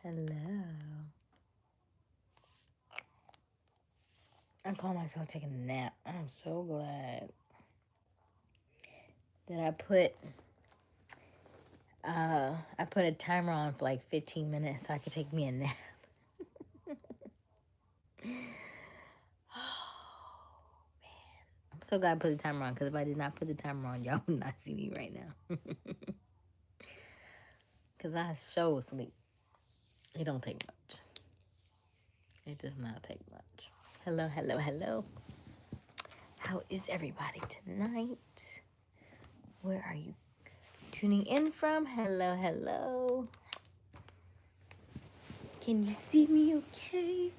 Hello. I call myself taking a nap. I'm so glad that I put a timer on for like 15 minutes so I could take me a nap. Oh man. I'm so glad I put the timer on, because if I did not put the timer on, y'all would not see me right now. Because I show sleep. It don't take much. It does not take much. Hello, hello, hello. How is everybody tonight? Where are you tuning in from? Hello, hello. Can you see me okay?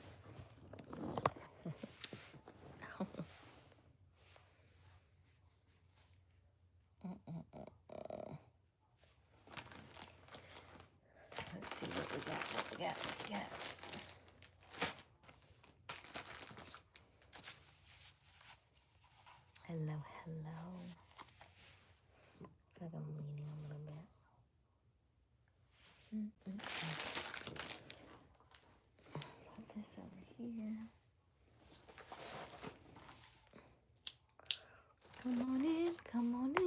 Let's see what we got. Hello, hello. I feel like I'm leaning a little bit. Put this over here. Come on in, come on in.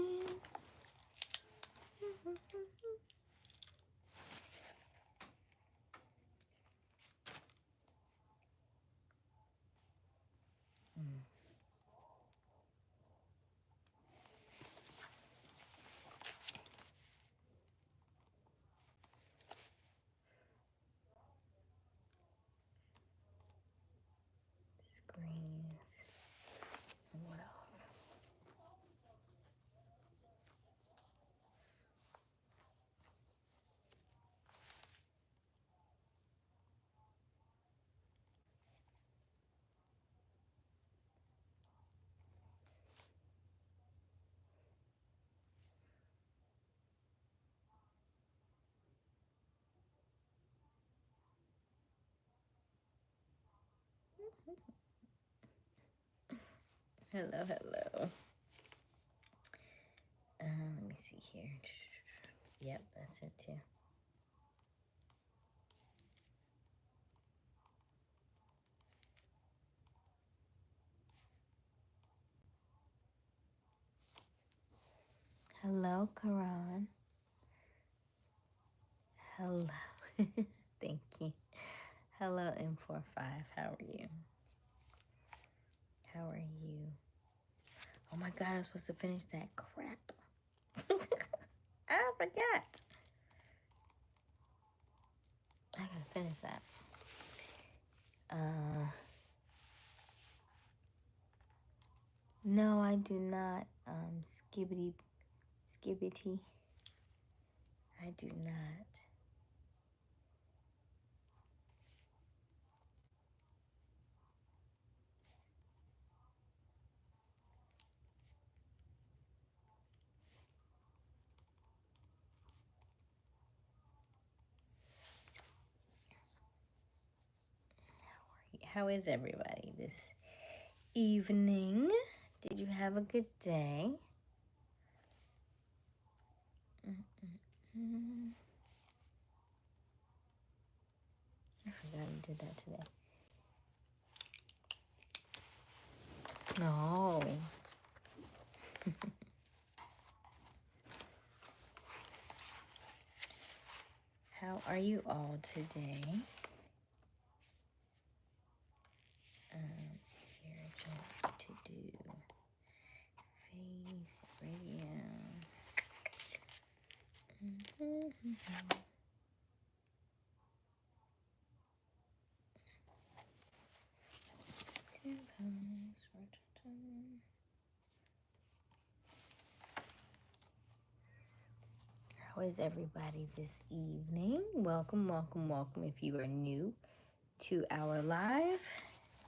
Screens. And what else? Hello, hello. Let me see here. Yep, that's it too. Hello, Karan. Hello. Thank you. Hello, M45. How are you? How are you? Oh my God, I was supposed to finish that crap. I forgot. I gotta finish that. No, I do not. Skibbity. I do not. How is everybody this evening? Did you have a good day? I forgot we did that today. No. How are you all today? Here, jump to do Faith Radio. How is everybody this evening? Welcome, welcome, welcome. If you are new to our live,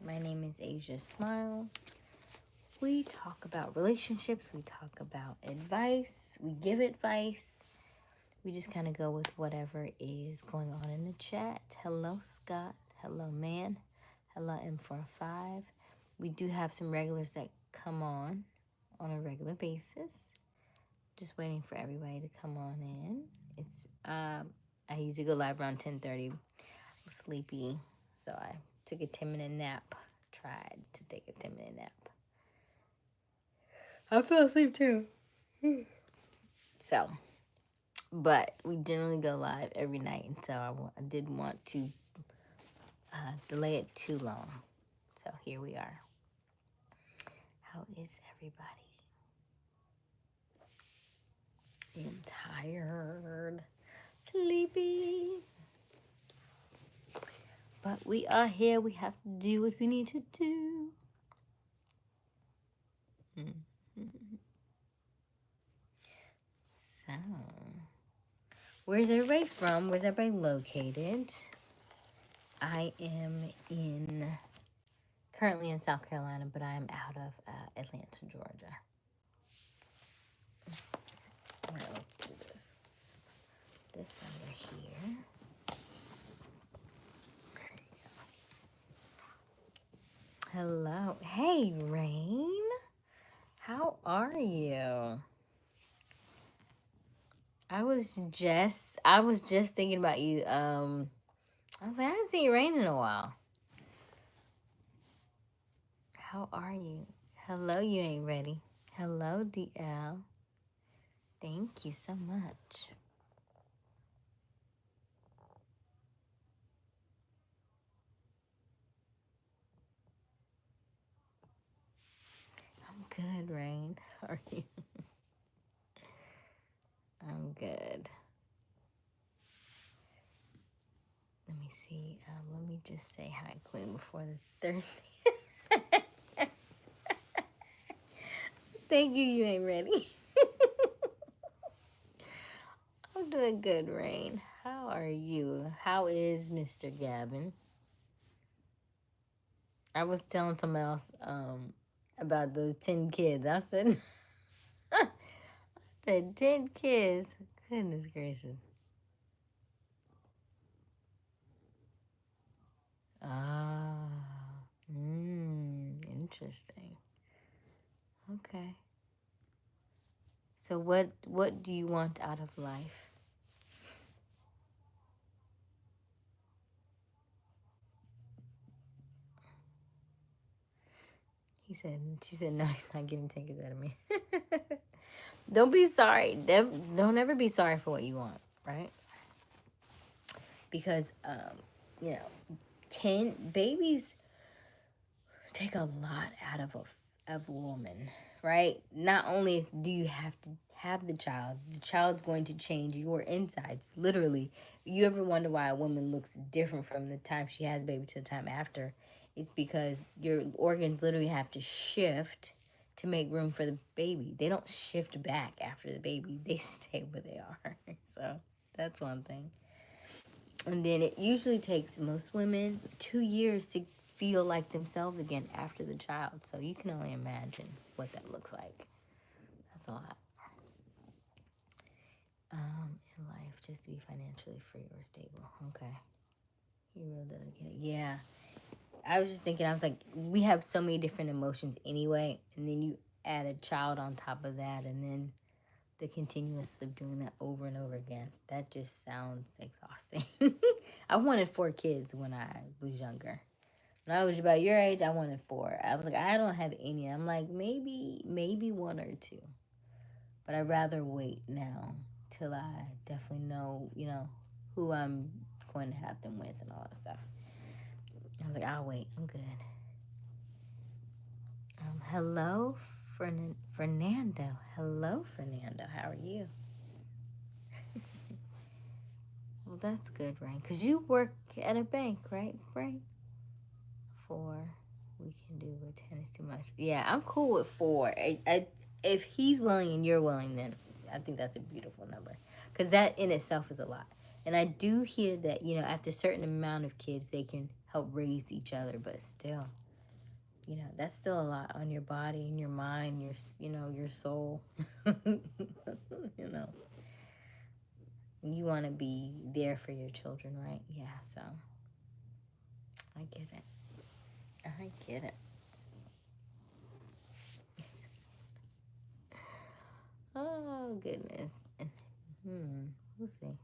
my name is Aysia Smiles. We talk about relationships, we talk about advice, we give advice. We just kind of go with whatever is going on in the chat. Hello, Scott. Hello, man. Hello, M45. We do have some regulars that come on a regular basis. Just waiting for everybody to come on in. It's I usually go live around 10:30. I'm sleepy, so I took a 10-minute nap. Tried to take a 10-minute nap. I fell asleep too. So, but we generally go live every night, and so I didn't want to delay it too long. So here we are. How is everybody? I'm tired, sleepy. But we are here. We have to do what we need to do. So, where's everybody from? Where's everybody located? I am currently in South Carolina, but I am out of Atlanta, Georgia. All right, let's do this. Let's this under here. Hello. Hey, Rain. How are you? I was just thinking about you. I was like, I haven't seen Rain in a while. How are you? Hello, you ain't ready. Hello, DL. Thank you so much. I'm good, Rain. How are you? I'm good. Let me see. Let me just say hi, Queen, before the Thursday. Thank you. You ain't ready. I'm doing good, Rain. How are you? How is Mr. Gavin? I was telling somebody else about those 10 kids. I said, I said 10 kids. Goodness gracious. Ah, interesting. Okay. So what do you want out of life? She said, no, he's not getting tickets out of me. Don't be sorry. Don't ever be sorry for what you want, right? Because, 10 babies take a lot out of a woman, right? Not only do you have to have the child's going to change your insides, literally. You ever wonder why a woman looks different from the time she has a baby to the time after? It's because your organs literally have to shift to make room for the baby. They don't shift back after the baby. They stay where they are. So that's one thing. And then it usually takes most women 2 years to feel like themselves again after the child. So you can only imagine what that looks like. That's a lot. In life, just to be financially free or stable. Okay. He really doesn't get it. Yeah. I was just thinking, I was like, we have so many different emotions anyway. And then you add a child on top of that. And then the continuous of doing that over and over again. That just sounds exhausting. I wanted 4 kids when I was younger. When I was about your age, I wanted 4. I was like, I don't have any. I'm like, maybe 1 or 2. But I'd rather wait now till I definitely know, who I'm going to have them with and all that stuff. I was like, I'll wait. I'm good. Hello, Fernando. Hello, Fernando. How are you? Well, that's good, Rain. Because you work at a bank, right, Rain? 4. We can do, but 10 is too much. Yeah, I'm cool with 4. If he's willing and you're willing, then I think that's a beautiful number. Because that in itself is a lot. And I do hear that, after a certain amount of kids, they can help raise each other. But still, that's still a lot on your body and your mind, your soul. You want to be there for your children, right? Yeah, so I get it. I get it. Oh, goodness. We'll see.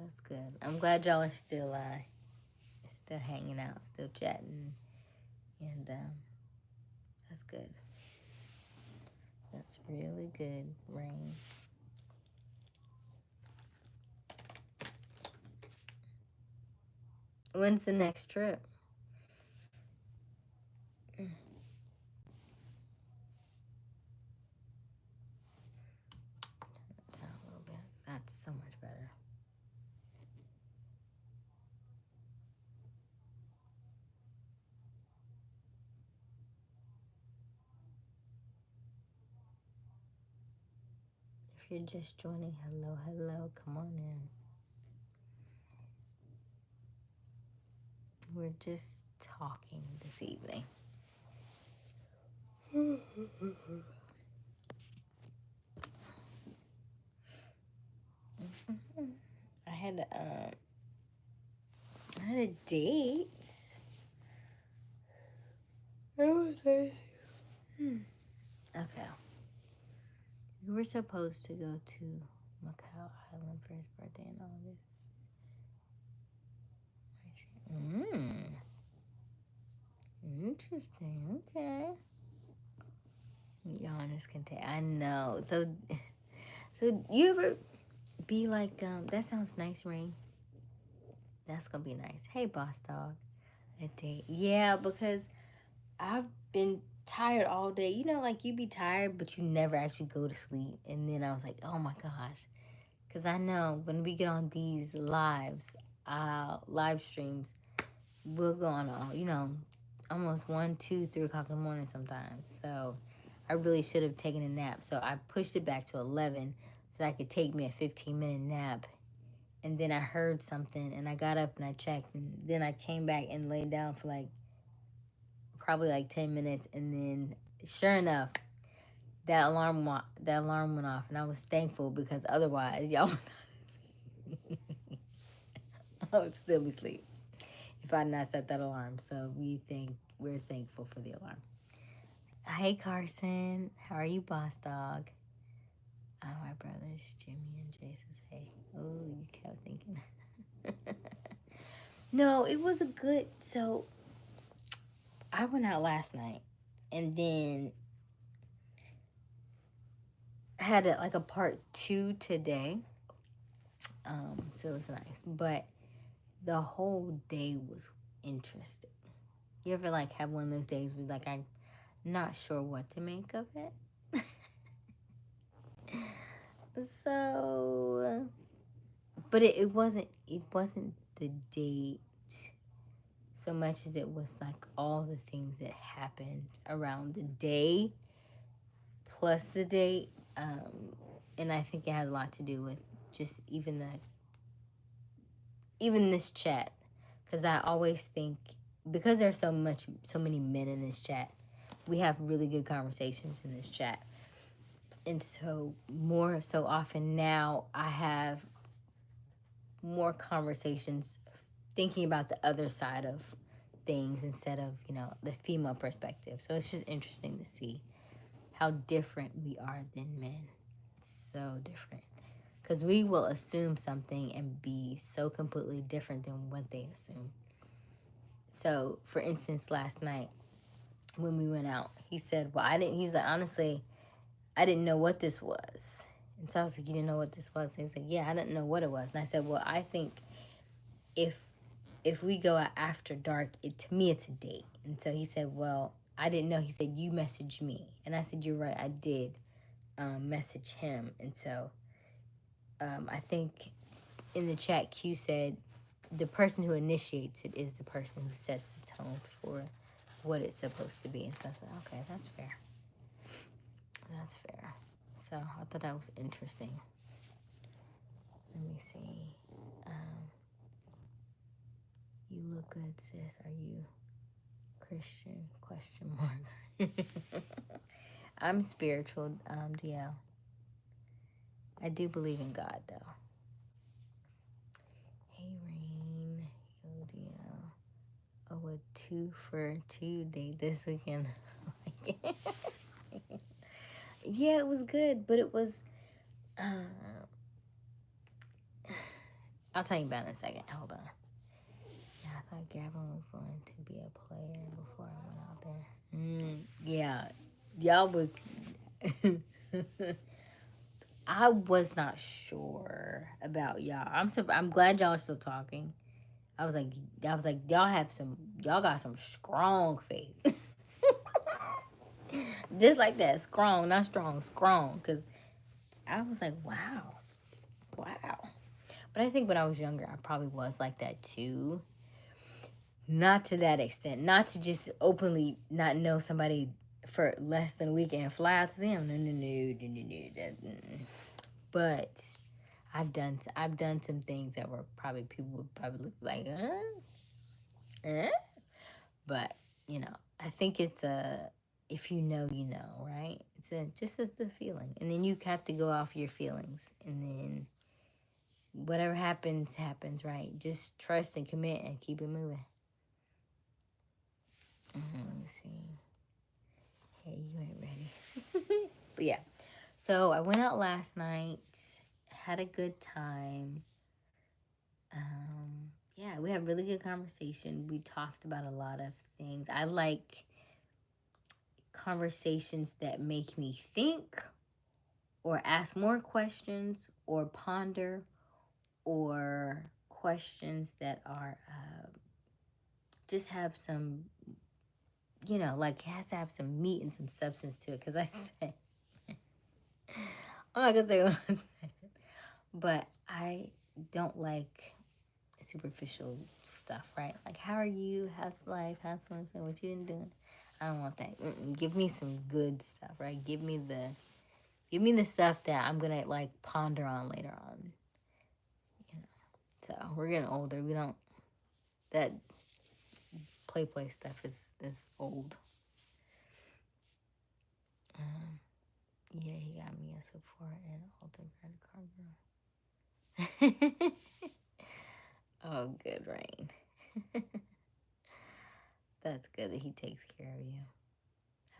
that's good. I'm glad y'all are still hanging out, still chatting, and that's good. That's really good, Rain. When's the next trip? Down a little bit. That's so much better. If you're just joining, hello, hello, come on in. We're just talking this evening. I had a date. Okay. We were supposed to go to Macau Island for his birthday in August. Interesting. Okay. Giannis can take. I know. So you ever be like, that sounds nice, Rain. That's gonna be nice. Hey, boss dog. A date. Yeah, because I've been tired all day. You know, like you be tired, but you never actually go to sleep. And then I was like, oh my gosh. Because I know when we get on these live streams, we'll go on almost 1, 2, 3 o'clock in the morning sometimes. So I really should have taken a nap. So I pushed it back to 11 so I could take me a 15-minute nap. And then I heard something and I got up and I checked. And then I came back and laid down for probably 10 minutes. And then sure enough, that alarm went off. And I was thankful because otherwise, y'all would I would still be asleep if I had not set that alarm. So we're thankful for the alarm. Hey Carson, how are you, boss dog? My brothers Jimmy and Jason say, oh, you kept thinking. No, it was a good. So I went out last night, and then had a part 2 today. So it was nice, but the whole day was interesting. You ever have one of those days where I'm not sure what to make of it? So, but it wasn't the date so much as it was all the things that happened around the day plus the date. And I think it has a lot to do with just even this chat, because I always think, because there's so many men in this chat, we have really good conversations in this chat. And so often now I have more conversations thinking about the other side of things instead of, the female perspective. So it's just interesting to see how different we are than men. So different. Because we will assume something and be so completely different than what they assume. So, for instance, last night when we went out, he said, he was like, honestly, I didn't know what this was. And so I was like, you didn't know what this was? And he was like, yeah, I didn't know what it was. And I said, well, I think if we go out after dark, to me, it's a date. And so he said, well, I didn't know. He said, you messaged me. And I said, you're right, I did message him. And so I think in the chat, Q said, the person who initiates it is the person who sets the tone for what it's supposed to be. And so I said, okay, that's fair. That's fair. So I thought that was interesting. Let me see. You look good, sis. Are you Christian? Question mark. I'm spiritual, DL. I do believe in God, though. Hey, Rain. Yo, DL. Oh, a 2 for 2 date this weekend. Yeah, it was good, but it was... I'll tell you about it in a second. Hold on. Yeah, I thought Gavin was going to be a player before I went out there. Yeah, y'all was. I was not sure about y'all. I'm glad y'all are still talking. I was like, y'all got some strong faith. Just like that, strong, not strong, strong. Cause I was like, wow. But I think when I was younger, I probably was like that too. Not to that extent. Not to just openly not know somebody for less than a week and fly out to them. No. But I've done some things that were probably people would probably look like, but I think it's if you know, you know, right? It's a feeling, and then you have to go off your feelings, and then whatever happens, happens, right? Just trust and commit and keep it moving. Let me see. Hey, you ain't ready. But yeah. So I went out last night, had a good time. Yeah, we had really good conversation. We talked about a lot of things. I like conversations that make me think or ask more questions or ponder, or questions that are just have some, like it has to have some meat and some substance to it. Because I said, I'm not going to say what I said, but I don't like superficial stuff, right? Like, how are you? How's life? How's someone saying what you been doing? I don't want that. Give me some good stuff, right? Give me the stuff that I'm gonna like ponder on later on. So we're getting older. We don't that play stuff is old. Yeah, he got me a Sephora and Ulta credit card, girl. Oh, good, Rain. That's good that he takes care of you.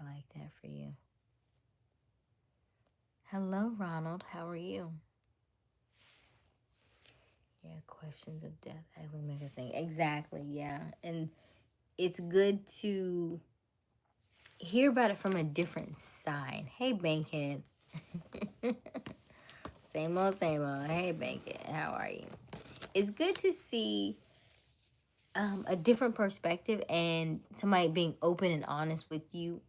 I like that for you. Hello, Ronald. How are you? Yeah, questions of death actually make us think. Exactly, yeah. And it's good to hear about it from a different side. Hey, Bankhead. Same old, same old. Hey, Bankhead. How are you? It's good to see a different perspective and somebody being open and honest with you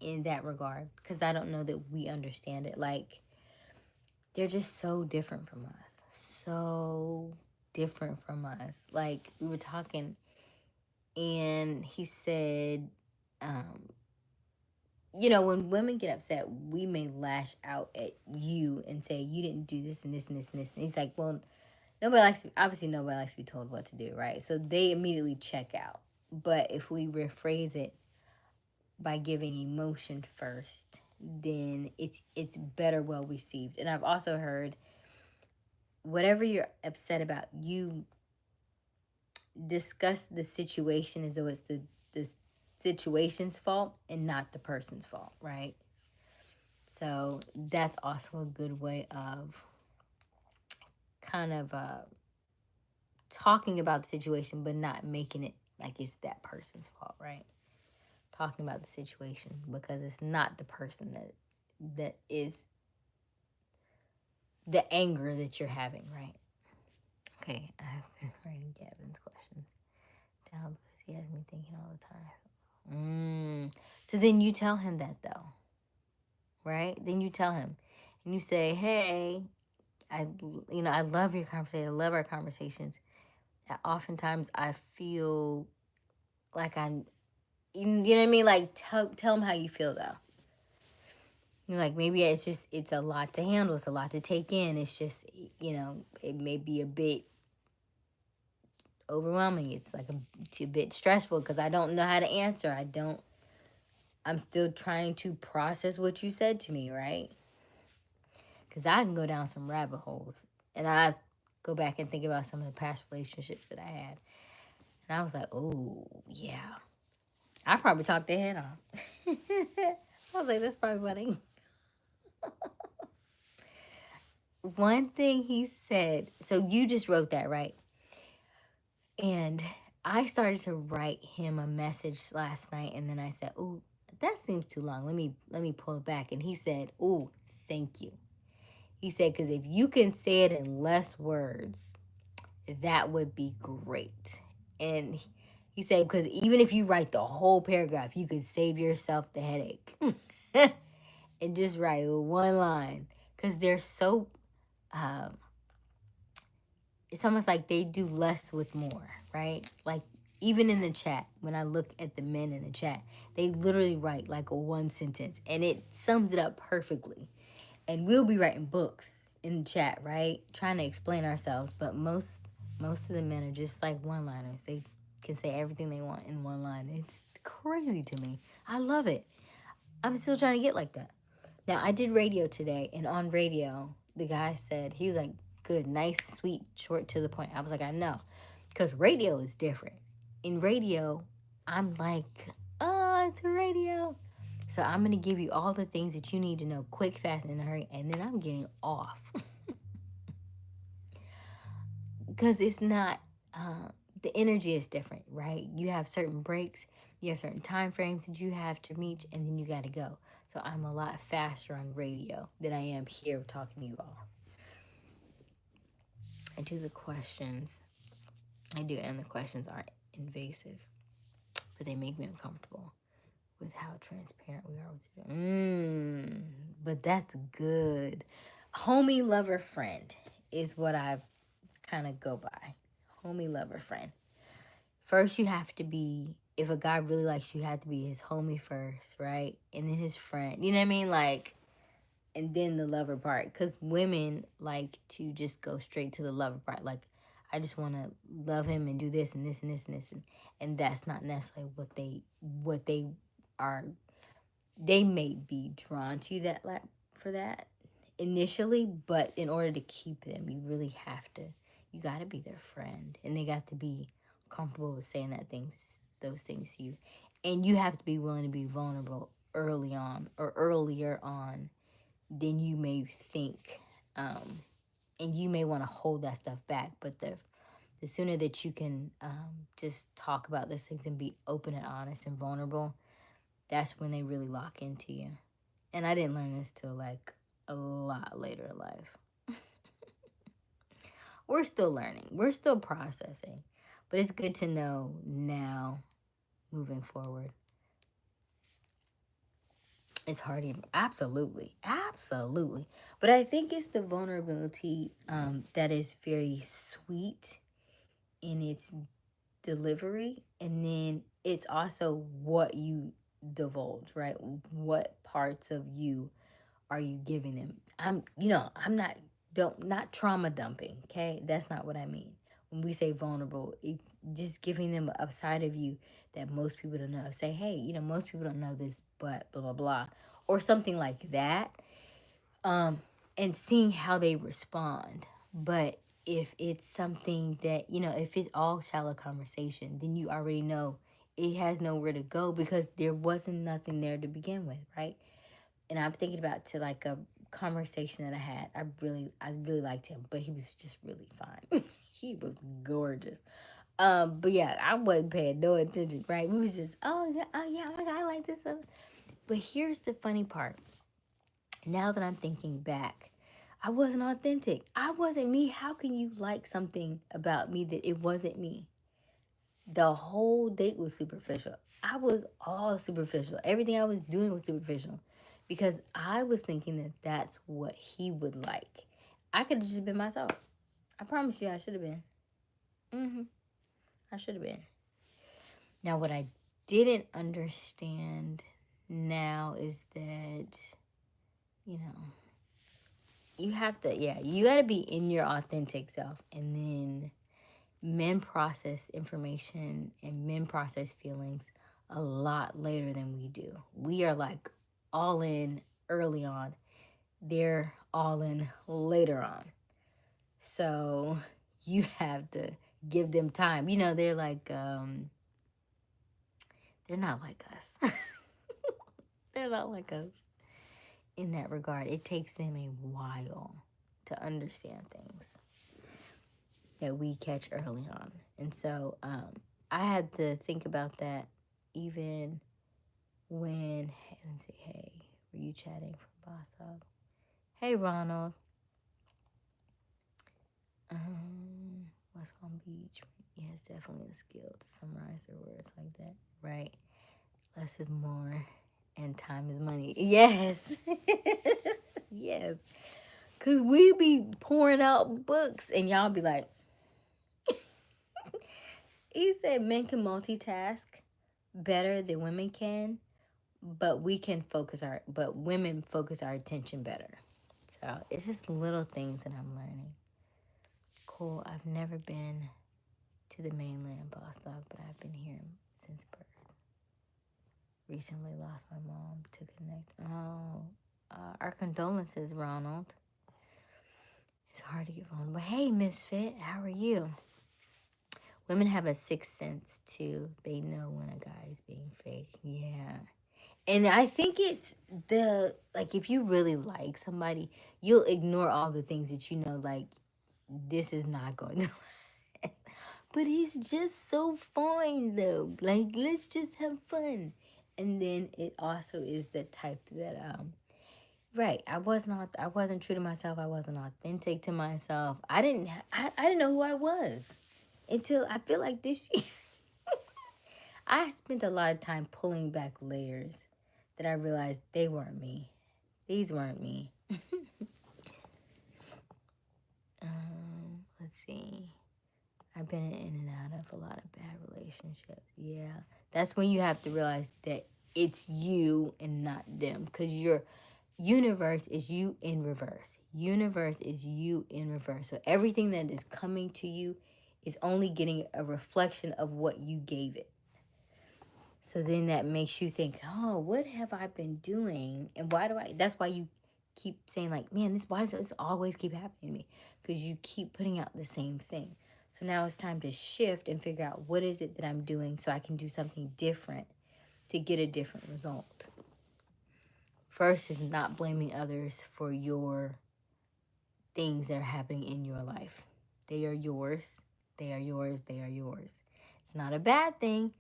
in that regard. Because I don't know that we understand it. Like, they're just so different from us. So different from us. Like, we were talking, and he said, when women get upset, we may lash out at you and say, you didn't do this and this and this and this. And he's like, well, obviously nobody likes to be told what to do, right? So they immediately check out. But if we rephrase it by giving emotion first, then it's better well received. And I've also heard, whatever you're upset about, you discuss the situation as though it's the situation's fault and not the person's fault, right? So that's also a good way of kind of talking about the situation, but not making it like it's that person's fault, right? Talking about the situation because it's not the person that is the anger that you're having, right? Okay, I've been writing Gavin's questions down because he has me thinking all the time. So then you tell him that though, right? Then you tell him, and you say, "Hey, I love your conversation. I love our conversations. Oftentimes I feel like you know what I mean? Like, tell them how you feel though. Like, maybe it's a lot to handle. It's a lot to take in. It's just, it may be a bit overwhelming. It's like a bit stressful because I don't know how to answer. I'm still trying to process what you said to me, right? Because I can go down some rabbit holes. And I go back and think about some of the past relationships that I had. And I was like, oh, yeah. I probably talked their head off. I was like, that's probably what one thing he said, so you just wrote that, right? And I started to write him a message last night, and then I said, "Ooh, that seems too long. Let me pull it back." And he said, "Ooh, thank you." He said, "Because if you can say it in less words, that would be great." And he said, "Because even if you write the whole paragraph, you could save yourself the headache and just write one line, because they're so." Um, it's almost like they do less with more, right? Like even in the chat, when I look at the men in the chat, they literally write like a one sentence and it sums it up perfectly. And we'll be writing books in the chat, right? Trying to explain ourselves, but most of the men are just like one-liners. They can say everything they want in one line. It's crazy to me. I love it. I'm still trying to get like that. Now, I did radio today, and on radio, the guy said, he was like, good, nice, sweet, short, to the point. I was like, I know. Because radio is different. In radio, I'm like, oh, it's radio. So I'm going to give you all the things that you need to know quick, fast, and in a hurry, and then I'm getting off. Because it's not, the energy is different, right? You have certain breaks, you have certain time frames that you have to reach, and then you got to go. So I'm a lot faster on radio than I am here talking to you all. I do the questions. I do, and the questions aren't invasive, but they make me uncomfortable with how transparent we are with each other. But that's good. Homie, lover, friend is what I kind of go by. Homie, lover, friend. First, you have to be, if a guy really likes you, you have to be his homie first, right? And then his friend. You know what I mean? Like, and then the lover part. Because women like to just go straight to the lover part. Like, I just want to love him and do this and this and this and this. And that's not necessarily what they are. They may be drawn to that for that initially, but in order to keep them, you really have to, you got to be their friend. And they got to be comfortable with saying those things to you. And you have to be willing to be vulnerable early on or earlier on than you may think. And you may want to hold that stuff back, but the sooner that you can just talk about those things and be open and honest and vulnerable, that's when they really lock into you. And I didn't learn this till like a lot later in life. We're still learning. We're still processing. But it's good to know now, moving forward. It's hard even. Absolutely. Absolutely. But I think it's the vulnerability that is very sweet in its delivery. And then it's also what you divulge, right? What parts of you are you giving them? I'm not trauma dumping, okay? That's not what I mean. When we say vulnerable, just giving them a side of you that most people don't know. Say, hey, most people don't know this, but blah, blah, blah. Or something like that. And seeing how they respond. But if it's something that, if it's all shallow conversation, then you already know it has nowhere to go because there wasn't nothing there to begin with, right? And I'm thinking about to like a conversation that I had. I really liked him, but he was just really fine. He was gorgeous. But yeah, I wasn't paying no attention, right? We was just, oh yeah, oh my God, I like this. But here's the funny part. Now that I'm thinking back, I wasn't authentic. I wasn't me. How can you like something about me that it wasn't me? The whole date was superficial. I was all superficial. Everything I was doing was superficial because I was thinking that that's what he would like. I could have just been myself. I promise you I should have been. I should have been. Now, what I didn't understand now is that, you have to, you got to be in your authentic self. And then men process information and men process feelings a lot later than we do. We are like all in early on. They're all in later on. So you have to give them time. They're like, they're not like us. They're not like us in that regard. It takes them a while to understand things that we catch early on. And so I had to think about that even when, hey, let me see, hey, were you chatting from Boss Hog? Hey, Ronald. West Palm Beach. Yeah, it's definitely a skill to summarize their words like that, right? Less is more, and time is money. Yes. Yes. Because we be pouring out books, and y'all be like, he said men can multitask better than women can, but women focus our attention better. So it's just little things that I'm learning. Cool. I've never been to the mainland, Boss Dog, but I've been here since birth. Recently lost my mom to connect. Our condolences, Ronald. It's hard to get on. But hey, Misfit, how are you? Women have a sixth sense too. They know when a guy is being fake. Yeah. And I think it's if you really like somebody, you'll ignore all the things that you know, like, this is not going to last. But he's just so fine though. Like, let's just have fun. And then it also is the type that right, I wasn't true to myself. I wasn't authentic to myself. I didn't know who I was until I feel like this year. I spent a lot of time pulling back layers that I realized they weren't me. These weren't me. Let's see. I've been in and out of a lot of bad relationships. Yeah. That's when you have to realize that it's you and not them. Because your universe is you in reverse. Universe is you in reverse. So everything that is coming to you is only getting a reflection of what you gave it. So then that makes you think, oh, what have I been doing? And that's why you keep saying, like, man, why does this always keep happening to me? Because you keep putting out the same thing. So now it's time to shift and figure out what is it that I'm doing so I can do something different to get a different result. First is not blaming others for your things that are happening in your life. They are yours. They are yours. They are yours. It's not a bad thing.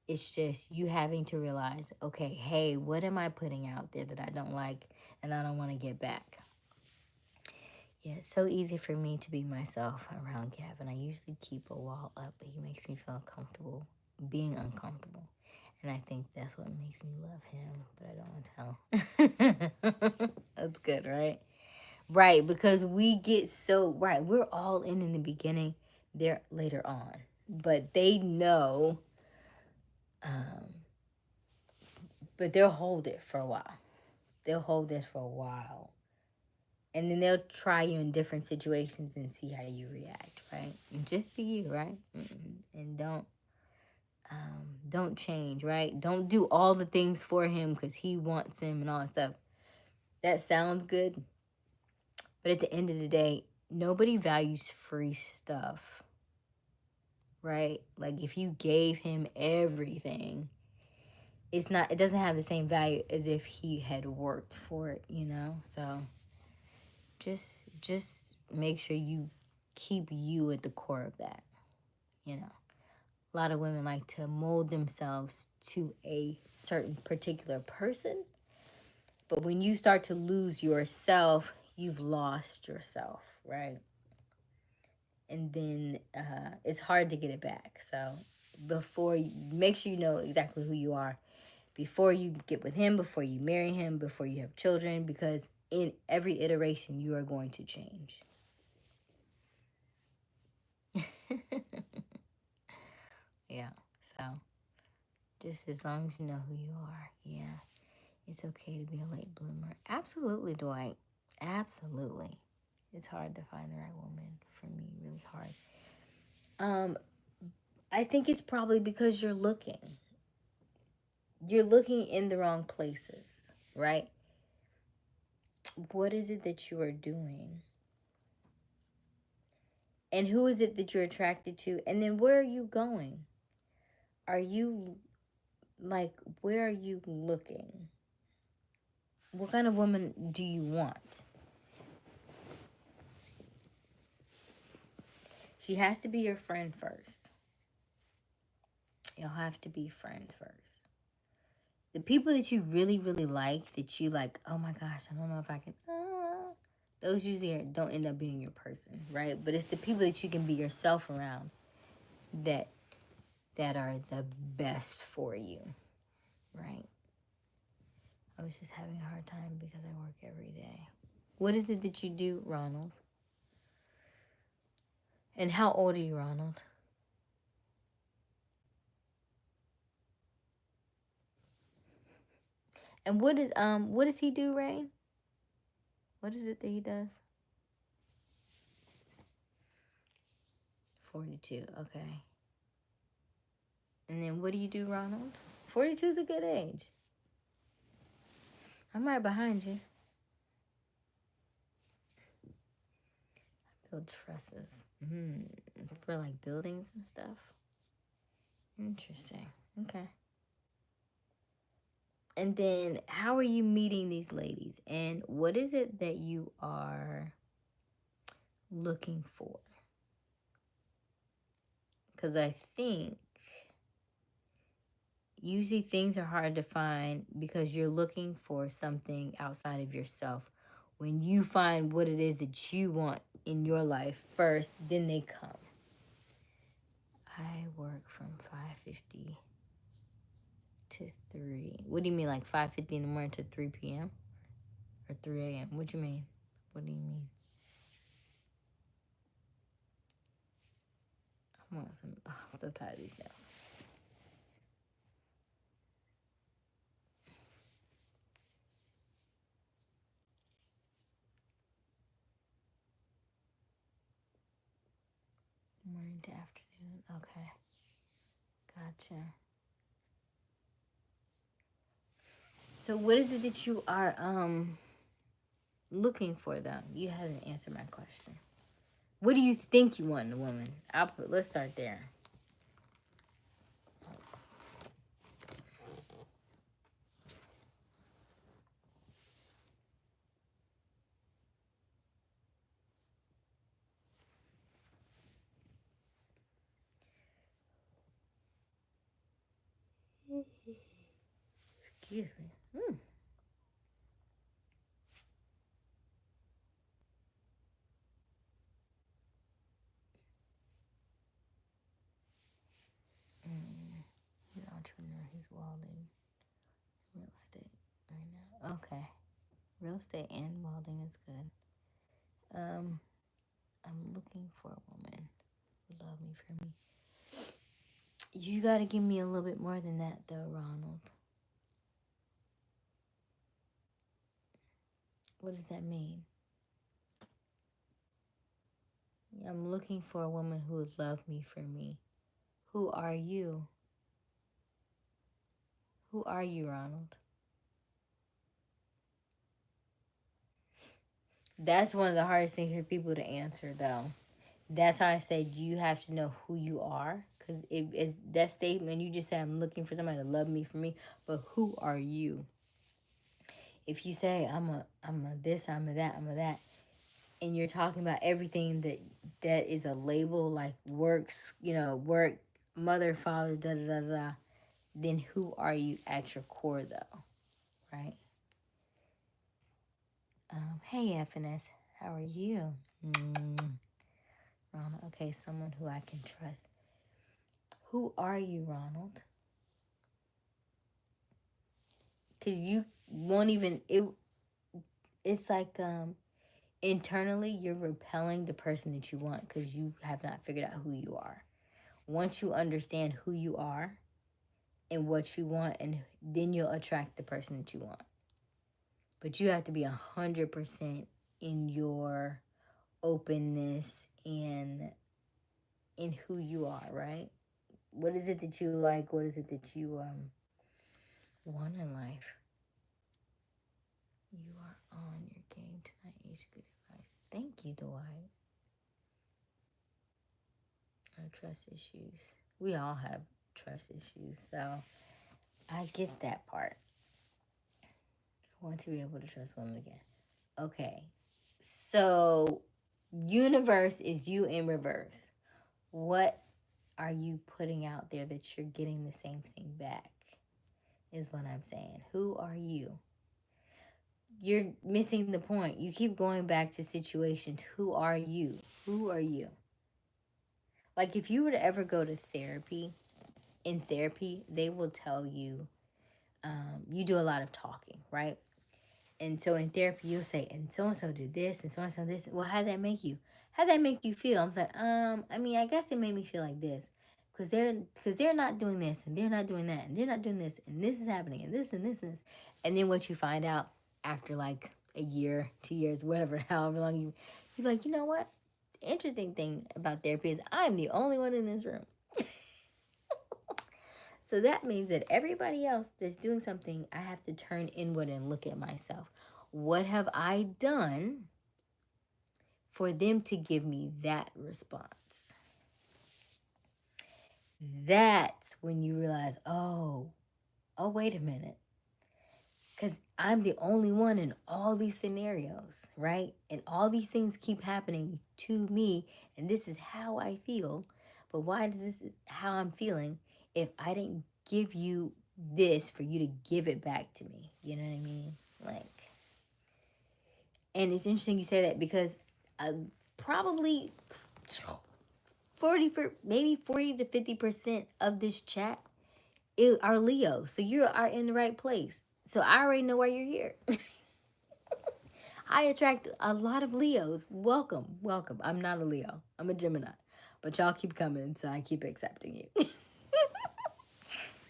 It's just you having to realize, okay, hey, what am I putting out there that I don't like and I don't want to get back? Yeah, it's so easy for me to be myself around Gavin. I usually keep a wall up, but he makes me feel comfortable being uncomfortable. And I think that's what makes me love him, but I don't want to tell. That's good, right? Right, because we get so, right, we're all in the beginning, they're later on. But they know, but they'll hold it for a while. They'll hold this for a while. And then they'll try you in different situations and see how you react, right? And just be you, right? And don't change, right? Don't do all the things for him because he wants him and all that stuff. That sounds good. But at the end of the day, nobody values free stuff, right? Like, if you gave him everything, it doesn't have the same value as if he had worked for it, you know? So just make sure you keep you at the core of that, you know? A lot of women like to mold themselves to a certain particular person. But when you start to lose yourself, you've lost yourself, right? And then it's hard to get it back. So make sure you know exactly who you are before you get with him, before you marry him, before you have children, because in every iteration, you are going to change. Yeah, so just as long as you know who you are, yeah, it's okay to be a late bloomer. Absolutely, Dwight. Absolutely. It's hard to find the right woman for me, really hard. I think it's probably because you're looking. You're looking in the wrong places, right? What is it that you are doing? And who is it that you're attracted to? And then where are you going? Are you, where are you looking? What kind of woman do you want? She has to be your friend first. You'll have to be friends first. The people that you really, really like, that you like, oh my gosh, I don't know if I can, those usually don't end up being your person, right? But it's the people that you can be yourself around that are the best for you, right? I was just having a hard time because I work every day. What is it that you do, Ronald? And how old are you, Ronald? And what does he do, Rain? What is it that he does? 42, okay. And then what do you do, Ronald? 42 is a good age. I'm right behind you. Build trusses. For like buildings and stuff. Interesting. Okay. And then how are you meeting these ladies? And what is it that you are looking for? Because I think usually things are hard to find because you're looking for something outside of yourself. When you find what it is that you want in your life first, then they come. I work from 5:50 to 3. What do you mean, like 5:50 in the morning to 3 p.m.? Or 3 a.m.? What do you mean? What do you mean? I'm so tired of these nails. Morning to afternoon. Okay. Gotcha. So what is it that you are looking for though? You haven't answered my question. What do you think you want in a woman? Let's start there. Excuse me. He's an entrepreneur. He's welding. Real estate right now. Okay. Real estate and welding is good. I'm looking for a woman who love me for me. You gotta give me a little bit more than that though, Ronald. What does that mean? I'm looking for a woman who would love me for me. Who are you? Who are you, Ronald? That's one of the hardest things for people to answer, though. That's how I said you have to know who you are. Because it's that statement, you just said, I'm looking for somebody to love me for me. But who are you? If you say, I'm a this, I'm a that, I'm a that, and you're talking about everything that is a label, like works, work, mother, father, da da da da, then who are you at your core, though? Right? Hey, FNS, how are you? Ronald, okay, someone who I can trust. Who are you, Ronald? Because you won't even, it's like internally you're repelling the person that you want because you have not figured out who you are. Once you understand who you are and what you want, and then you'll attract the person that you want. But you have to be 100% in your openness and in who you are, right? What is it that you like? What is it that you want in life? You are on your game tonight. Each good advice. Thank you, Dwight. Trust issues. We all have trust issues, so I get that part. I want to be able to trust women again. Okay, so universe is you in reverse. What are you putting out there that you're getting the same thing back? Is what I'm saying. Who are you? You're missing the point. You keep going back to situations. Who are you? Who are you? Like, if you were to ever go to therapy, in therapy, they will tell you, you do a lot of talking, right? And so in therapy, you'll say, and so did this, and so this. Well, how'd that make you? How'd that make you feel? I'm like, I mean, I guess it made me feel like this, because they're not doing this, and they're not doing that, and they're not doing this, and this is happening, and this and this and this. And then what you find out after like a year, 2 years, whatever, however long you're like, you know what? The interesting thing about therapy is I'm the only one in this room. So that means that everybody else that's doing something, I have to turn inward and look at myself. What have I done for them to give me that response? That's when you realize, wait a minute. Because I'm the only one in all these scenarios, right? And all these things keep happening to me, and this is how I feel. But why does this how I'm feeling if I didn't give you this for you to give it back to me? You know what I mean? Like, and it's interesting you say that because probably 40 to 50% of this chat are Leo. So you are in the right place. So I already know why you're here. I attract a lot of Leos. Welcome, welcome. I'm not a Leo. I'm a Gemini. But y'all keep coming, so I keep accepting you.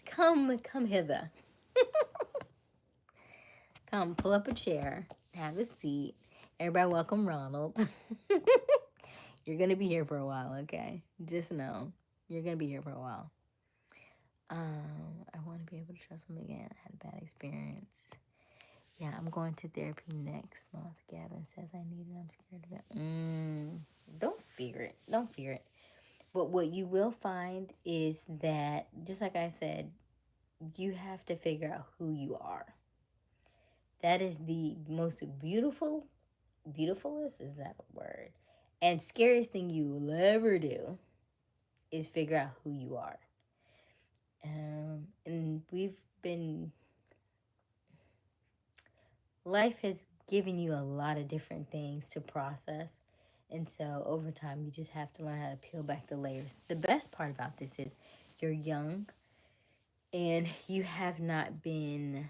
Come hither. Come, pull up a chair, have a seat. Everybody welcome Ronald. You're going to be here for a while, okay? Just know. You're going to be here for a while. I want to be able to trust him again. I had a bad experience. Yeah, I'm going to therapy next month. Gavin says I need it. I'm scared of it. Don't fear it. Don't fear it. But what you will find is that, just like I said, you have to figure out who you are. That is the most beautifulest, is that a word? And scariest thing you will ever do is figure out who you are. And life has given you a lot of different things to process. And so over time, you just have to learn how to peel back the layers. The best part about this is you're young and you have not been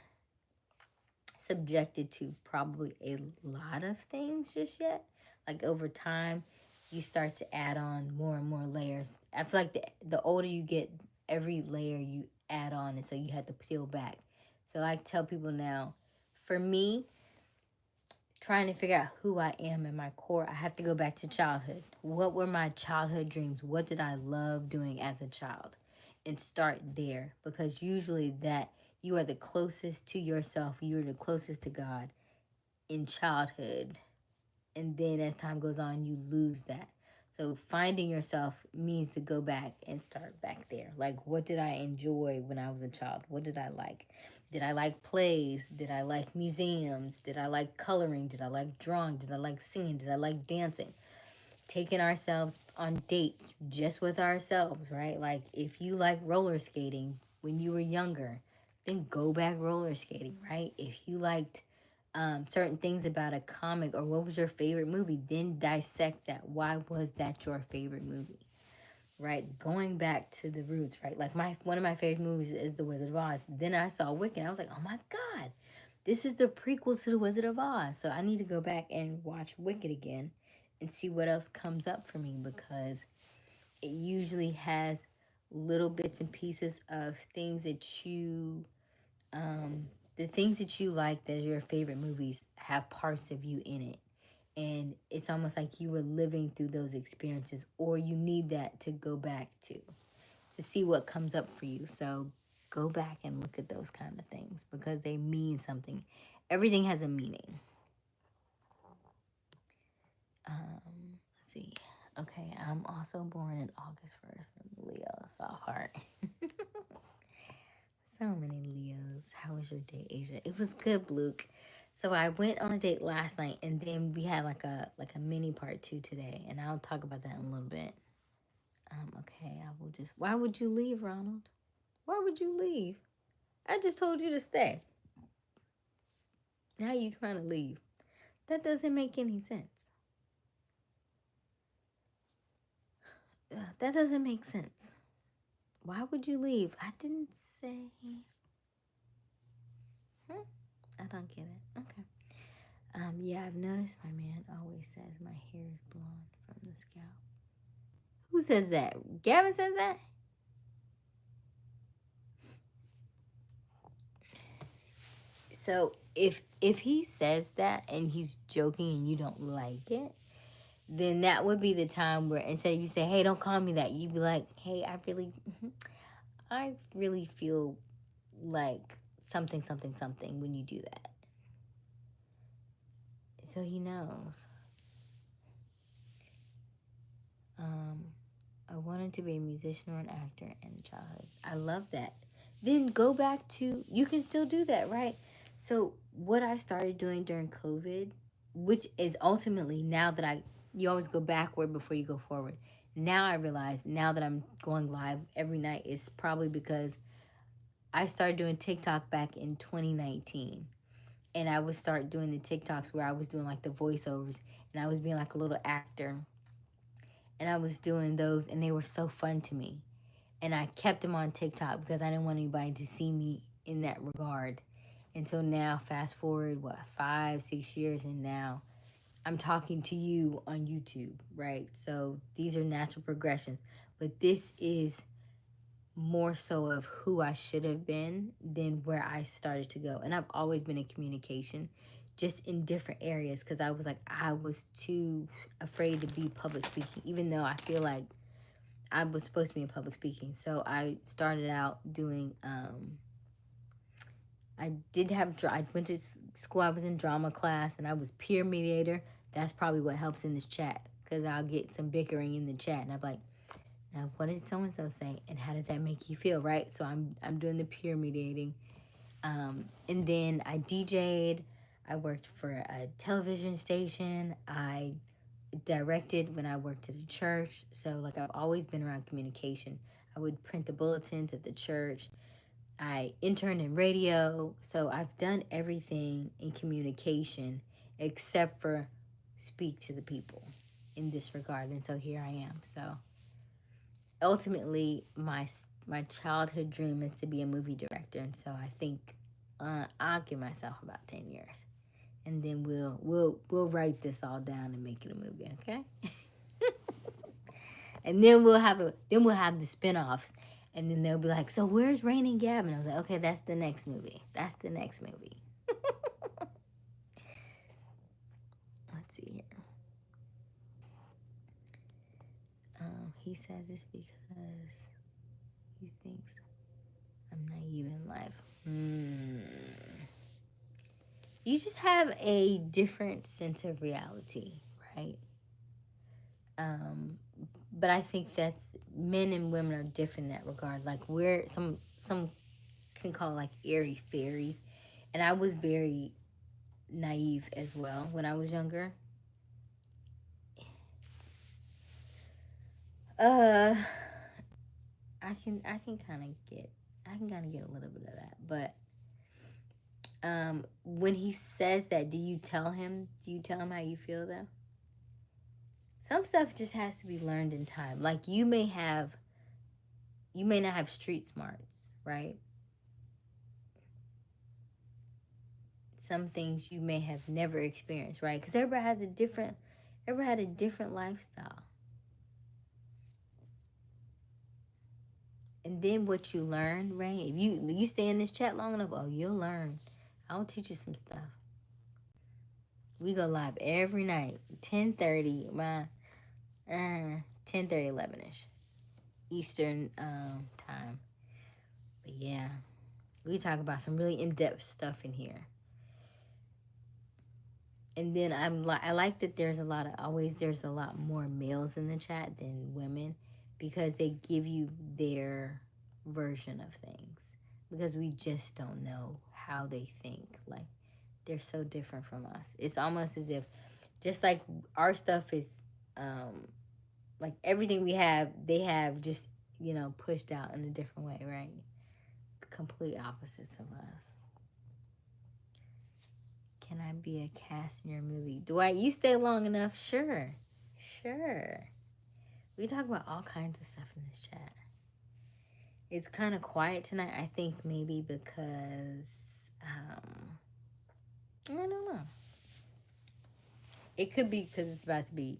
subjected to probably a lot of things just yet. Like over time, you start to add on more and more layers. I feel like the older you get, every layer you add on, and so you have to peel back. So I tell people now, for me, trying to figure out who I am in my core, I have to go back to childhood. What were my childhood dreams? What did I love doing as a child? And start there, because usually that you are the closest to yourself, you are the closest to God in childhood. And then as time goes on, you lose that. So finding yourself means to go back and start back there. Like, what did I enjoy when I was a child? What did I like? Did I like plays? Did I like museums? Did I like coloring? Did I like drawing? Did I like singing? Did I like dancing? Taking ourselves on dates just with ourselves, right? Like, if you like roller skating when you were younger, then go back roller skating, right? If you liked certain things about a comic, or what was your favorite movie, then dissect that. Why was that your favorite movie? Right? Going back to the roots, right? Like, one of my favorite movies is The Wizard of Oz. Then I saw Wicked. I was like, oh my God, this is the prequel to The Wizard of Oz. So I need to go back and watch Wicked again and see what else comes up for me, because it usually has little bits and pieces of things that the things that you like, that are your favorite movies, have parts of you in it. And it's almost like you were living through those experiences, or you need that to go back to see what comes up for you. So go back and look at those kind of things, because they mean something. Everything has a meaning. Let's see. Okay, I'm also born in August 1st. I'm Leo, so heart. So many Leos. How was your day, Asia? It was good, Luke. So I went on a date last night, and then we had like a mini part 2 today, and I'll talk about that in a little bit. Okay, I will just... Why would you leave, Ronald? Why would you leave? I just told you to stay. Now you trying to leave. That doesn't make any sense. That doesn't make sense. Why would you leave? I didn't say... I don't get it. Okay. Yeah, I've noticed my man always says my hair is blonde from the scalp. Who says that? Gavin says that? So if he says that and he's joking and you don't like it, then that would be the time where instead of you say, "Hey, don't call me that," you'd be like, "Hey, I really feel like something, something, something when you do that." So he knows. I wanted to be a musician or an actor in childhood. I love that. Then go back to, you can still do that, right? So what I started doing during COVID, which is ultimately now that you always go backward before you go forward. Now I realize, now that I'm going live every night, is probably because I started doing TikTok back in 2019. And I would start doing the TikToks where I was doing like the voiceovers and I was being like a little actor. And I was doing those and they were so fun to me. And I kept them on TikTok because I didn't want anybody to see me in that regard. Until now, fast forward, 5-6 years, and now I'm talking to you on YouTube, right? So these are natural progressions. But this is more so of who I should have been than where I started to go. And I've always been in communication, just in different areas, because I was too afraid to be public speaking, even though I feel like I was supposed to be in public speaking. So I started out doing, I went to school, I was in drama class, and I was peer mediator. That's probably what helps in this chat, because I'll get some bickering in the chat, and I'm like, now what did so-and-so say, and how did that make you feel, right? So I'm doing the peer mediating. And then I DJ'd, I worked for a television station, I directed when I worked at a church. So like I've always been around communication. I would print the bulletins at the church. I interned in radio. So I've done everything in communication except for speak to the people in this regard. And so here I am. So ultimately my childhood dream is to be a movie director. And so I think I'll give myself about 10 years. And then we'll write this all down and make it a movie, okay? And then we'll have the spin-offs, and then they'll be like, "So where's Rain and Gavin?" I was like, "Okay, that's the next movie. That's the next movie." Let's see here. He says this because he thinks I'm naive in life. You just have a different sense of reality, right? But I think that's, men and women are different in that regard. Like we're some can call it like airy fairy, and I was very naive as well when I was younger. I can kind of get a little bit of that, but when he says that, do you tell him how you feel though? Some stuff just has to be learned in time. Like you may not have street smarts, right? Some things you may have never experienced, right? Because everybody had a different lifestyle. And then what you learn, right? If you stay in this chat long enough, you'll learn. I'll teach you some stuff. We go live every night, 10:30, 10:30, 11ish Eastern time. But yeah, we talk about some really in-depth stuff in here. And then I like that there's a lot more males in the chat than women, because they give you their version of things, because we just don't know how they think. Like they're so different from us. It's almost as if, just like our stuff is like everything we have, they have just, pushed out in a different way, right? Complete opposites of us. Can I be a cast in your movie? Dwight, you stay long enough? Sure. Sure. We talk about all kinds of stuff in this chat. It's kind of quiet tonight, I think maybe because, I don't know. It could be because it's about to be,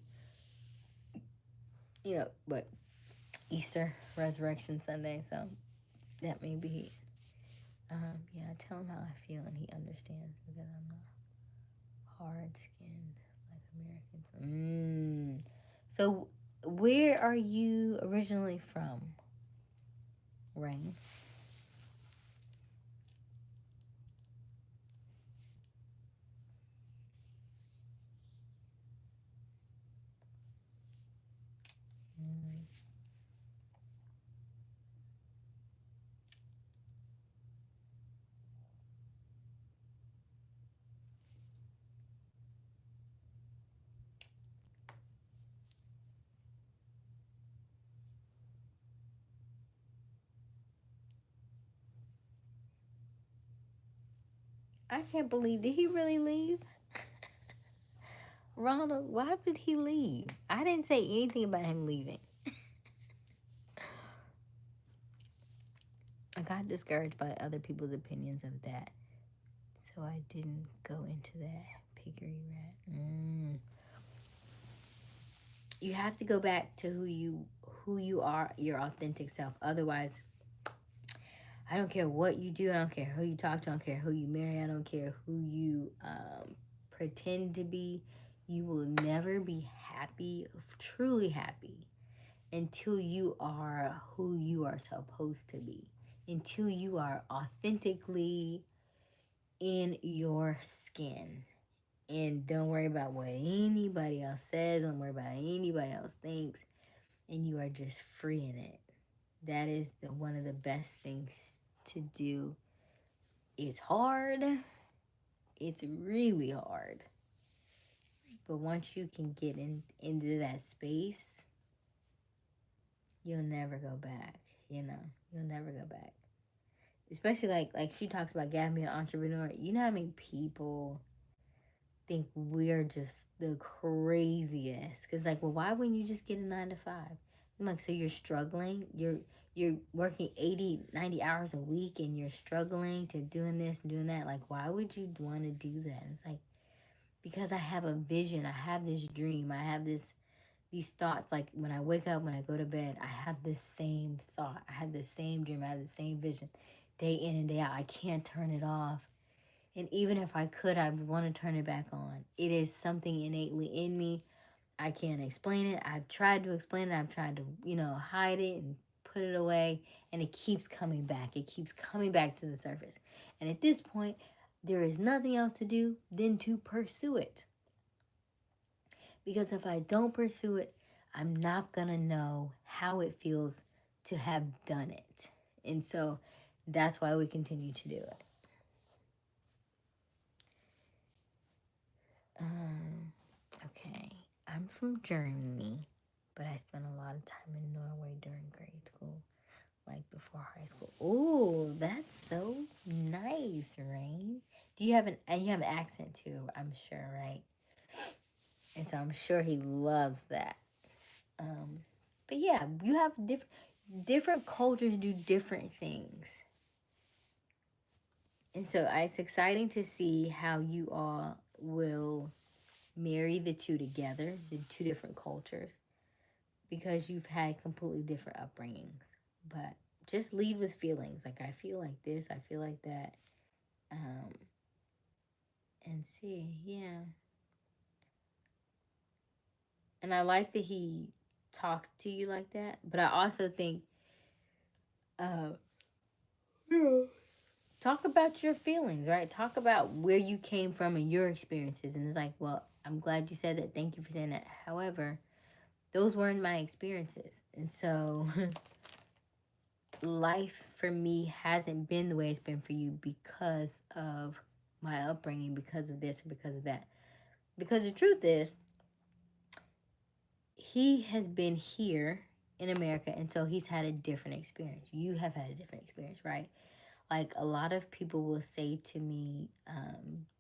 Easter, Resurrection Sunday, so that may be. Yeah, tell him how I feel and he understands because I'm not hard skinned like Americans. So, where are you originally from, Rain? I can't believe, did he really leave? Ronald, why did he leave? I didn't say anything about him leaving. I got discouraged by other people's opinions of that, so I didn't go into that. Piggery rat. You have to go back to who you are, your authentic self. Otherwise, I don't care what you do. I don't care who you talk to. I don't care who you marry. I don't care who you pretend to be. You will never be happy, truly happy, until you are who you are supposed to be. Until you are authentically in your skin. And don't worry about what anybody else says. Don't worry about anybody else thinks. And you are just free in it. That is one of the best things to do. It's hard. It's really hard. But once you can get into that space, you'll never go back. You'll never go back. Especially like she talks about Gab being an entrepreneur. You know how many people think we're just the craziest? Because well, why wouldn't you just get a 9 to 5? I'm like, so you're struggling? You're working 80, 90 hours a week and you're struggling to doing this and doing that. Like, why would you want to do that? It's like, because I have a vision. I have this dream. I have these thoughts. Like when I wake up, when I go to bed, I have the same thought. I have the same dream. I have the same vision day in and day out. I can't turn it off. And even if I could, I would want to turn it back on. It is something innately in me. I can't explain it. I've tried to explain it. I've tried to, hide it and put it away. And it keeps coming back. It keeps coming back to the surface. And at this point, there is nothing else to do than to pursue it. Because if I don't pursue it, I'm not going to know how it feels to have done it. And so that's why we continue to do it. Okay, I'm from Germany, but I spent a lot of time in Norway during grade school, like before high school. Ooh, that's so nice, Rain. You have an accent too, I'm sure, right? And so I'm sure he loves that. But yeah, you have different cultures do different things. And so it's exciting to see how you all will marry the two together, the two different cultures, because you've had completely different upbringings. But just lead with feelings. Like, I feel like this, I feel like that. And see, yeah. And I like that he talks to you like that. But I also think, talk about your feelings, right? Talk about where you came from and your experiences. And it's like, well, I'm glad you said that. Thank you for saying that. However, those weren't my experiences. And so life for me hasn't been the way it's been for you because of my upbringing, because of this, because of that. Because the truth is, he has been here in America, and so he's had a different experience. You have had a different experience, right? Like, a lot of people will say to me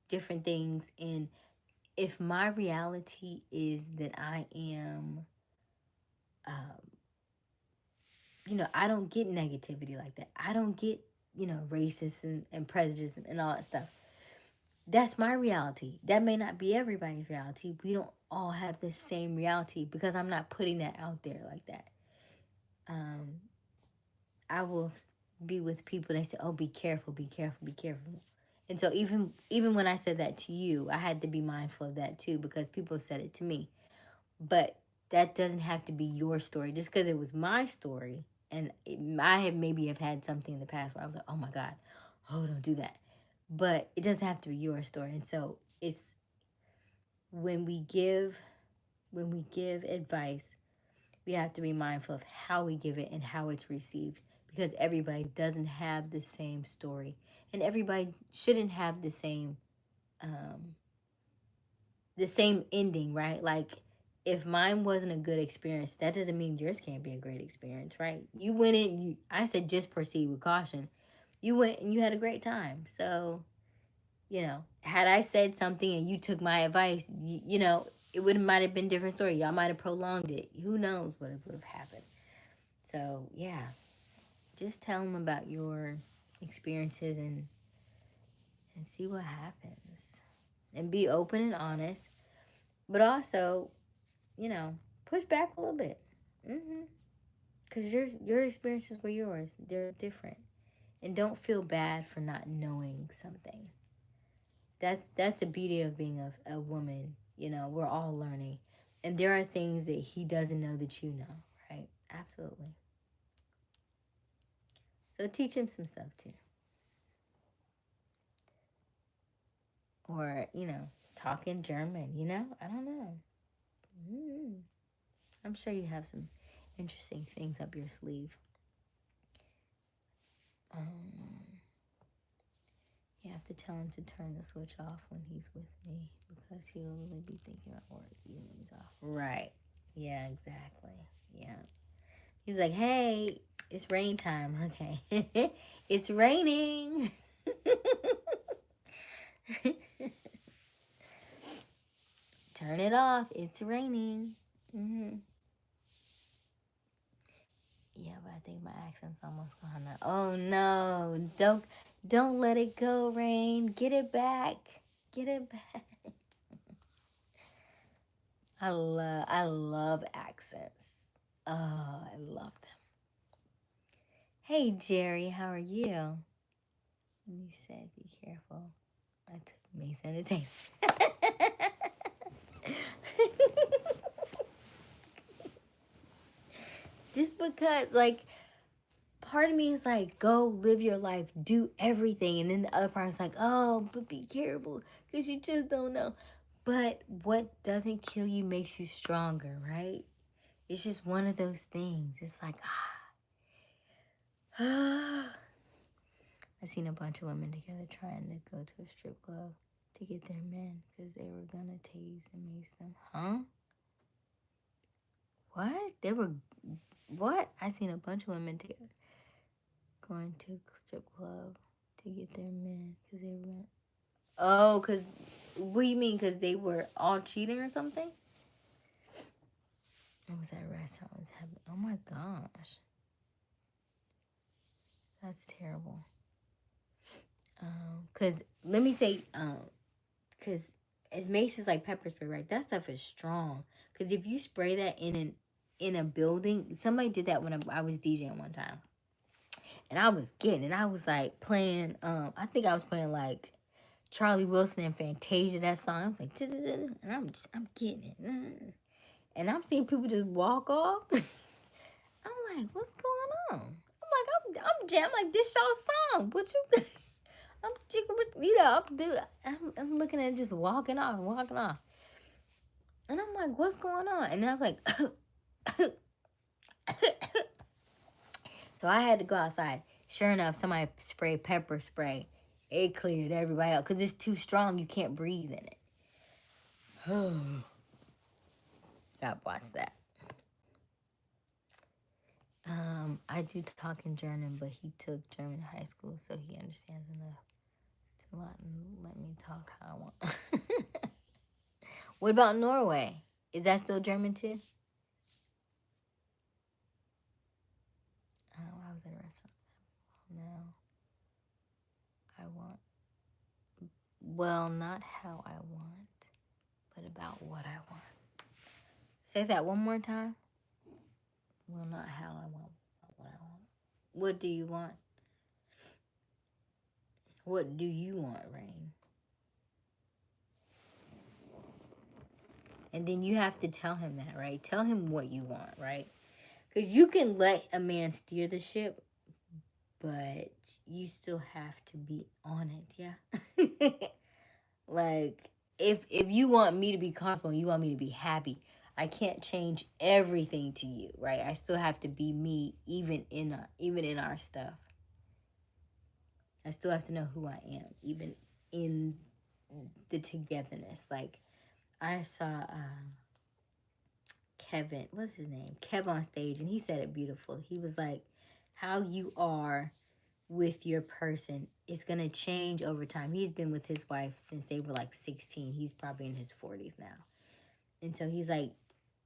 different things, and if my reality is that I am, I don't get negativity like that. I don't get, racist and prejudice and all that stuff. That's my reality. That may not be everybody's reality. We don't all have the same reality because I'm not putting that out there like that. I will be with people, they say, oh, be careful, be careful, be careful. And so even when I said that to you, I had to be mindful of that too, because people said it to me. But that doesn't have to be your story. Just because it was my story, and I have had something in the past where I was like, oh my God, oh, don't do that. But it doesn't have to be your story. And so it's when we give advice, we have to be mindful of how we give it and how it's received, because everybody doesn't have the same story, and everybody shouldn't have the same ending, right? Like, if mine wasn't a good experience, that doesn't mean yours can't be a great experience, right? You went in, I said just proceed with caution. You went and you had a great time. So, had I said something and you took my advice, it might have been a different story. Y'all might have prolonged it. Who knows what would have happened. So, yeah, just tell them about your experiences and see what happens. And be open and honest. But also, push back a little bit. Because your experiences were yours. They're different. And don't feel bad for not knowing something. That's the beauty of being a woman. We're all learning. And there are things that he doesn't know that you know, right? Absolutely. So teach him some stuff too. Or, talk in German, I don't know. I'm sure you have some interesting things up your sleeve. You have to tell him to turn the switch off when he's with me, because he'll really be thinking about work even when he's off. Right. Yeah, exactly. Yeah. He was like, hey, it's rain time. Okay. It's raining. Turn it off. It's raining. Yeah, but I think my accent's almost gone now. Oh no. Don't let it go, Rain. Get it back. Get it back. I love accents. Oh, I love them. Hey Jerry, how are you? You said be careful. I took Mace Entertainment. Just because, like, part of me is like, go live your life, do everything. And then the other part is like, oh, but be careful, because you just don't know. But what doesn't kill you makes you stronger, right? It's just one of those things. It's like, I seen a bunch of women together trying to go to a strip club to get their men because they were going to tase and mace them. Huh? What? What? I seen a bunch of women together going to a strip club to get their men because they were... Oh, because... What do you mean? Because they were all cheating or something? What was that restaurant was having? Oh my gosh. That's terrible. Because, let me say, because as mace is like pepper spray, right? That stuff is strong. Because if you spray that in a building, somebody did that when I was DJing one time. And I was like playing, I think I was playing like Charlie Wilson and Fantasia, that song. I was like, and I'm getting it. And I'm seeing people just walk off. I'm like, what's going on? I'm jamming like, this y'all song. What you... I'm looking at it just walking off. And I'm like, what's going on? And then I was like, so I had to go outside. Sure enough, somebody sprayed pepper spray. It cleared everybody out because it's too strong. You can't breathe in it. Gotta watch that. I do talk in German, but he took German in high school, so he understands enough to let me talk how I want. What about Norway? Is that still German too? I was at a restaurant. No, I want. Well, not how I want, but about what I want. Say that one more time. Well, not how I want, but what I want. What do you want? What do you want, Rain? And then you have to tell him that, right? Tell him what you want, right? Because you can let a man steer the ship, but you still have to be on it, yeah? Like, if you want me to be comfortable, you want me to be happy, I can't change everything to you, right? I still have to be me, even in our stuff. I still have to know who I am, even in the togetherness. Like, I saw Kevin, what's his name? Kev on stage, and he said it beautiful. He was like, how you are with your person is going to change over time. He's been with his wife since they were like 16. He's probably in his 40s now. And so he's like,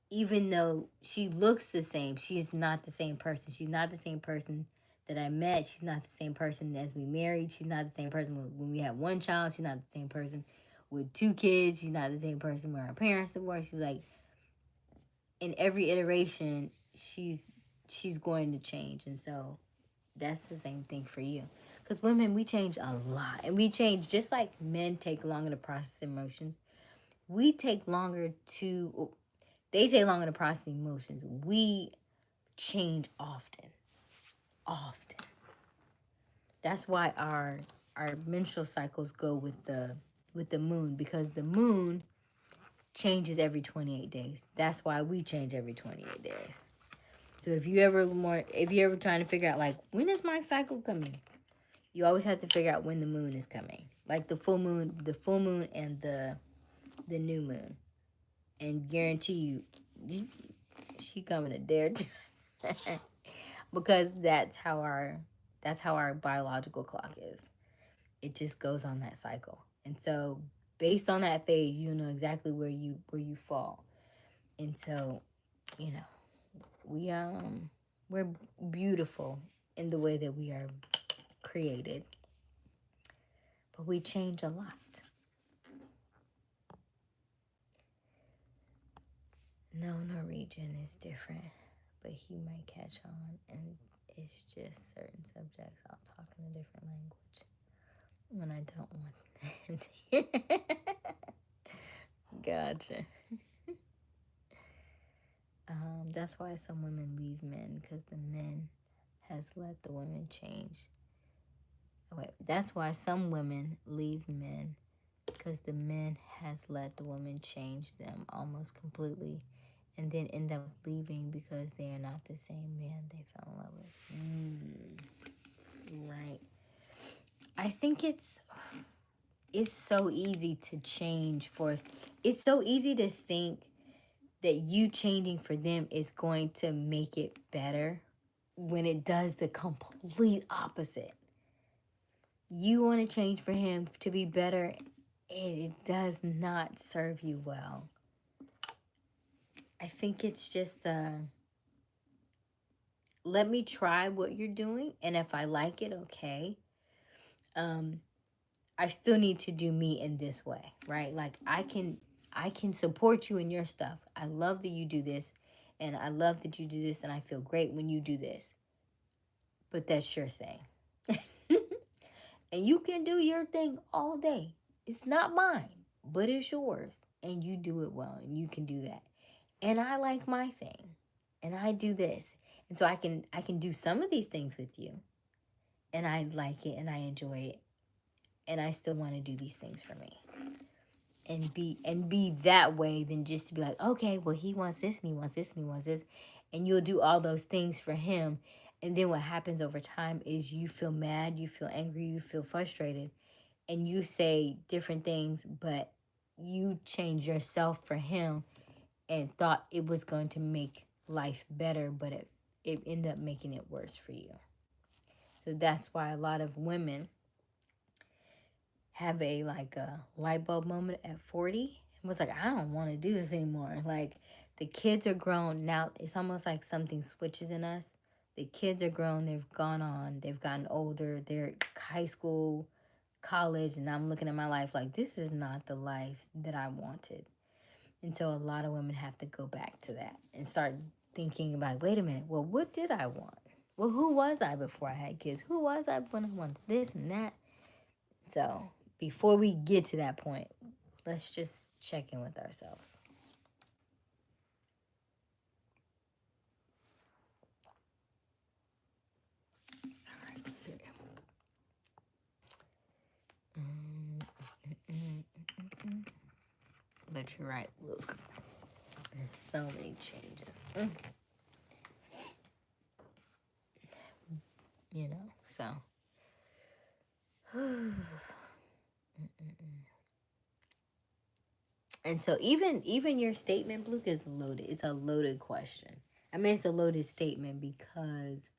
even though she looks the same, she's not the same person. She's not the same person that I met. She's not the same person as we married. She's not the same person when we had one child. She's not the same person with 2 kids. She's not the same person when our parents divorced. She was like, in every iteration, she's going to change. And so that's the same thing for you. Because women, we change a lot. And we change just like men take longer to process emotions. We take longer to, they take longer to process emotions. We change often. Often. That's why our menstrual cycles go with the moon, because the moon changes every 28 days. That's why we change every 28 days. So if you ever trying to figure out like, when is my cycle coming? You always have to figure out when the moon is coming. Like the full moon and the new moon. And guarantee you she coming a dare too. Because that's how our biological clock is. It just goes on that cycle. And so based on that phase, you know exactly where you fall. And so, you know, we're beautiful in the way that we are created. But we change a lot. No, Norwegian is different, but he might catch on, and it's just certain subjects I'll talk in a different language when I don't want him to hear. Gotcha. That's why some women leave men, because the men has let the women change. Oh, wait, that's why some women leave men, because the men has let the women change them almost completely, and then end up leaving because they are not the same man they fell in love with. Right. I think it's so easy to change for. It's so easy to think that you changing for them is going to make it better, when it does the complete opposite. You want to change for him to be better, and it does not serve you well. I think it's just let me try what you're doing, and if I like it, okay. I still need to do me in this way, right? Like I can support you in your stuff. I love that you do this, and I love that you do this, and I feel great when you do this. But that's your thing. And you can do your thing all day. It's not mine, but it's yours. And you do it well, and you can do that. And I like my thing. And I do this. And so I can do some of these things with you. And I like it and I enjoy it. And I still want to do these things for me. And be that way than just to be like, okay, well, he wants this and he wants this and he wants this. And you'll do all those things for him. And then what happens over time is you feel mad, you feel angry, you feel frustrated, and you say different things, but you change yourself for him and thought it was going to make life better, but it ended up making it worse for you. So that's why a lot of women have a light bulb moment at 40 and was like, I don't want to do this anymore. Like, the kids are grown now. It's almost like something switches in us. The kids are grown. They've gone on. They've gotten older. They're high school, college, and I'm looking at my life like, this is not the life that I wanted. And so a lot of women have to go back to that and start thinking about, wait a minute, well, what did I want? Well, who was I before I had kids? Who was I when I wanted this and that? So before we get to that point, let's just check in with ourselves. All right, let's see. But you're right, Luke. There's so many changes. You know, so. And so even your statement, Luke, is loaded. It's a loaded question. I mean, it's a loaded statement because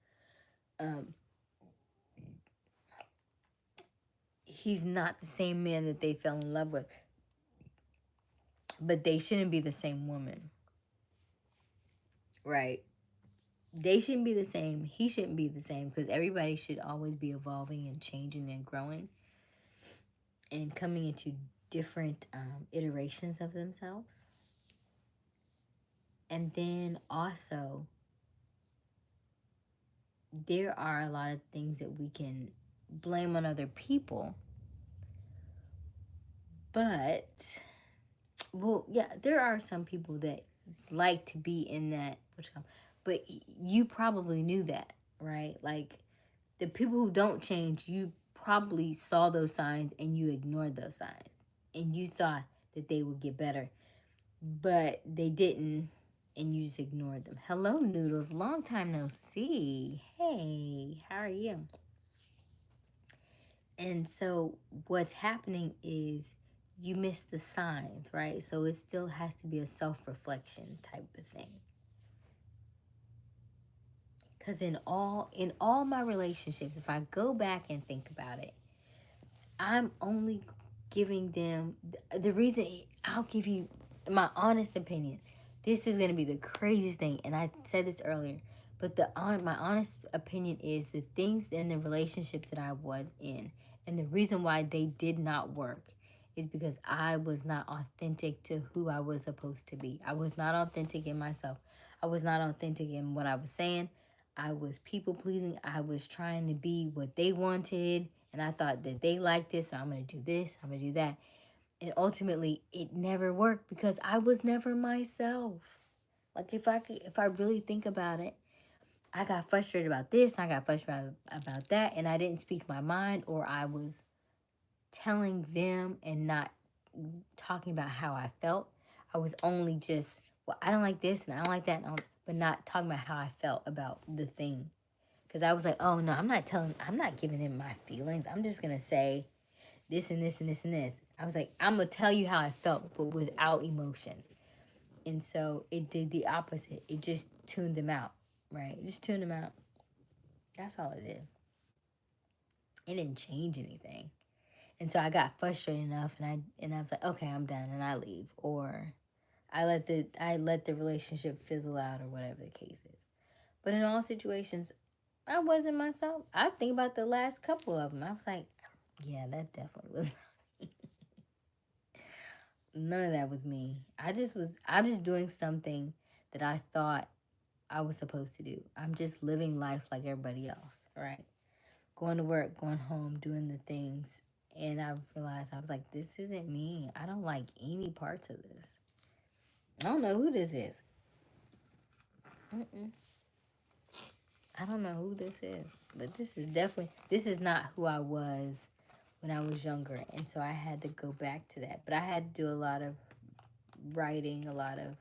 he's not the same man that they fell in love with. But they shouldn't be the same woman. Right? They shouldn't be the same. He shouldn't be the same, because everybody should always be evolving and changing and growing and coming into different iterations of themselves. And then also, there are a lot of things that we can blame on other people. But, well, yeah, there are some people that like to be in that, but you probably knew that, right? Like, the people who don't change, you probably saw those signs and you ignored those signs. And you thought that they would get better, but they didn't, and you just ignored them. Hello, Noodles. Long time no see. Hey, how are you? And so what's happening is you miss the signs, right? So it still has to be a self-reflection type of thing. Because in all my relationships, if I go back and think about it, I'm only giving them the reason. I'll give you my honest opinion. This is going to be the craziest thing, and I said this earlier, but my honest opinion is the things in the relationships that I was in, and the reason why they did not work is because I was not authentic to who I was supposed to be. I was not authentic in myself. I was not authentic in what I was saying. I was people pleasing. I was trying to be what they wanted, and I thought that they liked this, so I'm going to do this, I'm going to do that. And ultimately, it never worked because I was never myself. Like, if I really think about it, I got frustrated about this, I got frustrated about that, and I didn't speak my mind, or I was telling them and not talking about how I felt. I was only just, well, I don't like this and I don't like that, but not talking about how I felt about the thing. Because I was like, oh no, I'm not giving him my feelings. I'm just going to say this and this and this and this. I was like, I'm going to tell you how I felt, but without emotion. And so it did the opposite. It just tuned them out, right? It just tuned them out. That's all it did. It didn't change anything. And so I got frustrated enough, and I was like, okay, I'm done, and I leave, or I let the relationship fizzle out, or whatever the case is. But in all situations, I wasn't myself. I think about the last couple of them. I was like, yeah, that definitely was not me. None of that was me. I'm just doing something that I thought I was supposed to do. I'm just living life like everybody else, right? Going to work, going home, doing the things. And I realized, I was like, this isn't me. I don't like any parts of this. I don't know who this is. I don't know who this is. But this is not who I was when I was younger. And so I had to go back to that. But I had to do a lot of writing, a lot of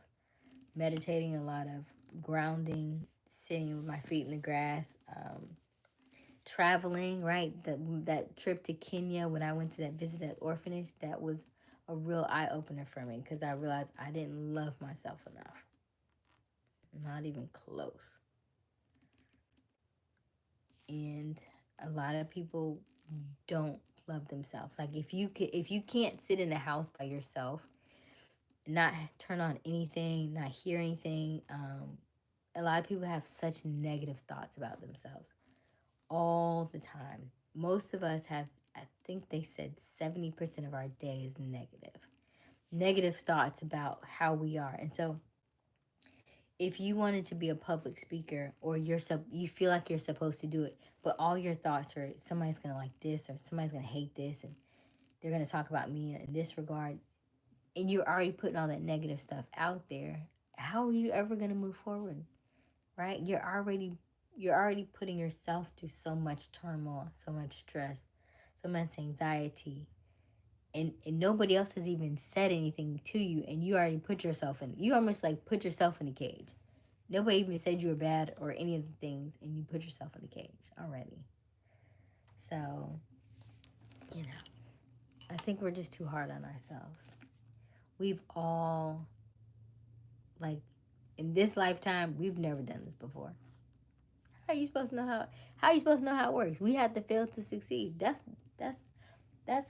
meditating, a lot of grounding, sitting with my feet in the grass, traveling, right? That trip to Kenya, when I went to visit that orphanage, that was a real eye-opener for me, because I realized I didn't love myself enough. Not even close. And a lot of people don't love themselves. Like if you can't sit in the house by yourself, not turn on anything, not hear anything, a lot of people have such negative thoughts about themselves all the time. Most of us have, I think they said 70% of our day is negative thoughts about how we are. And so if you wanted to be a public speaker, or you feel like you're supposed to do it, but all your thoughts are somebody's gonna like this, or somebody's gonna hate this, and they're gonna talk about me in this regard, and you're already putting all that negative stuff out there, how are you ever gonna move forward? Right? You're already putting yourself through so much turmoil, so much stress, so much anxiety, and nobody else has even said anything to you, and you already put yourself in. You almost like put yourself in a cage. Nobody even said you were bad or any of the things, and you put yourself in a cage already. So, I think we're just too hard on ourselves. We've all, like, in this lifetime, we've never done this before. How are you supposed to know how are you supposed to know how it works? We have to fail to succeed. That's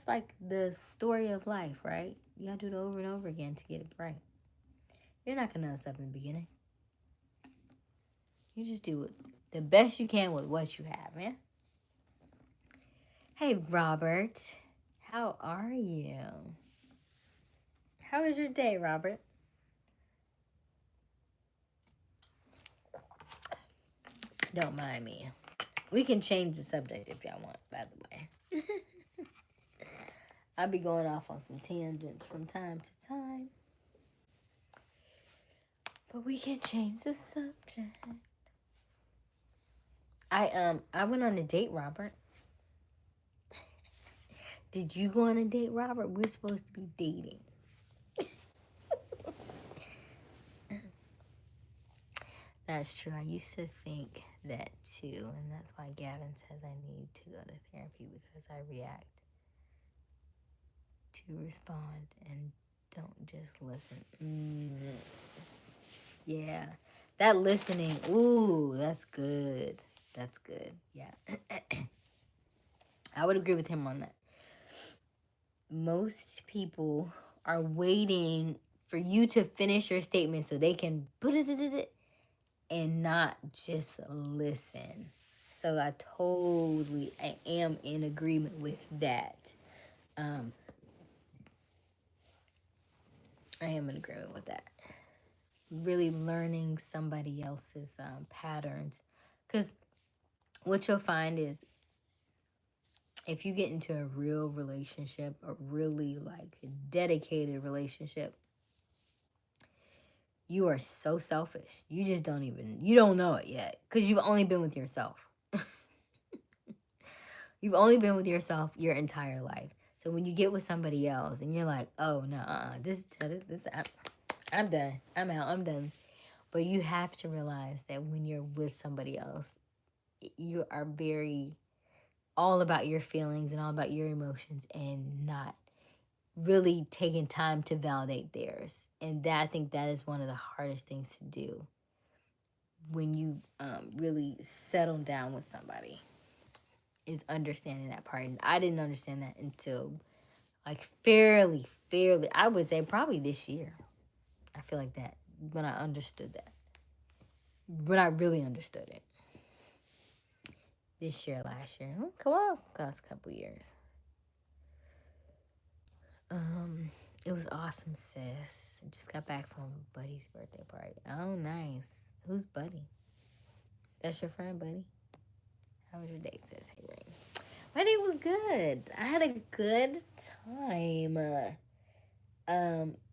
like the story of life, right? You gotta do it over and over again to get it right. You're not gonna know stuff in the beginning. You just do it the best you can with what you have, man. Hey, Robert. How are you? How was your day, Robert? Don't mind me. We can change the subject if y'all want, by the way. I'll be going off on some tangents from time to time. But we can change the subject. I went on a date, Robert. Did you go on a date, Robert? We're supposed to be dating. That's true. I used to think that too, and that's why Gavin says I need to go to therapy, because I react to respond and don't just listen. Yeah, that listening. Ooh, that's good. That's good. Yeah, I would agree with him on that. Most people are waiting for you to finish your statement so they can put it and not just listen. So I am in agreement with that. I am in agreement with that. Really learning somebody else's patterns. Because what you'll find is, if you get into a real relationship, a really like dedicated relationship, you are so selfish. You just you don't know it yet, because you've only been with yourself. You've only been with yourself your entire life. So when you get with somebody else and you're like, oh no, I'm done. I'm out. I'm done. But you have to realize that when you're with somebody else, you are very all about your feelings and all about your emotions, and not really taking time to validate theirs. And that, I think that is one of the hardest things to do when you really settle down with somebody, is understanding that part. And I didn't understand that until like fairly, I would say probably this year. I feel like that, when I understood that, when I really understood it. This year, last year, come on, last couple years. It was awesome, sis. I just got back from Buddy's birthday party. Oh, nice. Who's Buddy? That's your friend, Buddy? How was your day, sis? Hey, Ring. My day was good. I had a good time.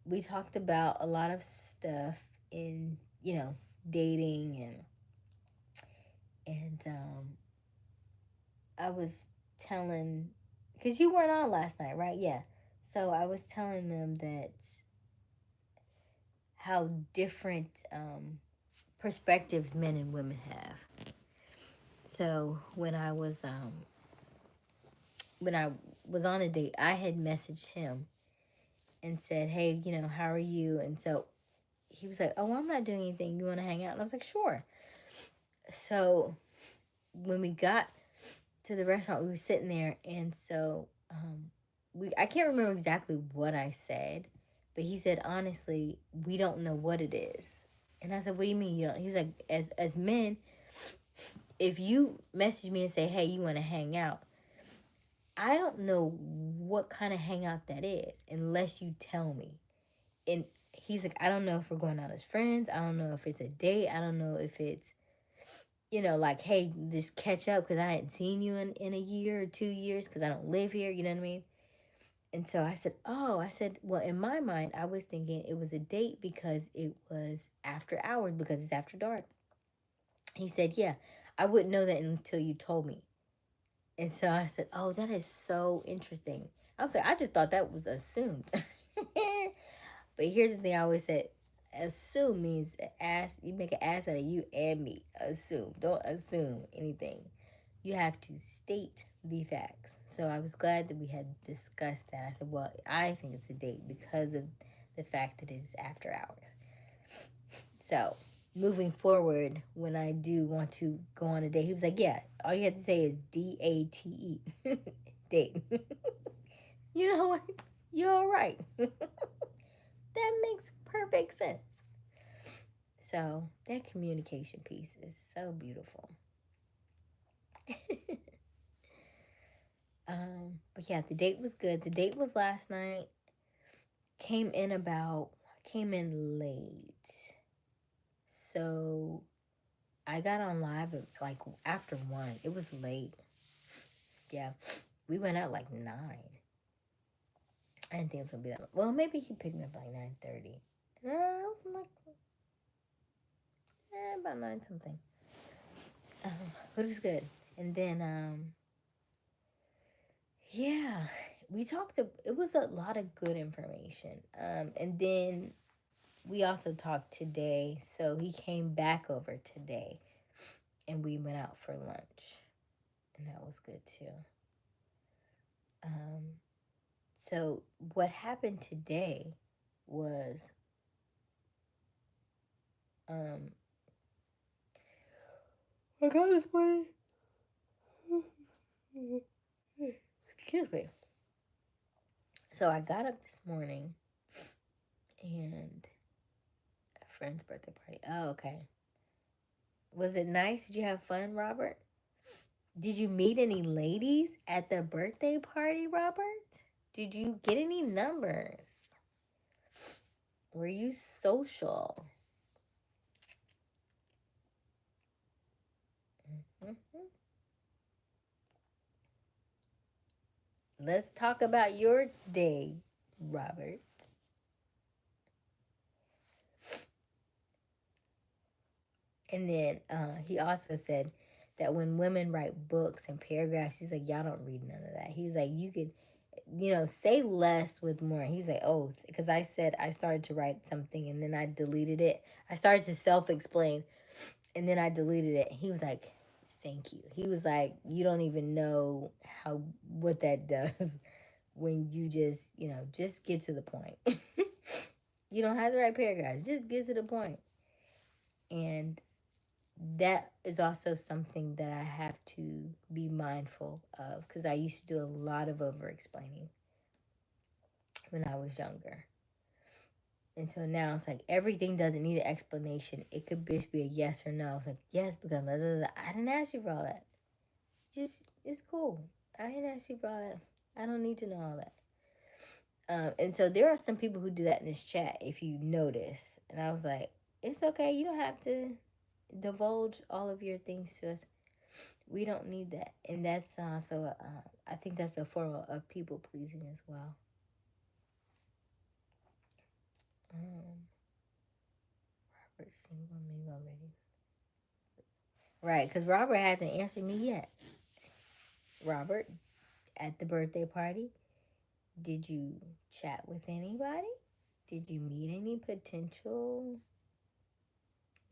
We talked about a lot of stuff in, dating, and I was telling, because you weren't on last night, right? Yeah. So I was telling them that how different perspectives men and women have. So when I was on a date, I had messaged him and said, hey, how are you? And so he was like, oh, I'm not doing anything. You want to hang out? And I was like, sure. So when we got to the restaurant. We were sitting there, and so I can't remember exactly what I said, but he said, honestly, we don't know what it is. And I said, what do you mean you don't? He was like, as men, if you message me and say, hey, you want to hang out, I don't know what kind of hangout that is unless you tell me. And he's like, I don't know if we're going out as friends. I don't know if it's a date. I don't know if it's, like, hey, just catch up because I hadn't seen you in a year or 2 years because I don't live here. You know what I mean? And so I said, well, in my mind, I was thinking it was a date because it was after hours because it's after dark. He said, yeah, I wouldn't know that until you told me. And so I said, oh, that is so interesting. I was like, I just thought that was assumed. But here's the thing I always said, assume means ass, you make an ass out of you and me. Assume. Don't assume anything. You have to state the facts. So I was glad that we had discussed that. I said, well, I think it's a date because of the fact that it is after hours. So moving forward, when I do want to go on a date, he was like, yeah, all you have to say is DATE. Date. You know what? You're all right. That makes perfect sense. So that communication piece is so beautiful. But yeah, the date was good. The date was last night. Came in late. So I got on live at like after 1. It was late. Yeah. We went out like 9. I didn't think it was gonna be that long. Well, maybe he picked me up like 9:30. No, like about 9 something. But it was good. And then yeah, we talked. It was a lot of good information. And then we also talked today. So he came back over today, and we went out for lunch, and that was good too. So what happened today was, I got this morning. Excuse me. So I got up this morning, and a friend's birthday party. Oh, okay. Was it nice? Did you have fun, Robert? Did you meet any ladies at the birthday party, Robert? Did you get any numbers? Were you social? Mm-hmm. Let's talk about your day, Robert. And then he also said that when women write books and paragraphs, he's like, y'all don't read none of that. He was like, you could, say less with more. He was like, oh, because I said I started to write something and then I deleted it. I started to self-explain and then I deleted it. He was like, thank you. He was like, you don't even know what that does when you just get to the point. You don't have to write paragraphs. Just get to the point. And that is also something that I have to be mindful of because I used to do a lot of over explaining when I was younger. And so now it's like everything doesn't need an explanation. It could just be a yes or no. It's like, yes, because blah, blah, blah. I didn't ask you for all that. Just, it's cool. I didn't ask you for all that. I don't need to know all that. And so there are some people who do that in this chat, if you notice. And I was like, it's okay. You don't have to divulge all of your things to us. We don't need that. And that's also, I think that's a form of people pleasing as well. Robert single, mingle, ready. Right, because Robert hasn't answered me yet. Robert, at the birthday party, did you chat with anybody? Did you meet any potential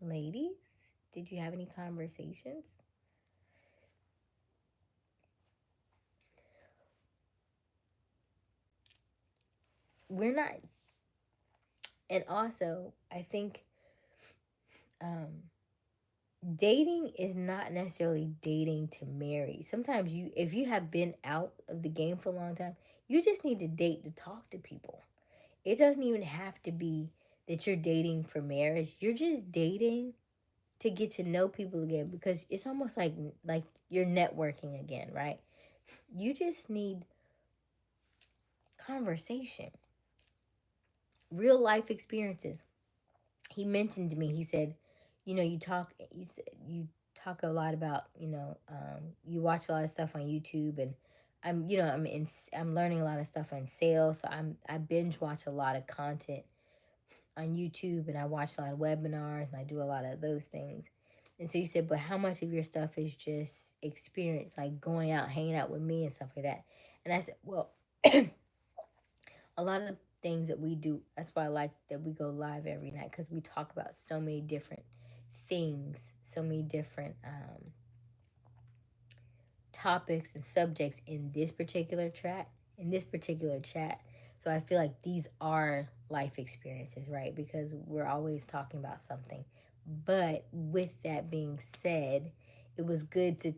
ladies? Did you have any conversations? We're not. And also, I think dating is not necessarily dating to marry. Sometimes if you have been out of the game for a long time, you just need to date to talk to people. It doesn't even have to be that you're dating for marriage. You're just dating to get to know people again, because it's almost like you're networking again, right? You just need conversation, real life experiences. He mentioned to me, he said, you talk a lot about, you watch a lot of stuff on YouTube, and I'm learning a lot of stuff on sales. So I binge watch a lot of content on YouTube, and I watch a lot of webinars, and I do a lot of those things. And so he said, but how much of your stuff is just experience, like going out, hanging out with me and stuff like that? And I said, well, a lot of things that we do, that's why I like that we go live every night, because we talk about so many different things, so many different topics and subjects in this particular chat. So I feel like these are life experiences, right? Because we're always talking about something. But with that being said, it was good to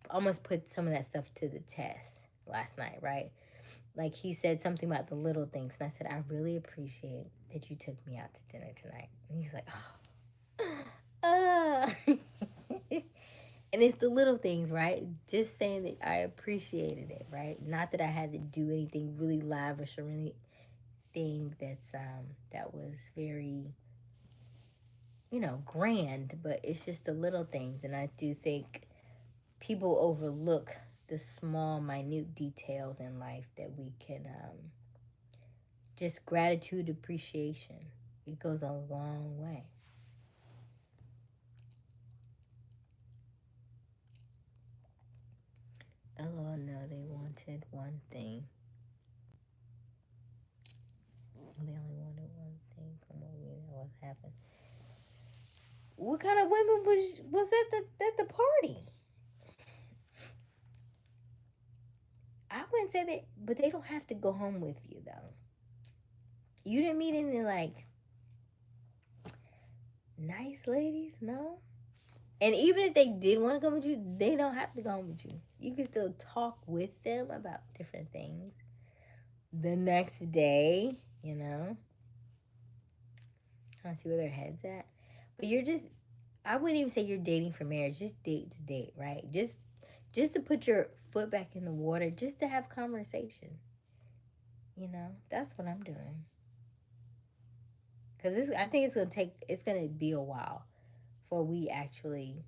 almost put some of that stuff to the test last night, right? Like he said something about the little things, and I said, I really appreciate that you took me out to dinner tonight. And he's like, oh, and it's the little things, right? Just saying that I appreciated it, right? Not that I had to do anything really lavish or anything that was very, grand, but it's just the little things. And I do think people overlook the small, minute details in life that we can just gratitude, appreciation. It goes a long way. Oh no, they wanted one thing. They only wanted one thing. Come on, that was happening. What kind of women was at the party? I wouldn't say that, but they don't have to go home with you though. You didn't meet any like nice ladies, no. And even if they did want to come with you, they don't have to go home with you. You can still talk with them about different things. The next day, I see where their head's at. But I wouldn't even say you're dating for marriage. Just date to date, right? Just to put your foot back in the water, just to have conversation. That's what I'm doing. Because I think it's gonna be a while before we actually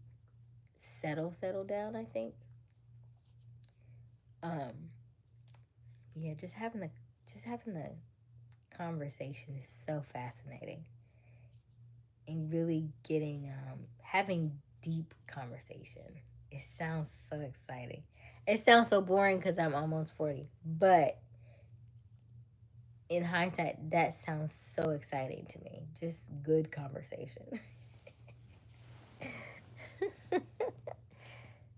settle down. I think. Um, yeah, just having the conversation is so fascinating, and really having deep conversation. It sounds so exciting. It sounds so boring because I'm almost 40, but in hindsight, that sounds so exciting to me. Just good conversation.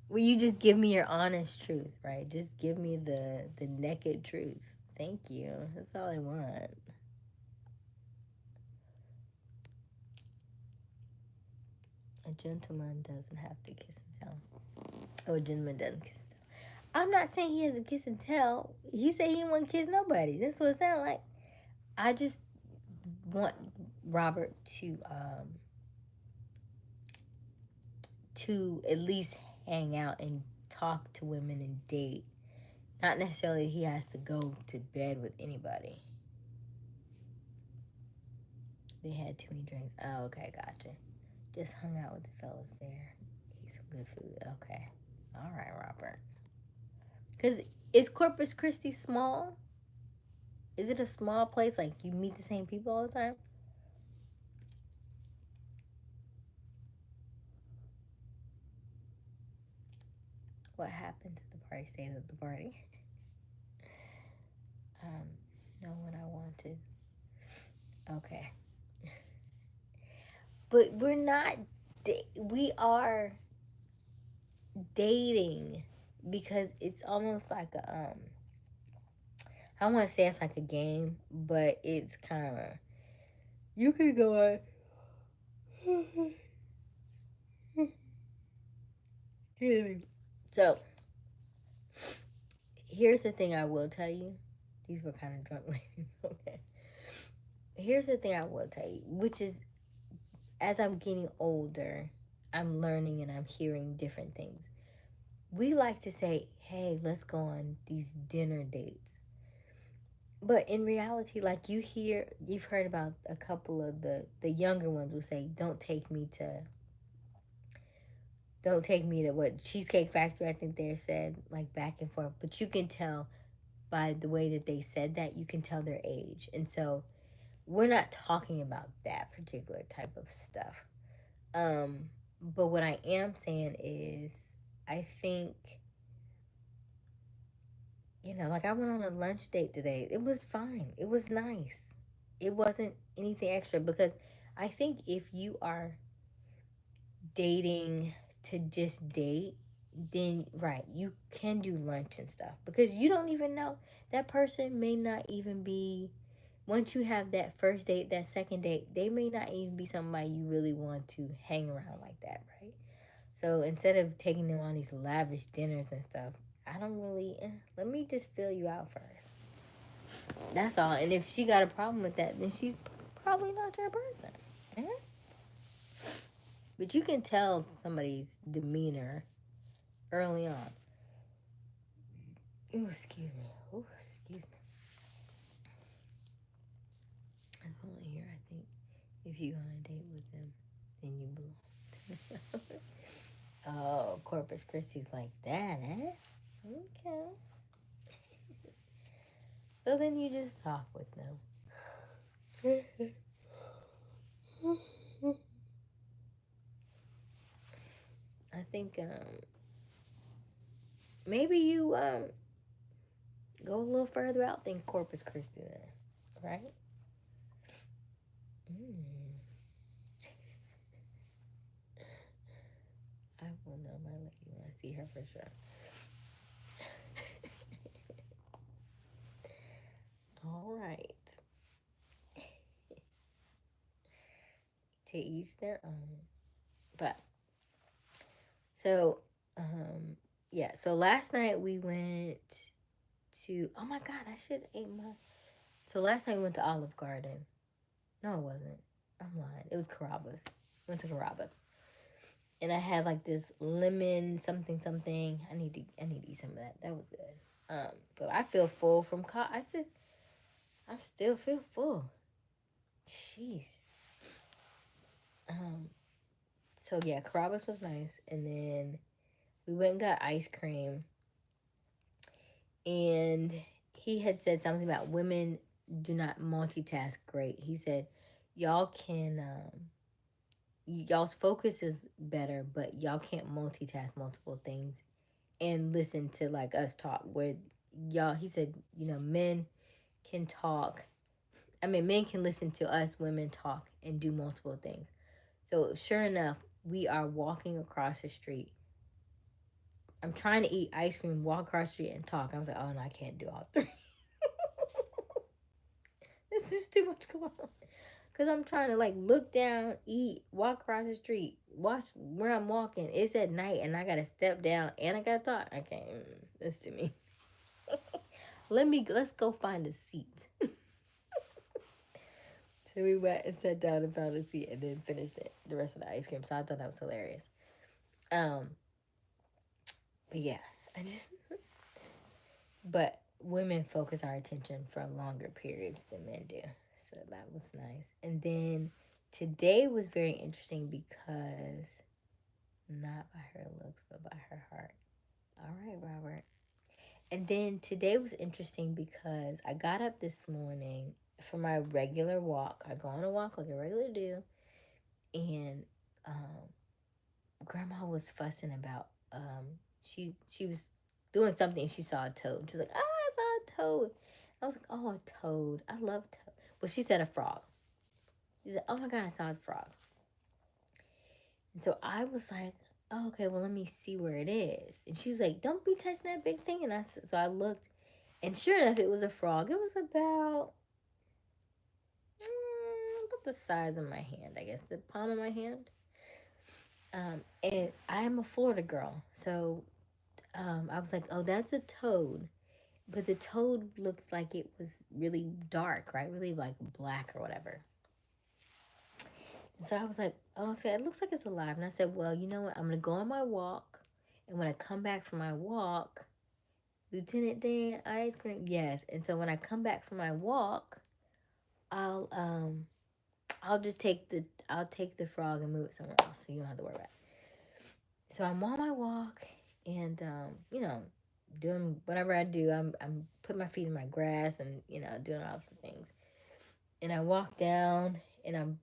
Will you just give me your honest truth, right? Just give me the naked truth. Thank you. That's all I want. A gentleman doesn't have to kiss and tell. Oh, a gentleman doesn't kiss and tell. I'm not saying he has a kiss and tell. He said he didn't want to kiss nobody. That's what it sounded like. I just want Robert to at least hang out and talk to women and date. Not necessarily he has to go to bed with anybody. They had too many drinks. Oh, okay, gotcha. Just hung out with the fellas there. Ate some good food. Okay. All right, Robert. Because is Corpus Christi small? Is it a small place? Like you meet the same people all the time? What happened to the party? Stays at the party. Know what I wanted. Okay. But we're not. We are dating because it's almost like a I don't want to say it's like a game, but it's kind of you could go on So, here's the thing I will tell you. These were kind of drunk ladies. Okay. Here's the thing I will tell you, which is as I'm getting older, I'm learning and I'm hearing different things. We like to say, hey, let's go on these dinner dates. But in reality, like you've heard about a couple of the younger ones will say, don't take me to what Cheesecake Factory, I think they said, like back and forth. But you can tell by the way that they said that, you can tell their age. And so we're not talking about that particular type of stuff. But what I am saying is, I think, like I went on a lunch date today. It was fine. It was nice. It wasn't anything extra because I think if you are dating to just date, then right, you can do lunch and stuff because you don't even know that person may not even be. Once you have that first date, that second date, they may not even be somebody you really want to hang around like that, right? So instead of taking them on these lavish dinners and stuff, I don't really. Let me just fill you out first. That's all. And if she got a problem with that, then she's probably not your person. Mhm. But you can tell somebody's demeanor early on. Ooh, excuse me. Ooh, excuse me. I'm only here, I think. If you go on a date with them, then you belong. Oh, Corpus Christi's like that, eh? Okay. So then you just talk with them. I think maybe you go a little further out than Corpus Christi then, right? Mm. I will know my lady when I see her for sure. All right. To each their own. But so yeah, so last night we went to, oh my god, I should have ate my, so last night we went to Olive Garden. No, it wasn't. I'm lying. It was Carrabba's. Went to Carrabba's. And I had like this lemon something something. I need to eat some of that. That was good. But I feel full from I still feel full. Sheesh. Um, so yeah, Carrabba's was nice, and then we went and got ice cream, and he had said something about women do not multitask great. He said, y'all can y'all's focus is better, but y'all can't multitask multiple things and listen to like us talk. Where y'all, he said, men can talk. I mean, men can listen to us women talk and do multiple things. So sure enough, we are walking across the street. I'm trying to eat ice cream, walk across the street, and talk. I was like, oh no, I can't do all three. This is too much going on. Because I'm trying to like look down, eat, walk across the street, watch where I'm walking. It's at night and I got to step down and I got to talk. I can't. This to me. Let's go find a seat. So we went and sat down and found a seat and then finished the rest of the ice cream. So I thought that was hilarious. But yeah, but women focus our attention for longer periods than men do. So that was nice. And then today was very interesting because not by her looks, but by her heart. All right, Robert. And then today was interesting because I got up this morning for my regular walk. I go on a walk like I regularly do. And Grandma was fussing about, she was doing something. She saw a toad. She was like, I saw a toad. I was like, oh, a toad. I love toad. Well, she said a frog. She said, oh my God, I saw a frog. And so I was like, oh, okay, well, let me see where it is. And she was like, don't be touching that big thing. And so I looked, and sure enough, it was a frog. It was about the size of my hand, I guess, the palm of my hand. And I am a Florida girl, so I was like, oh, that's a toad. But the toad looked like it was really dark, right? Really like black or whatever. And so I was like, oh, okay, it looks like it's alive. And I said, well, you know what? I'm going to go on my walk. And when I come back from my walk, Lieutenant Dan, ice cream, yes. And so when I come back from my walk, I'll um I'll just take the frog and move it somewhere else, so you don't have to worry about it. So I'm on my walk, and doing whatever I do. I'm putting my feet in my grass, and doing all the things. And I walk down, and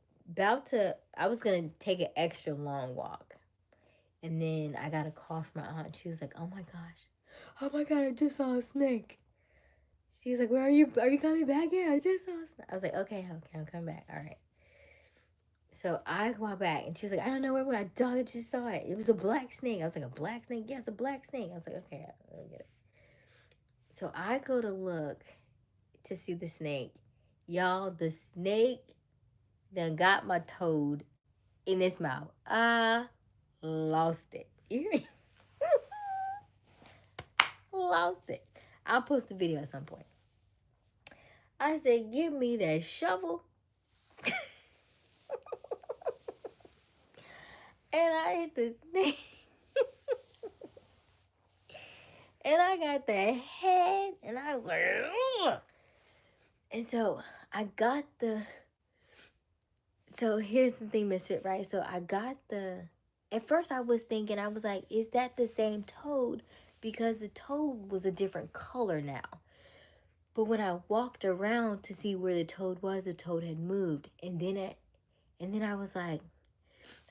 I was gonna take an extra long walk, and then I got a call from my aunt. She was like, "Oh my gosh, oh my god, I just saw a snake." She was like, "Where are you? Are you coming back yet? I just saw a snake." I was like, "Okay, I'm coming back. All right." So I walk back, and she was like, "I don't know where my dog just saw it. It was a black snake." I was like, "A black snake? Yes, a black snake." I was like, "Okay, I get it." So I go to look to see the snake. Y'all, the snake done got my toad in its mouth. I lost it. You hear me? Lost it. I'll post a video at some point. I said, "Give me that shovel." And I hit the snake. And I got the head. And I was like, ugh. And so I got the. So here's the thing, Mister, right? So I got the. At first I was thinking, I was like, is that the same toad? Because the toad was a different color now. But when I walked around to see where the toad had moved. And then I was like,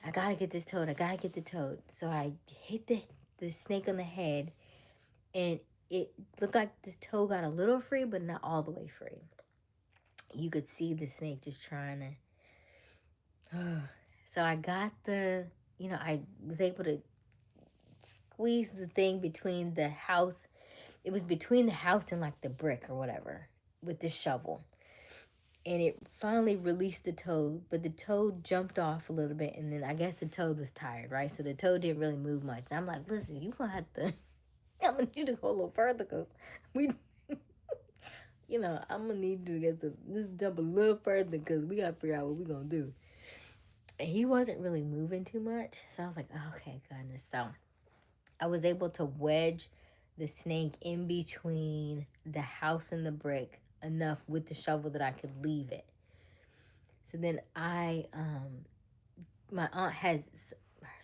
I gotta get this toad. I gotta get the toad. So I hit the snake on the head, and it looked like this toad got a little free, but not all the way free. You could see the snake just trying to. So I got I was able to squeeze the thing between the house. It was between the house and like the brick or whatever with the shovel. And it finally released the toad, but the toad jumped off a little bit, and then I guess the toad was tired, right? So the toad didn't really move much. And I'm like, listen, you gonna have to, I'm gonna need you to go a little further, because we, I'm gonna need you to just jump a little further, because we gotta figure out what we're gonna do. And he wasn't really moving too much, so I was like, oh, okay, goodness. So I was able to wedge the snake in between the house and the brick enough with the shovel that I could leave it. So then my aunt has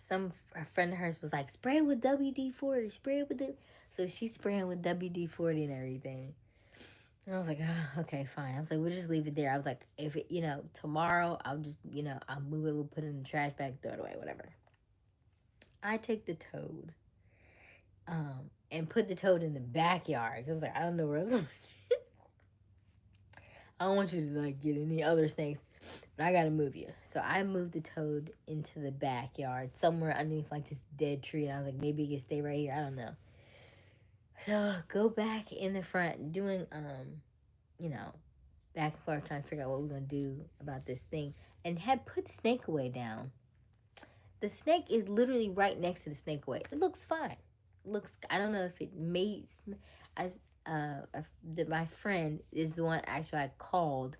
a friend of hers was like, spray with WD-40, spray with it. So she's spraying with WD-40 and everything. And I was like, oh, okay, fine. I was like, we'll just leave it there. I was like, if it, tomorrow I'll just, I'll move it, we'll put it in the trash bag, throw it away, whatever. I take the toad, and put the toad in the backyard. I was like, I don't know where else. I don't want you to like get any other snakes, but I gotta move you. So I moved the toad into the backyard, somewhere underneath like this dead tree. And I was like, maybe it can stay right here. I don't know. So go back in the front, doing back and forth, trying to figure out what we're gonna do about this thing, and had put snake away down. The snake is literally right next to the snake away. It looks fine. I don't know if it made. My friend is the one actually I called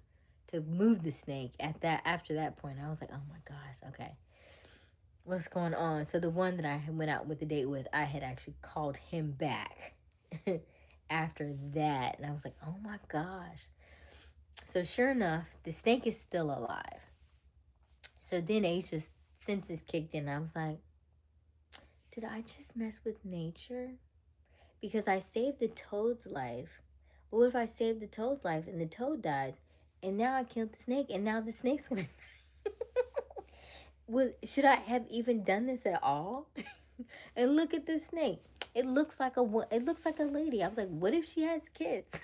to move the snake after that point. I was like, oh my gosh, okay, what's going on? So the one that I went out with the date with, I had actually called him back after that, and I was like, oh my gosh. So sure enough, the snake is still alive. So then Asia's senses kicked in. I was like, did I just mess with nature? Because I saved the toad's life. But what if I save the toad's life and the toad dies? And now I killed the snake, and now the snake's gonna should I have even done this at all? And look at this snake. It looks like a lady. I was like, what if she has kids?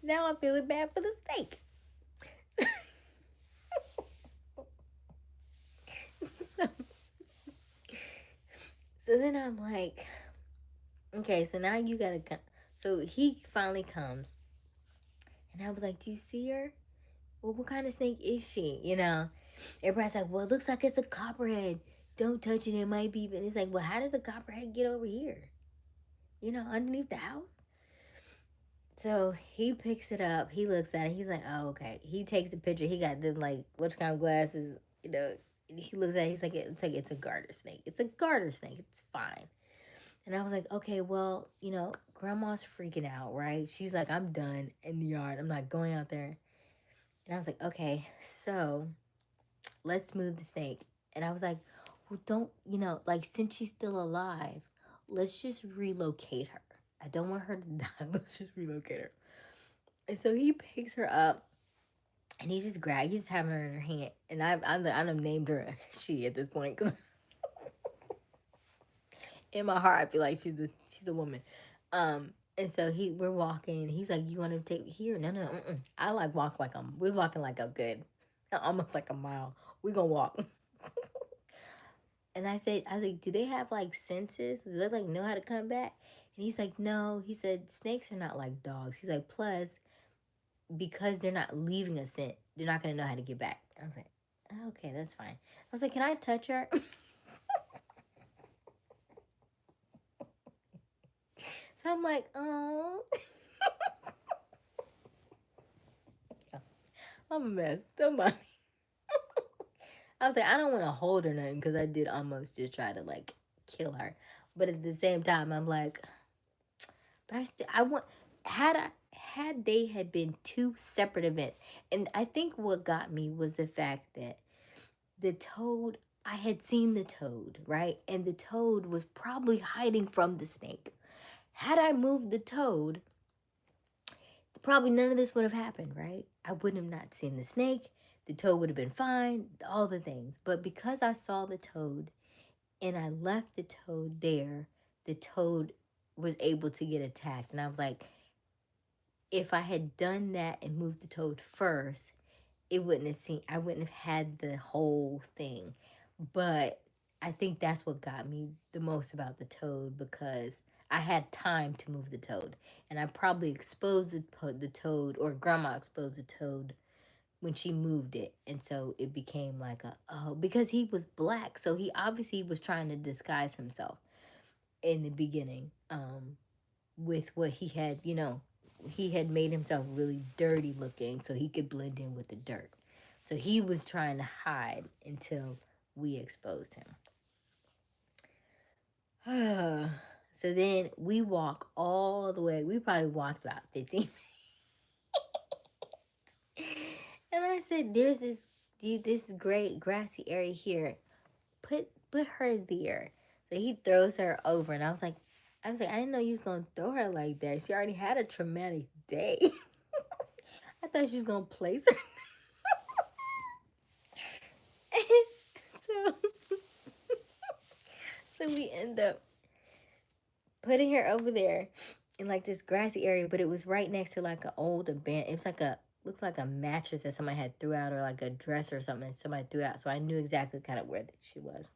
Now I'm feeling bad for the snake. So then I'm like, okay, so now you gotta come. So he finally comes, and I was like, do you see her? Well, what kind of snake is she? Everybody's like, well, it looks like it's a copperhead. Don't touch it. It might be. And it's like, well, how did the copperhead get over here? You know, underneath the house? So he picks it up. He looks at it. He's like, oh, okay. He takes a picture. He got them, like, what kind of glasses, you know. He looks at it. He's like, it's a garter snake. It's a garter snake. It's fine. And I was like, okay, well, you know, grandma's freaking out, right? She's like, I'm done in the yard. I'm not going out there. And I was like, okay, so let's move the snake. And I was like, well, don't, you know, like, since she's still alive, let's just relocate her. I don't want her to die. Let's just relocate her. And so he picks her up and he's just having her in her hand. And I've named her she at this point. Cause in my heart, I feel like she's a woman. And so we're walking. And he's like, "You want to take here? No, no, no. I like walk like we're walking like a good, almost like a mile. We gonna walk." And I was like, "Do they have like senses? Do they like know how to come back?" And he's like, "No." He said, "Snakes are not like dogs." He's like, "Plus, because they're not leaving a scent, they're not gonna know how to get back." I was like, "Okay, that's fine." I was like, "Can I touch her?" So I'm like, "Oh." I'm a mess. Don't mind me. I was like, I don't want to hold her nothing because I did almost just try to like kill her, but at the same time, I'm like, but I want had they had been two separate events, and I think what got me was the fact that the toad. I had seen the toad, right? And the toad was probably hiding from the snake. Had I moved the toad, probably none of this would have happened, right? I wouldn't have not seen the snake. The toad would have been fine, all the things. But because I saw the toad and I left the toad there, the toad was able to get attacked. And I was like, if I had done that and moved the toad first, I wouldn't have had the whole thing. But I think that's what got me the most about the toad, because I had time to move the toad. And I probably exposed the toad, or grandma exposed the toad when she moved it. And so it became like because he was black. So he obviously was trying to disguise himself in the beginning, with what he had, he had made himself really dirty looking so he could blend in with the dirt. So he was trying to hide until we exposed him. So then we walk all the way. We probably walked about 15 minutes. And I said, there's this great grassy area here. Put her there. So he throws her over, and I was like, I didn't know you was gonna throw her like that. She already had a traumatic day. I thought she was gonna place her. so, so we end up putting her over there in like this grassy area, but it was right next to like an old abandoned. It was like looked like a mattress that somebody had threw out, or like a dress or something that somebody threw out. So I knew exactly kind of where that she was.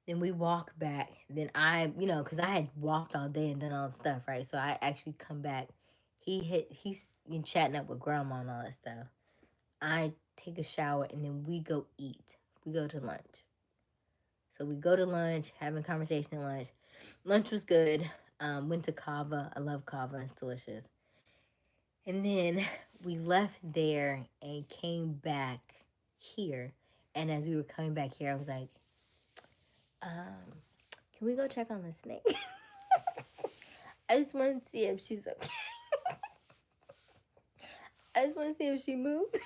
Then we walk back. Then because I had walked all day and done all the stuff, right? So I actually come back. He's been chatting up with grandma and all that stuff. I take a shower, and then we go eat. We go to lunch. So we go to lunch, having conversation at lunch. Lunch was good. Went to Kava. I love Kava. It's delicious. And then we left there and came back here. And as we were coming back here, I was like, can we go check on the snake? I just want to see if she's okay. I just want to see if she moved.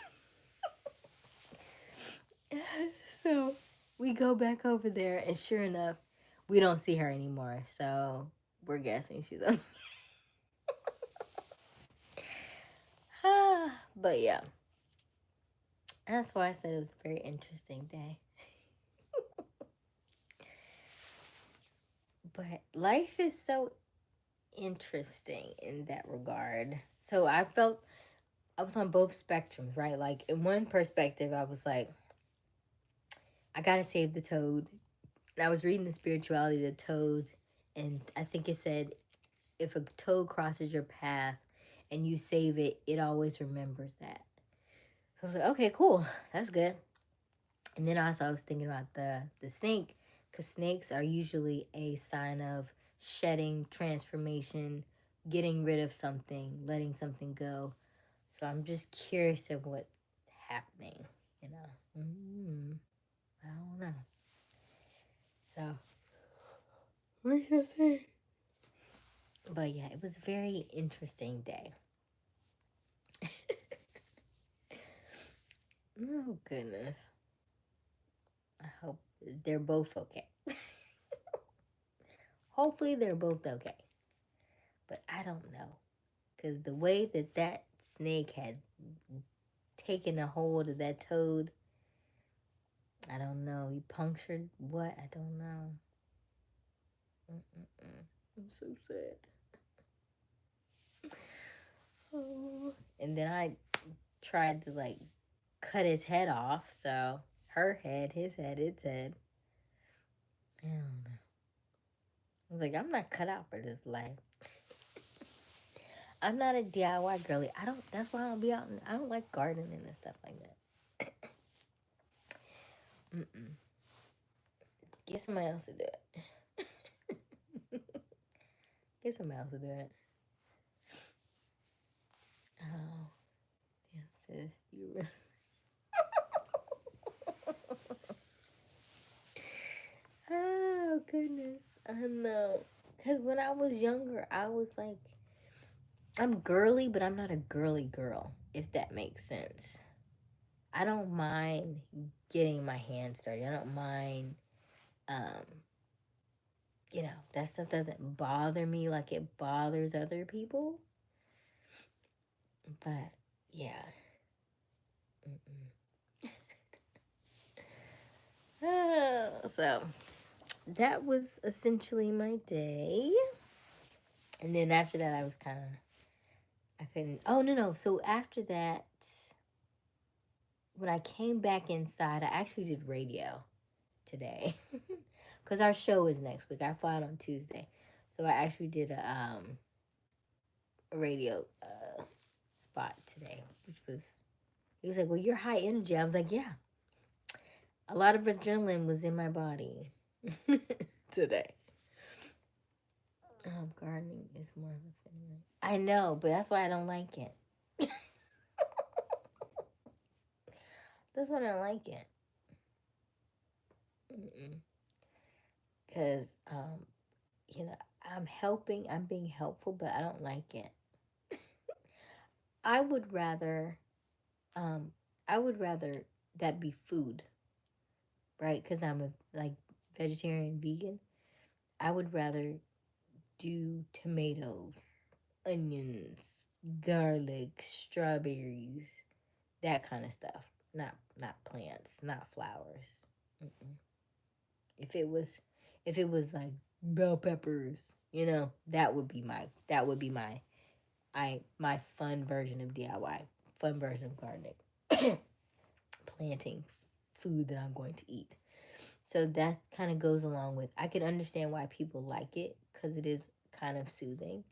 So we go back over there, and sure enough, we don't see her anymore. So we're guessing she's okay. But yeah, that's why I said it was a very interesting day. But life is so interesting in that regard. So I felt I was on both spectrums, right? Like, in one perspective, I was like, I gotta save the toad. And I was reading the spirituality of toads, and I think it said, if a toad crosses your path and you save it, it always remembers that. I was like, okay, cool, that's good. And then also I was thinking about the snake, because snakes are usually a sign of shedding, transformation, getting rid of something, letting something go. So I'm just curious of what's happening, you know. I don't know. So, what do you think? But yeah, it was a very interesting day. Oh, goodness. I hope they're both okay. Hopefully, they're both okay. But I don't know. Because the way that snake had taken a hold of that toad, I don't know. He punctured what? I don't know. I'm so sad. Oh. And then I tried to like cut his head off. So her head, his head, its head. I don't know. I was like, I'm not cut out for this life. I'm not a DIY girly. I don't. That's why I don't be out. I don't like gardening and stuff like that. Get somebody else to do it. Get somebody else to do it. Oh, yeah, sis, you really. Oh goodness, I know. Cause when I was younger, I was like, I'm girly, but I'm not a girly girl. If that makes sense. I don't mind getting my hands dirty. I don't mind, um, that stuff doesn't bother me like it bothers other people. But yeah. So that was essentially my day. And then after that, I was kind of, I couldn't, oh, no. So after that, when I came back inside, I actually did radio today. Because our show is next week. I fly out on Tuesday. So I actually did a radio spot today, which was, he was like, well, you're high energy. I was like, yeah. A lot of adrenaline was in my body today. Gardening is more of a thing. I know, but that's why I don't like it. That's why I don't like it. Because, I'm being helpful, but I don't like it. I would rather, um, that be food, right? Because I'm a vegetarian, vegan. I would rather do tomatoes, onions, garlic, strawberries, that kind of stuff. Not plants, not flowers. Mm-mm. If it was like bell peppers, that would be my fun version of DIY, fun version of gardening, planting food that I'm going to eat. So that kind of goes along with, I can understand why people like it because it is kind of soothing.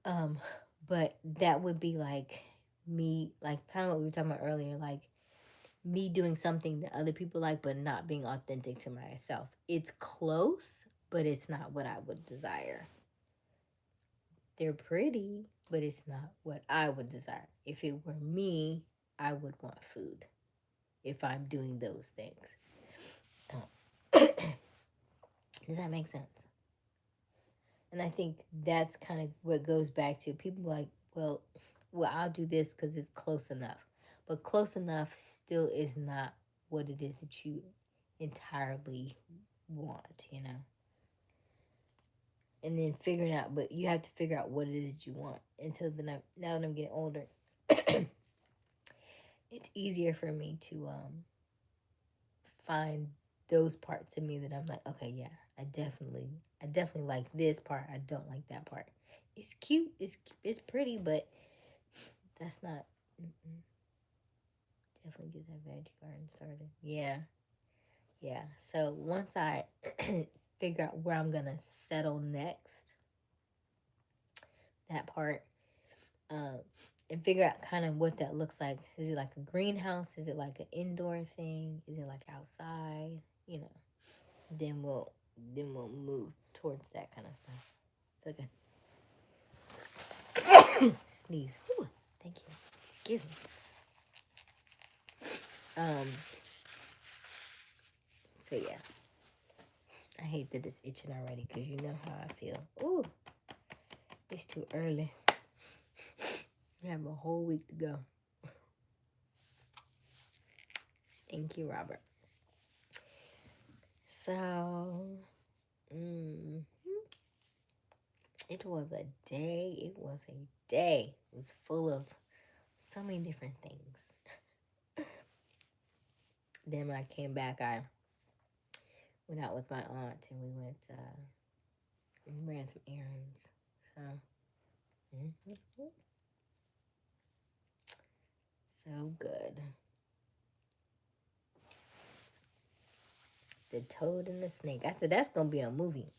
But that would be like me, like kind of what we were talking about earlier, like me doing something that other people like, but not being authentic to myself. It's close, but it's not what I would desire. They're pretty, but it's not what I would desire. If it were me, I would want food if I'm doing those things. Does that make sense? And I think that's kind of what goes back to people like, well, I'll do this because it's close enough. But close enough still is not what it is that you entirely want, And then figuring out, but you have to figure out what it is that you want. Until now that I'm getting older, it's easier for me to find those parts of me that I'm like, okay, yeah, I definitely like this part. I don't like that part. It's cute. It's pretty, but that's not. Mm-mm. Definitely get that veggie garden started. Yeah, yeah. So once I figure out where I'm gonna settle next, that part, um, and figure out kind of what that looks like. Is it like a greenhouse? Is it like an indoor thing? Is it like outside? You know, then we'll move towards that kind of stuff. Okay. Sneeze. Ooh, thank you. Excuse me. So yeah, I hate that it's itching already because you know how I feel. Ooh, it's too early. We have a whole week to go. Thank you, Robert. So, it was a day. It was a day. It was full of so many different things. Then when I came back, I went out with my aunt and we went and ran some errands. So, so good. The Toad and the Snake. I said that's gonna be a movie.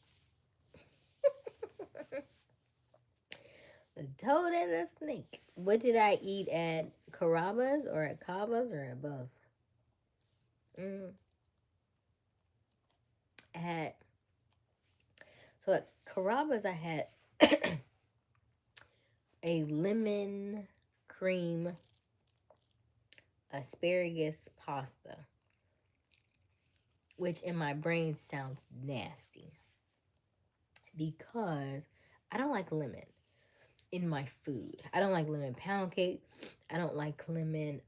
The Toad and the Snake. What did I eat at Carrabba's or at Cabas or at both? So at Carrabba's I had a lemon cream asparagus pasta, which in my brain sounds nasty because I don't like lemon in my food. I don't like lemon pound cake. I don't like lemon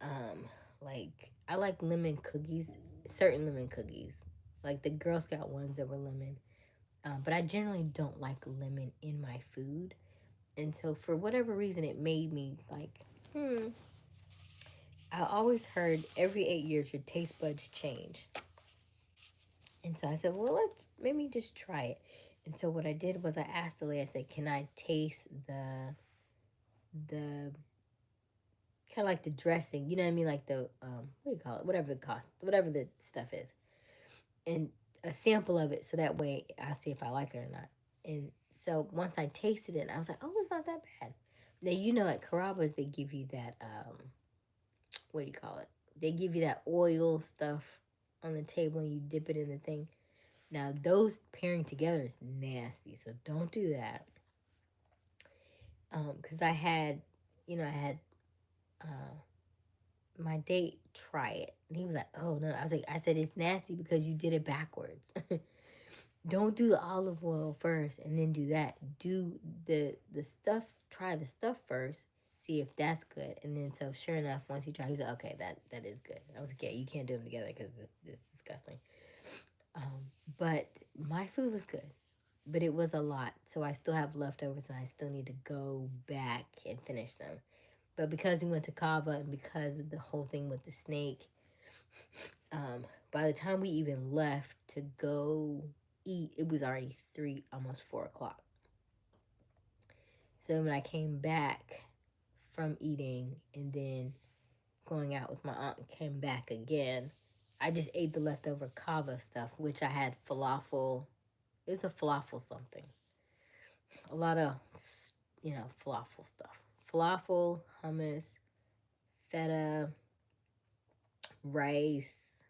I like lemon cookies, certain lemon cookies, like the Girl Scout ones that were lemon. But I generally don't like lemon in my food. And so for whatever reason, it made me like, I always heard every 8 years your taste buds change. And so I said, well, let's maybe just try it. And so what I did was I asked the lady, I said, can I taste the kind of like the dressing, you know what I mean? Like the, what do you call it? Whatever the stuff is. And a sample of it so that way I'll see if I like it or not. And so once I tasted it, I was like, oh, it's not that bad. Now, you know, at Carrabba's, they give you that, what do you call it? They give you that oil stuff on the table and you dip it in the thing. Now, those pairing together is nasty, so don't do that. Because I had my date try it. And he was like, oh, no. I said, it's nasty because you did it backwards. Don't do the olive oil first and then do that. Do the stuff, try the stuff first, see if that's good. And then, so sure enough, once he tried, he's like, okay, that is good. I was like, yeah, you can't do them together because it's disgusting. But my food was good, but it was a lot. So I still have leftovers and I still need to go back and finish them. But because we went to Cava and because of the whole thing with the snake, by the time we even left to go eat, it was already 3, almost 4 o'clock. So when I came back from eating and then going out with my aunt and came back again, I just ate the leftover kava stuff, which I had falafel. It was a falafel something. A lot of, falafel stuff. Falafel, hummus, feta, rice.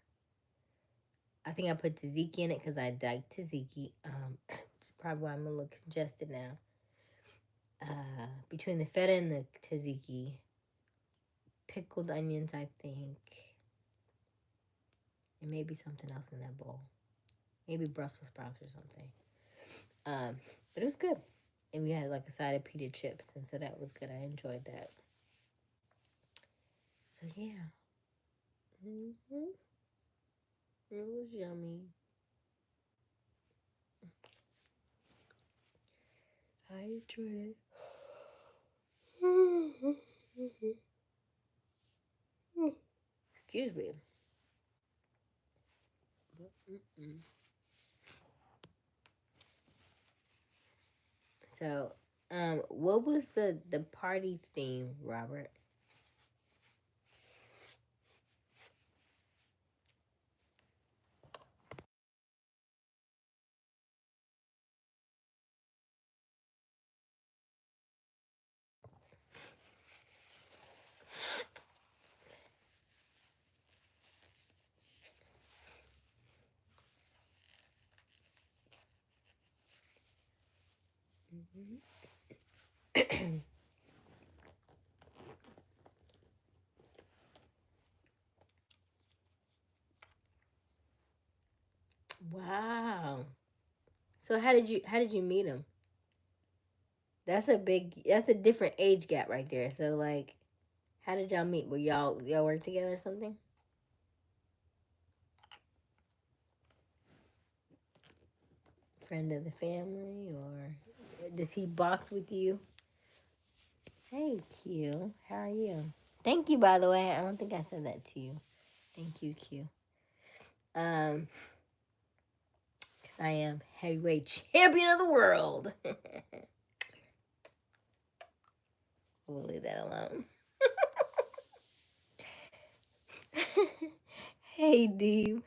I think I put tzatziki in it because I like tzatziki. Which is probably why I'm a little congested now. Between the feta and the tzatziki, pickled onions, I think, and maybe something else in that bowl. Maybe Brussels sprouts or something. But it was good. And we had like a side of pita chips, and so that was good. I enjoyed that. So yeah. It was yummy. I enjoyed it. Excuse me. So, what was the party theme, Robert? Wow. So how did you meet him? That's a different age gap right there. So like, how did y'all meet? Were y'all work together or something? Friend of the family, or does he box with you? Hey, Q. How are you? Thank you, by the way. I don't think I said that to you. Thank you, Q. Because I am heavyweight champion of the world. We'll leave that alone. Hey, Dee.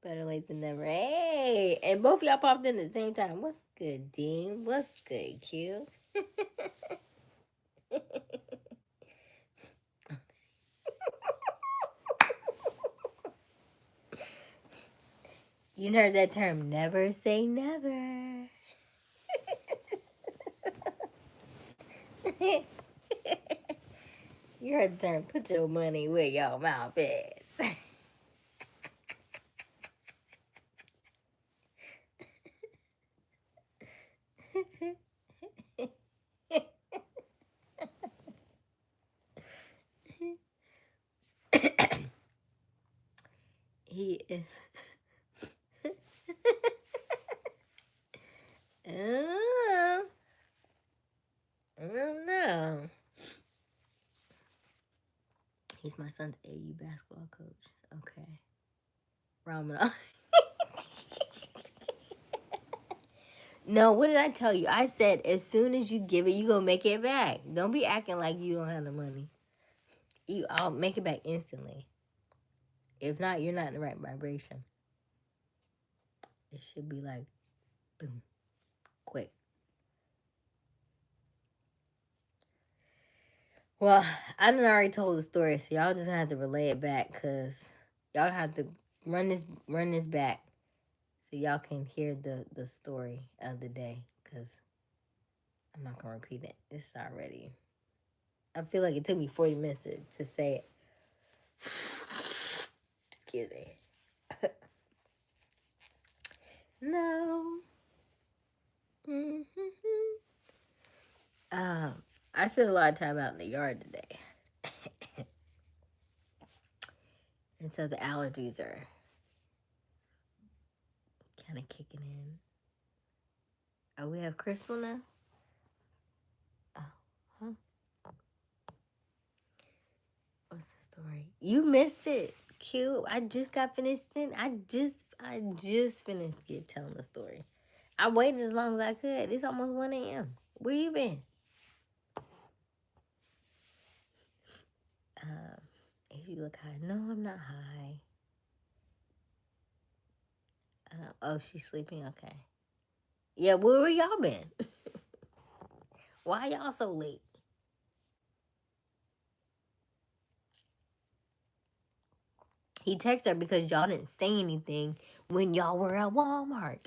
Better late than never. Hey, and both of y'all popped in at the same time. What's good, Dean? What's good, Q? You heard that term, never say never. You heard the term, put your money where your mouth is. He is. I don't know. He's my son's AU basketball coach. Okay. Ramadan. No, what did I tell you? I said as soon as you give it, you gonna make it back. Don't be acting like you don't have the money. I'll make it back instantly. If not, you're not in the right vibration. It should be like, boom, quick. Well, I done already told the story, so y'all just gonna have to relay it back, cause y'all have to run this back, so y'all can hear the story of the day, cause I'm not gonna repeat it. It's already. I feel like it took me 40 minutes to say it. Excuse me. No. I spent a lot of time out in the yard today. And so the allergies are kind of kicking in. Oh, we have Crystal now? Oh, huh? What's the story? You missed it. Q. I just got finished I just finished telling the story. I waited as long as I could. It's almost 1 a.m. Where you been? If you look high. No, I'm not high. Oh, she's sleeping? Okay. Yeah, where y'all been? Why y'all so late? He texted her because y'all didn't say anything when y'all were at Walmart.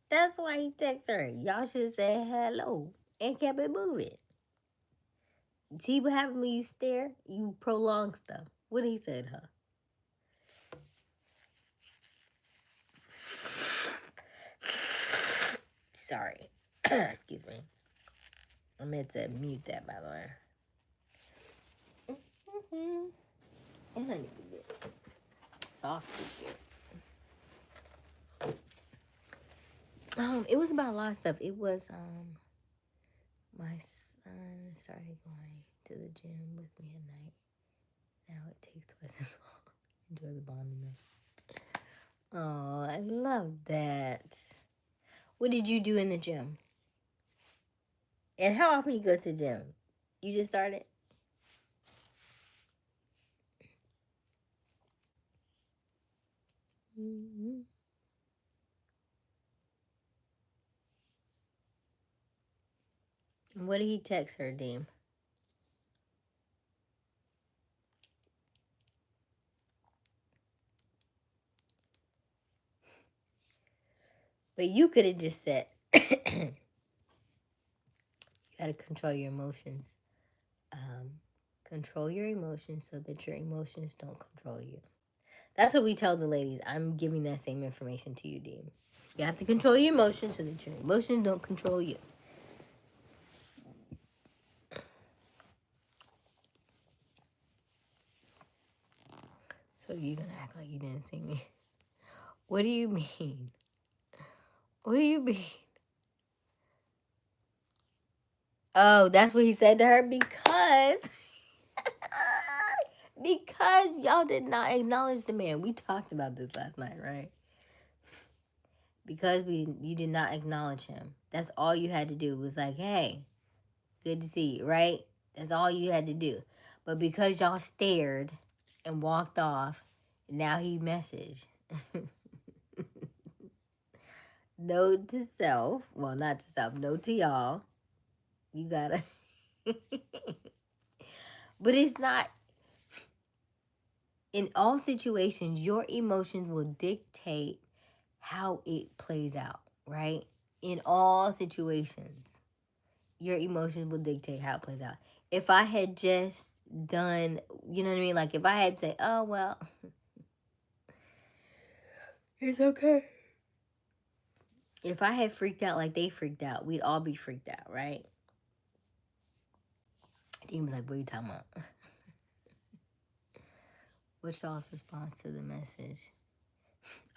That's why he texted her. Y'all should say hello and kept it moving. See what happens when you stare? You prolong stuff. What he said, huh? Sorry. Excuse me. I meant to mute that, by the way. And I need to get soft tissue. It was about a lot of stuff. It was my son started going to the gym with me at night. Now it takes twice as long. Enjoy the bonding though. Oh, I love that. What did you do in the gym? And how often you go to the gym? You just started? Mm-hmm. What did he text her, Deem? But you could have just said, you got to control your emotions. Control your emotions so that your emotions don't control you. That's what we tell the ladies. I'm giving that same information to you, Dean. You have to control your emotions so that your emotions don't control you. So you're going to act like you didn't see me. What do you mean? What do you mean? Oh, that's what he said to her because because y'all did not acknowledge the man. We talked about this last night, right? Because you did not acknowledge him. That's all you had to do was like, hey, good to see you, right? That's all you had to do. But because y'all stared and walked off, now he messaged. Note to self. Well, not to self. Note to y'all. You gotta. But it's not. In all situations, your emotions will dictate how it plays out, right? In all situations, your emotions will dictate how it plays out. If I had just done, you know what I mean? Like if I had said, oh, well, it's okay. If I had freaked out like they freaked out, we'd all be freaked out, right? He was like, what are you talking about? What's y'all's response to the message?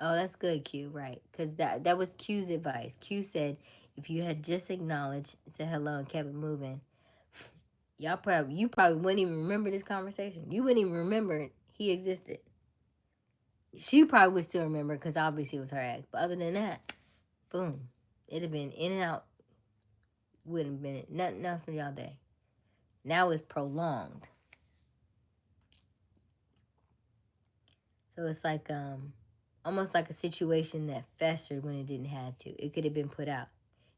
Oh, that's good, Q, right? Because that was Q's advice. Q said, if you had just acknowledged, said hello, and kept it moving, you probably wouldn't even remember this conversation. You wouldn't even remember he existed. She probably would still remember because obviously it was her ex. But other than that, boom, it'd have been in and out. Wouldn't have been nothing else for y'all day. Now it's prolonged. So it's like almost like a situation that festered when it didn't have to. It could have been put out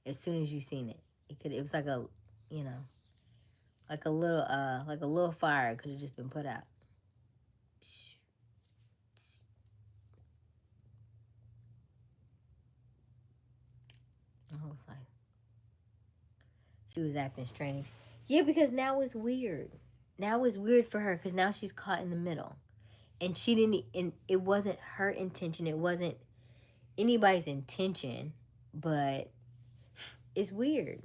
as soon as you seen it. It was like a, you know, like a little fire could have just been put out. I was like, she was acting strange. Yeah, because now it's weird. Now it's weird for her because now she's caught in the middle. And she didn't, and it wasn't her intention. It wasn't anybody's intention, but it's weird.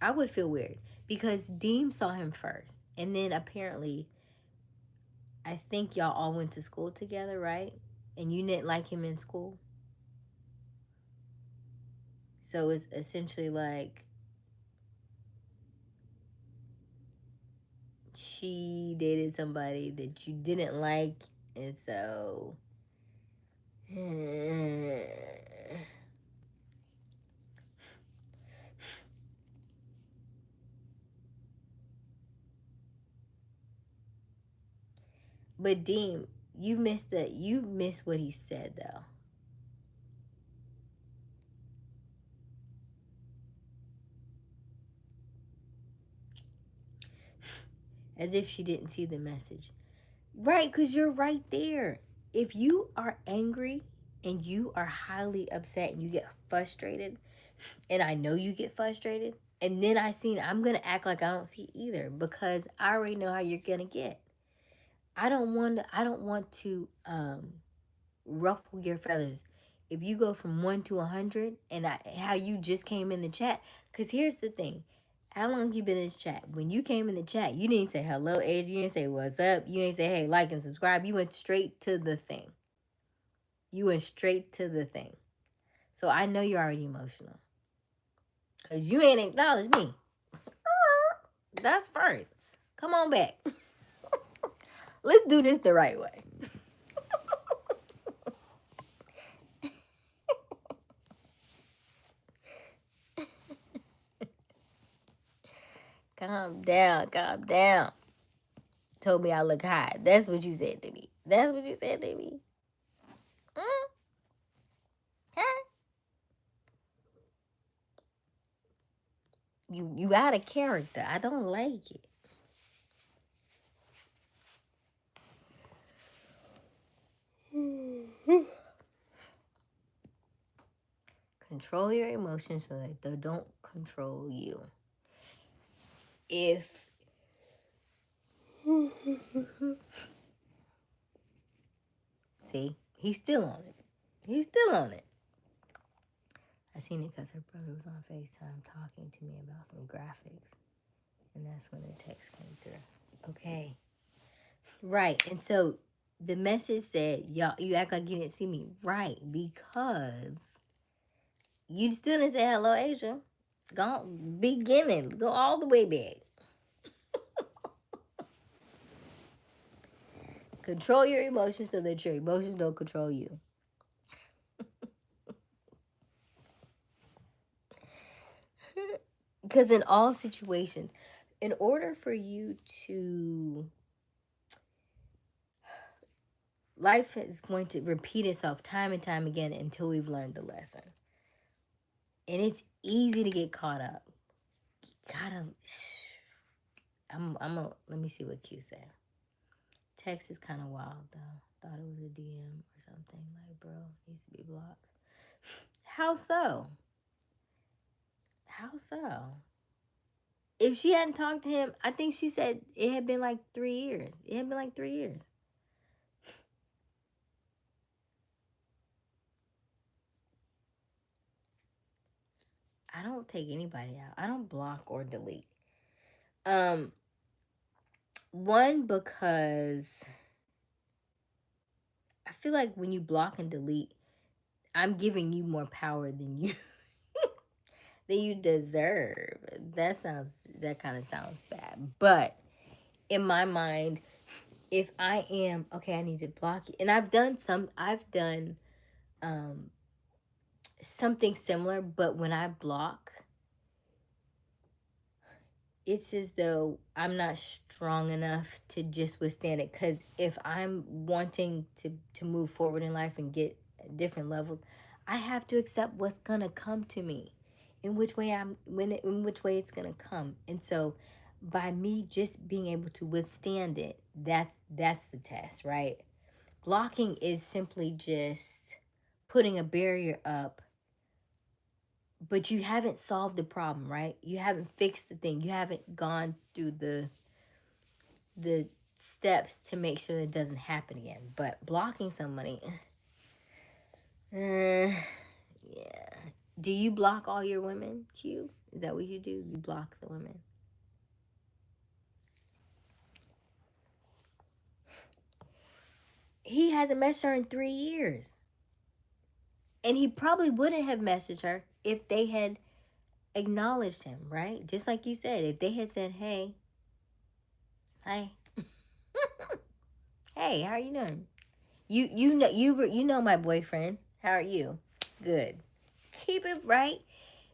I would feel weird because Deem saw him first. And then apparently, I think y'all all went to school together, right? And you didn't like him in school. So it's essentially like she dated somebody that you didn't like. And so. But Deem, you missed what he said though. As if she didn't see the message. Right, because you're right there. If you are angry and you are highly upset and you get frustrated, and I know you get frustrated, and then I'm going to act like I don't see either because I already know how you're going to get. I don't want to ruffle your feathers. If you go from 1 to 100 and how you just came in the chat, because here's the thing. How long you been in this chat? When you came in the chat, you didn't say hello, Age. You didn't say what's up. You didn't say, hey, like and subscribe. You went straight to the thing. So I know you're already emotional. Because you ain't acknowledged me. That's first. Come on back. Let's do this the right way. Calm down. Told me I look hot. That's what you said to me. Huh? You out of character. I don't like it. Control your emotions so that they don't control you. If see, he's still on it. He's still on it. I seen it because her brother was on FaceTime talking to me about some graphics. And that's when the text came through. Okay. Right. And so the message said, y'all, you act like you didn't see me. Right. Because you still didn't say hello, Asia. Go beginning. Go all the way back. Control your emotions so that your emotions don't control you. Because in all situations, in order for you to, life is going to repeat itself time and time again until we've learned the lesson. And it's easy to get caught up. You gotta, let me see what Q said. Text is kind of wild though. Thought it was a DM or something. Like, bro, needs to be blocked. How so? How so? If she hadn't talked to him, I think she said it had been like 3 years. It had been like 3 years. I don't take anybody out. I don't block or delete. One, because I feel like when you block and delete, I'm giving you more power than you than you deserve. That kind of sounds bad. But in my mind, if I am okay, I need to block you. And I've done something similar, but when I block, it's as though I'm not strong enough to just withstand it. Because if I'm wanting to move forward in life and get different levels, I have to accept what's gonna come to me, in which way it's gonna come. And so, by me just being able to withstand it, that's the test, right? Blocking is simply just putting a barrier up, but you haven't solved the problem, right? You haven't fixed the thing. You haven't gone through the steps to make sure it doesn't happen again. But blocking somebody, yeah. Do you block all your women, Q? Is that what you do? You block the women? He hasn't messaged her in 3 years. And he probably wouldn't have messaged her if they had acknowledged him, right? Just like you said, if they had said, hey, hi, hey, how are you doing? You know my boyfriend. How are you? Good. Keep it right.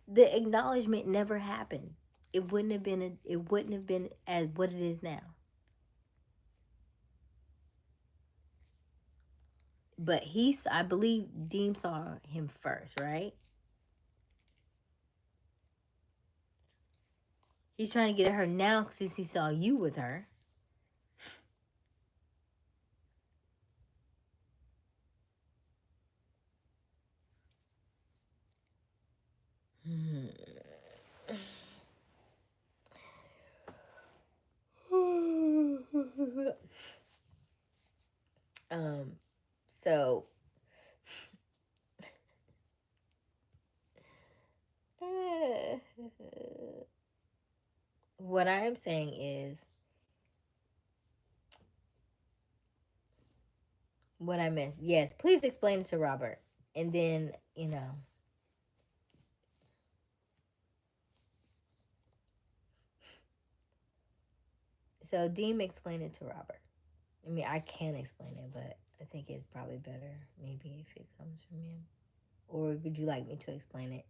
The acknowledgement never happened. It wouldn't have been as what it is now. But I believe Deem saw him first, right? He's trying to get at her now since he saw you with her. So what I am saying is what I missed. Yes, please explain it to Robert. And then, so Deem explained it to Robert. I mean, I can explain it, but I think it's probably better maybe if it comes from him. Or would you like me to explain it?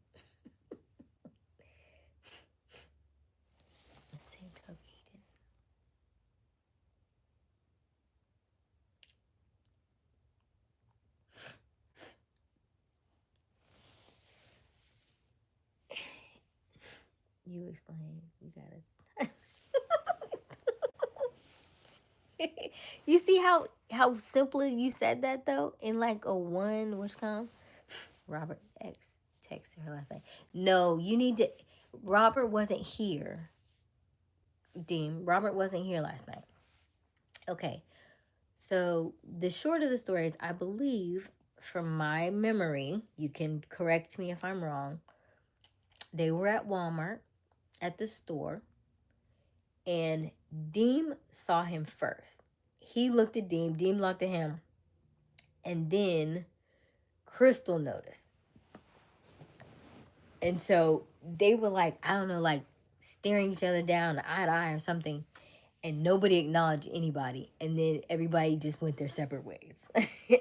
It seemed to have eaten. You explain. You got it. You see how simply you said that though? In like a one, which come? Robert X texted her last night. No, you need to. Robert wasn't here. Dean, Robert wasn't here last night. Okay, so the short of the story is, I believe, from my memory, you can correct me if I'm wrong, they were at Walmart at the store, and Deem saw him first. He looked at Deem, Deem looked at him, and then Crystal noticed. And so they were like, I don't know, like staring each other down eye to eye or something, and nobody acknowledged anybody. And then everybody just went their separate ways.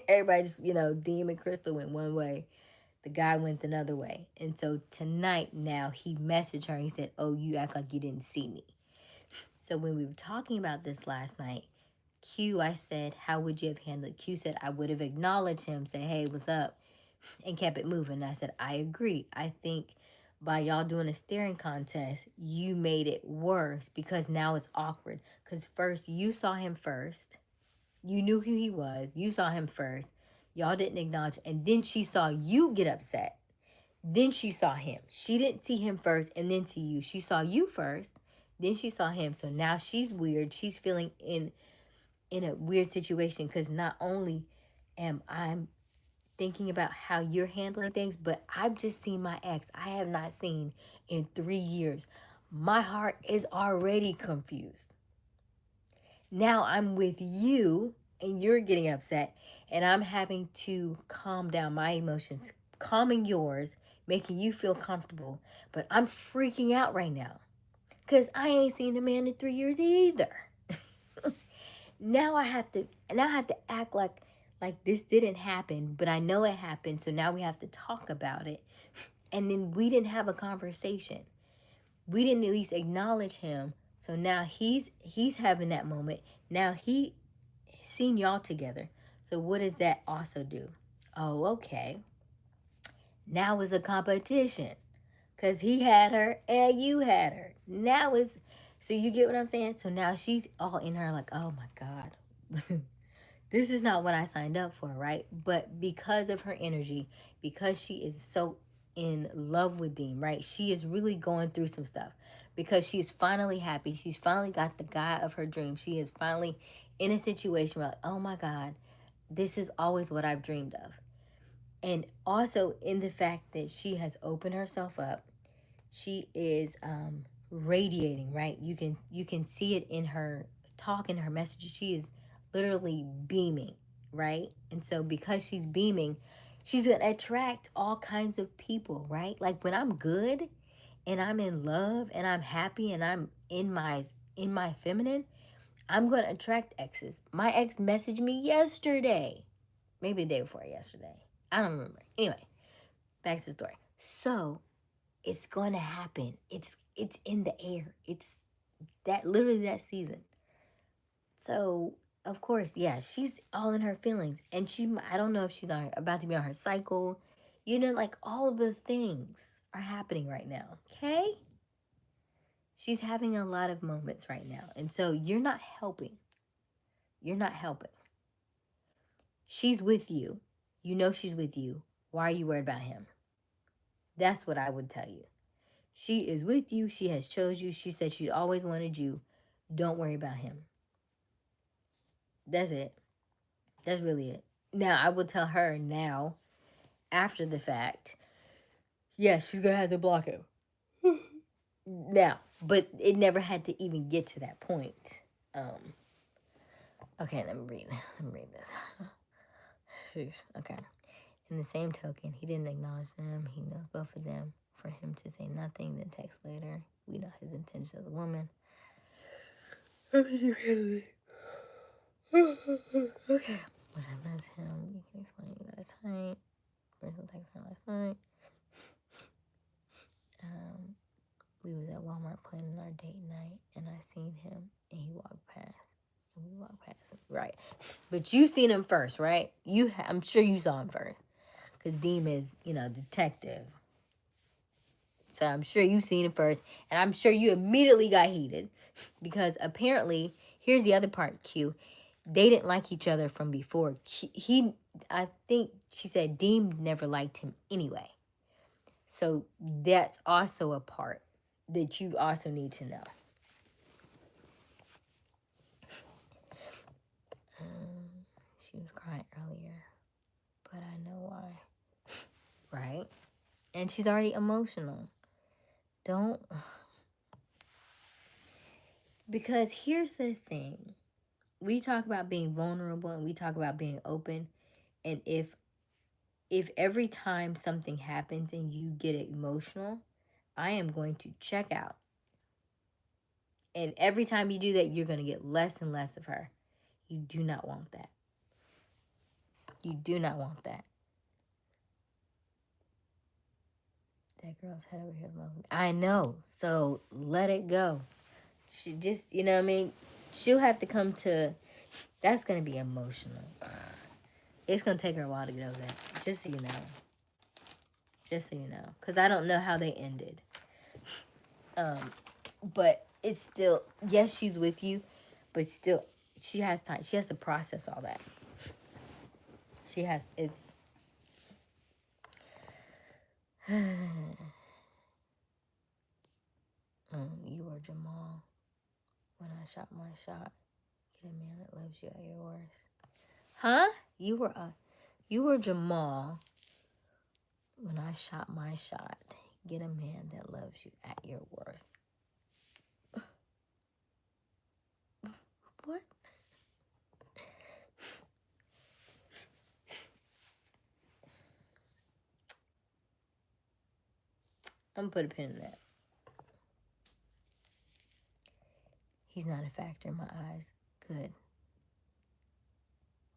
Everybody just, Deem and Crystal went one way. The guy went another way. And so tonight now he messaged her and he said, oh, you act like you didn't see me. So when we were talking about this last night, I said, how would you have handled it? Q said, I would have acknowledged him, said, hey, what's up? And kept it moving. And I said, I agree. I think by y'all doing a staring contest, you made it worse because now it's awkward. Because first, you saw him first. You knew who he was. You saw him first. Y'all didn't acknowledge. And then she saw you get upset. Then she saw him. She didn't see him first and then see you. She saw you first. Then she saw him. So now she's weird. She's feeling in a weird situation because not only am I thinking about how you're handling things, but I've just seen my ex I have not seen in 3 years. My heart is already confused. Now I'm with you and you're getting upset, and I'm having to calm down my emotions, calming yours, making you feel comfortable. But I'm freaking out right now because I ain't seen a man in 3 years either. Now I have to act like this didn't happen, but I know it happened, so now we have to talk about it. And then we didn't have a conversation. We didn't at least acknowledge him. So now he's having that moment. Now he seen y'all together. So what does that also do? Oh, okay. Now it's a competition. Because he had her and you had her. Now it's, so you get what I'm saying? So now she's all in her like, oh my God. This is not what I signed up for, right? But because of her energy, because she is so in love with Dean, right? She is really going through some stuff because she's finally happy. She's finally got the guy of her dreams. She is finally in a situation where, like, oh my God, this is always what I've dreamed of. And also in the fact that she has opened herself up. She is radiating, right? You can see it in her talk, in her messages. She is literally beaming, right? And so because she's beaming, she's going to attract all kinds of people, right? Like when I'm good and I'm in love and I'm happy and I'm in my feminine, I'm going to attract exes. My ex messaged me yesterday. Maybe the day before yesterday. I don't remember. Anyway, back to the story. So it's going to happen. It's in the air. It's that literally that season. So of course, yeah, she's all in her feelings, and I don't know if she's about to be on her cycle. Like all the things are happening right now. Okay, she's having a lot of moments right now, and so you're not helping. You're not helping. She's with you. You know she's with you. Why are you worried about him? That's what I would tell you. She is with you. She has chose you. She said she always wanted you. Don't worry about him. That's it. That's really it. Now, I will tell her now, after the fact, yes, she's going to have to block him. Now, but it never had to even get to that point. Okay, let me read this. Okay. In the same token, he didn't acknowledge them. He knows both of them. For him to say nothing, then text later. We know his intentions as a woman. Okay. When I met him, you can explain you got a type. Original text from last night. We was at Walmart planning our date night, and I seen him, and he walked past. And we walked past him. Right. But you seen him first, right? I'm sure you saw him first. Because Deem is, detective. So I'm sure you seen him first. And I'm sure you immediately got heated. Because apparently, here's the other part, Q. They didn't like each other from before. I think she said Deem never liked him anyway. So that's also a part that you also need to know. She was crying earlier, but I know why. Right? And she's already emotional. Don't. Because here's the thing. We talk about being vulnerable and we talk about being open. And if every time something happens and you get emotional, I am going to check out. And every time you do that, you're going to get less and less of her. You do not want that. You do not want that. That girl's head over here loving. I know. So let it go. She just, you know what I mean? She'll have to come to, that's going to be emotional. It's going to take her a while to get over that. Just so you know. Just so you know. Because I don't know how they ended. But it's still, yes, she's with you. But still, she has time. She has to process all that. She has, it's. You were Jamal when I shot my shot. Get a man that loves you at your worst. Huh? You were Jamal when I shot my shot. Get a man that loves you at your worst. What? I'm gonna put a pin in that. He's not a factor in my eyes. Good.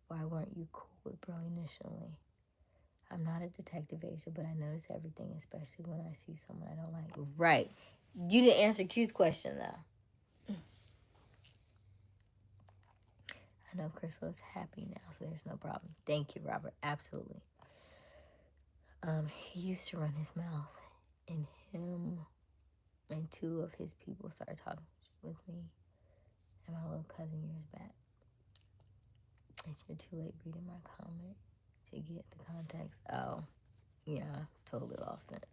Why weren't you cool with bro initially? I'm not a detective agent, but I notice everything, especially when I see someone I don't like. Right. You didn't answer Q's question, though. I know Crystal is happy now, so there's no problem. Thank you, Robert. Absolutely. He used to run his mouth, and him and two of his people started talking with me and my little cousin years back. It's you're too late reading my comment to get the context. Oh, yeah, totally lost it.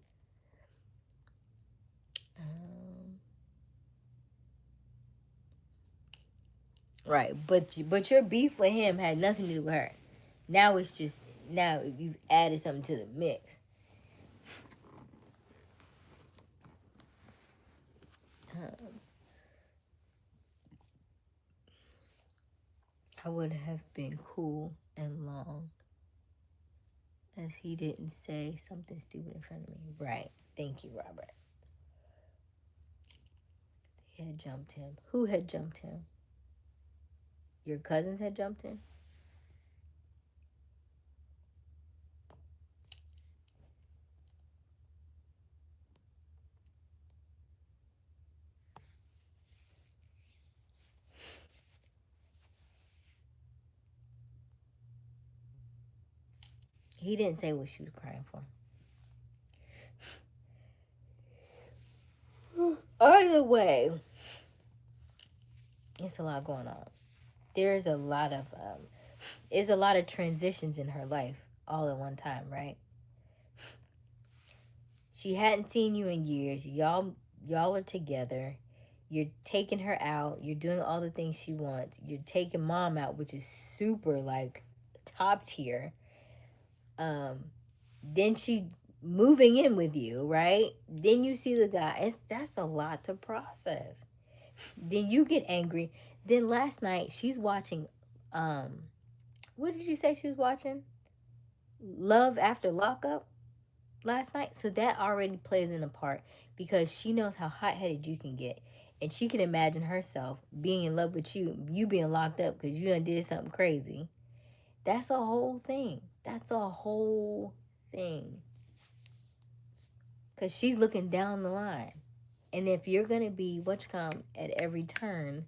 Right, but your beef with him had nothing to do with her. Now it's just now you've added something to the mix. I would have been cool and long as he didn't say something stupid in front of me. Right. Thank you, Robert. They had jumped him. Who had jumped him? Your cousins had jumped him? He didn't say what she was crying for. Either way, it's a lot going on. There's a lot of transitions in her life all at one time, right? She hadn't seen you in years. Y'all are together. You're taking her out. You're doing all the things she wants. You're taking mom out, which is super like top tier. Then she moving in with you, right? Then you see the guy. That's a lot to process. Then you get angry. Then last night she's watching what did you say she was watching? Love After Lockup last night. So that already plays in a part because she knows how hot-headed you can get. And she can imagine herself being in love with you being locked up because you done did something crazy. That's a whole thing. That's a whole thing. Because she's looking down the line. And if you're going to be at every turn,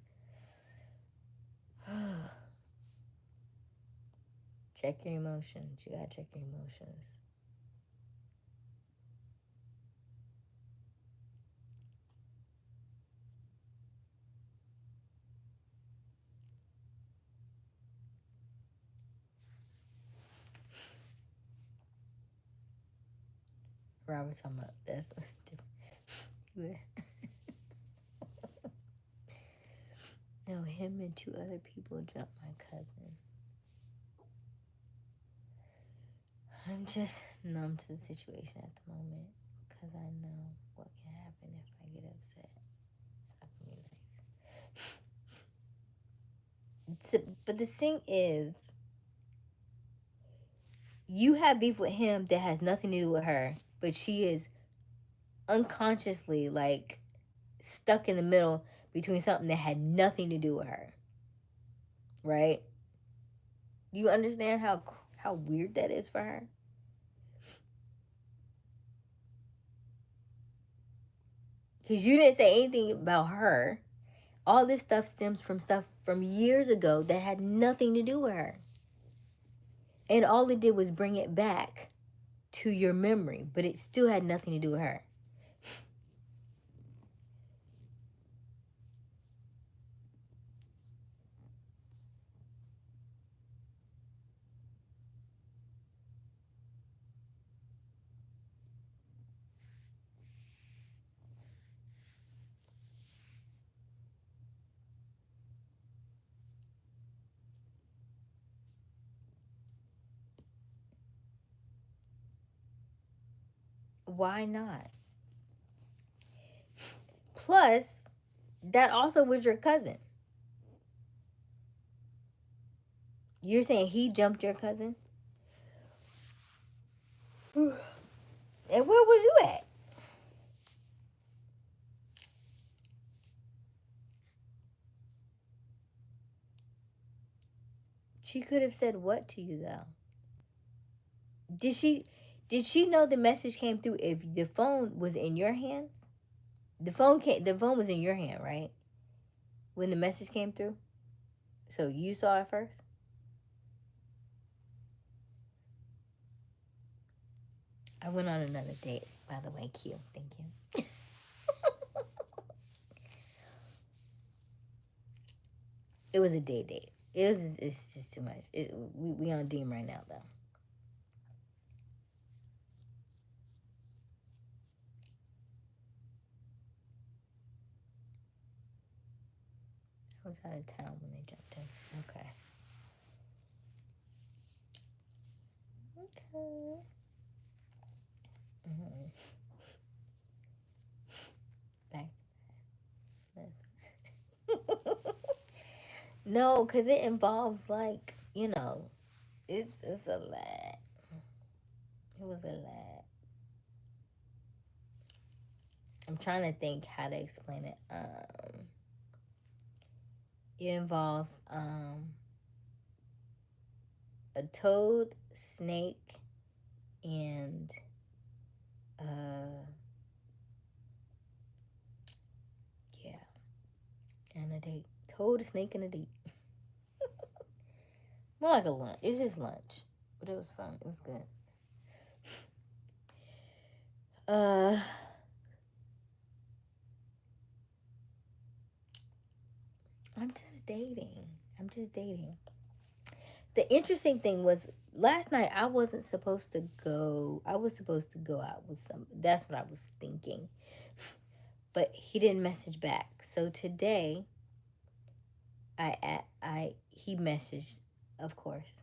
check your emotions. You got to check your emotions. Robert talking about that's different. No, him and 2 other people jumped my cousin. I'm just numb to the situation at the moment because I know what can happen if I get upset. It's not gonna be nice. But the thing is, you have beef with him that has nothing to do with her, but she is unconsciously like stuck in the middle between something that had nothing to do with her. Right? You understand how weird that is for her? Because you didn't say anything about her. All this stuff stems from stuff from years ago that had nothing to do with her. And all it did was bring it back to your memory, but it still had nothing to do with her. Why not? Plus, that also was your cousin. You're saying he jumped your cousin? And where was you at? She could have said what to you though? Did she know the message came through if the phone was in your hands? The phone was in your hand, right? When the message came through? So you saw it first? I went on another date, by the way. Q. Thank you. It was a date. It's just too much. We on Deem right now though. I was out of town when they jumped in. Okay. Okay. Mm-hmm. Back to that. No, because it involves like, it's a lot. It was a lot. I'm trying to think how to explain it. It involves a toad, snake, and yeah, and a date. Toad, a snake, and a date. More like a lunch. It was just lunch, but it was fun. It was good. I'm just dating. The interesting thing was last night I wasn't supposed to go. I was supposed to go out with some. That's what I was thinking. But he didn't message back. So today he messaged, of course.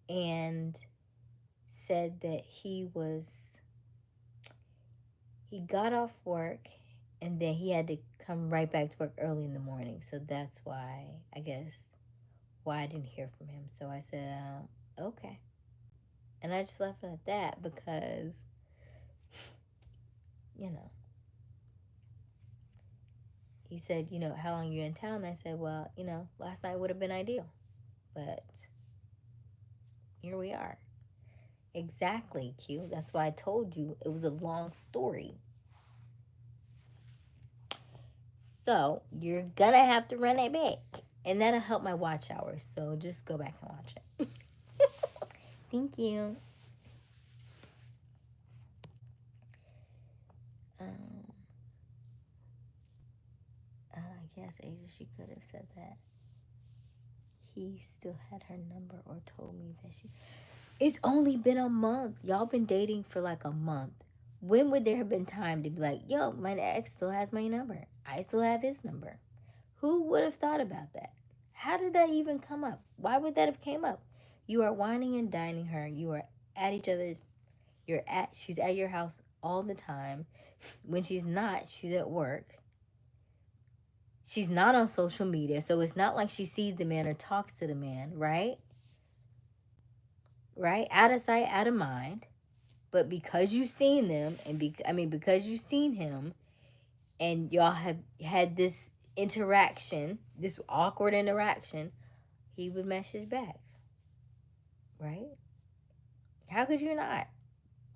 And said that he got off work and then he had to come right back to work early in the morning. So that's why, I guess, why I didn't hear from him. So I said, okay. And I just left it at that because, he said, how long you in town? I said, well, last night would have been ideal. But here we are. Exactly, Q. That's why I told you it was a long story. So you're gonna have to run it back. And that'll help my watch hours. So just go back and watch it. Thank you. I guess Asia, she could have said that he still had her number or told me that she. It's only been a month. Y'all been dating for like a month. When would there have been time to be like, yo, my ex still has my number. I still have his number. Who would have thought about that? How did that even come up? Why would that have came up? You are whining and dining her. You are at each other's. She's at your house all the time. When she's not, she's at work. She's not on social media, so it's not like she sees the man or talks to the man, right? Right? Out of sight, out of mind. But because you've seen them, and because you've seen him, and y'all have had this interaction, this awkward interaction, he would message back, right? How could you not?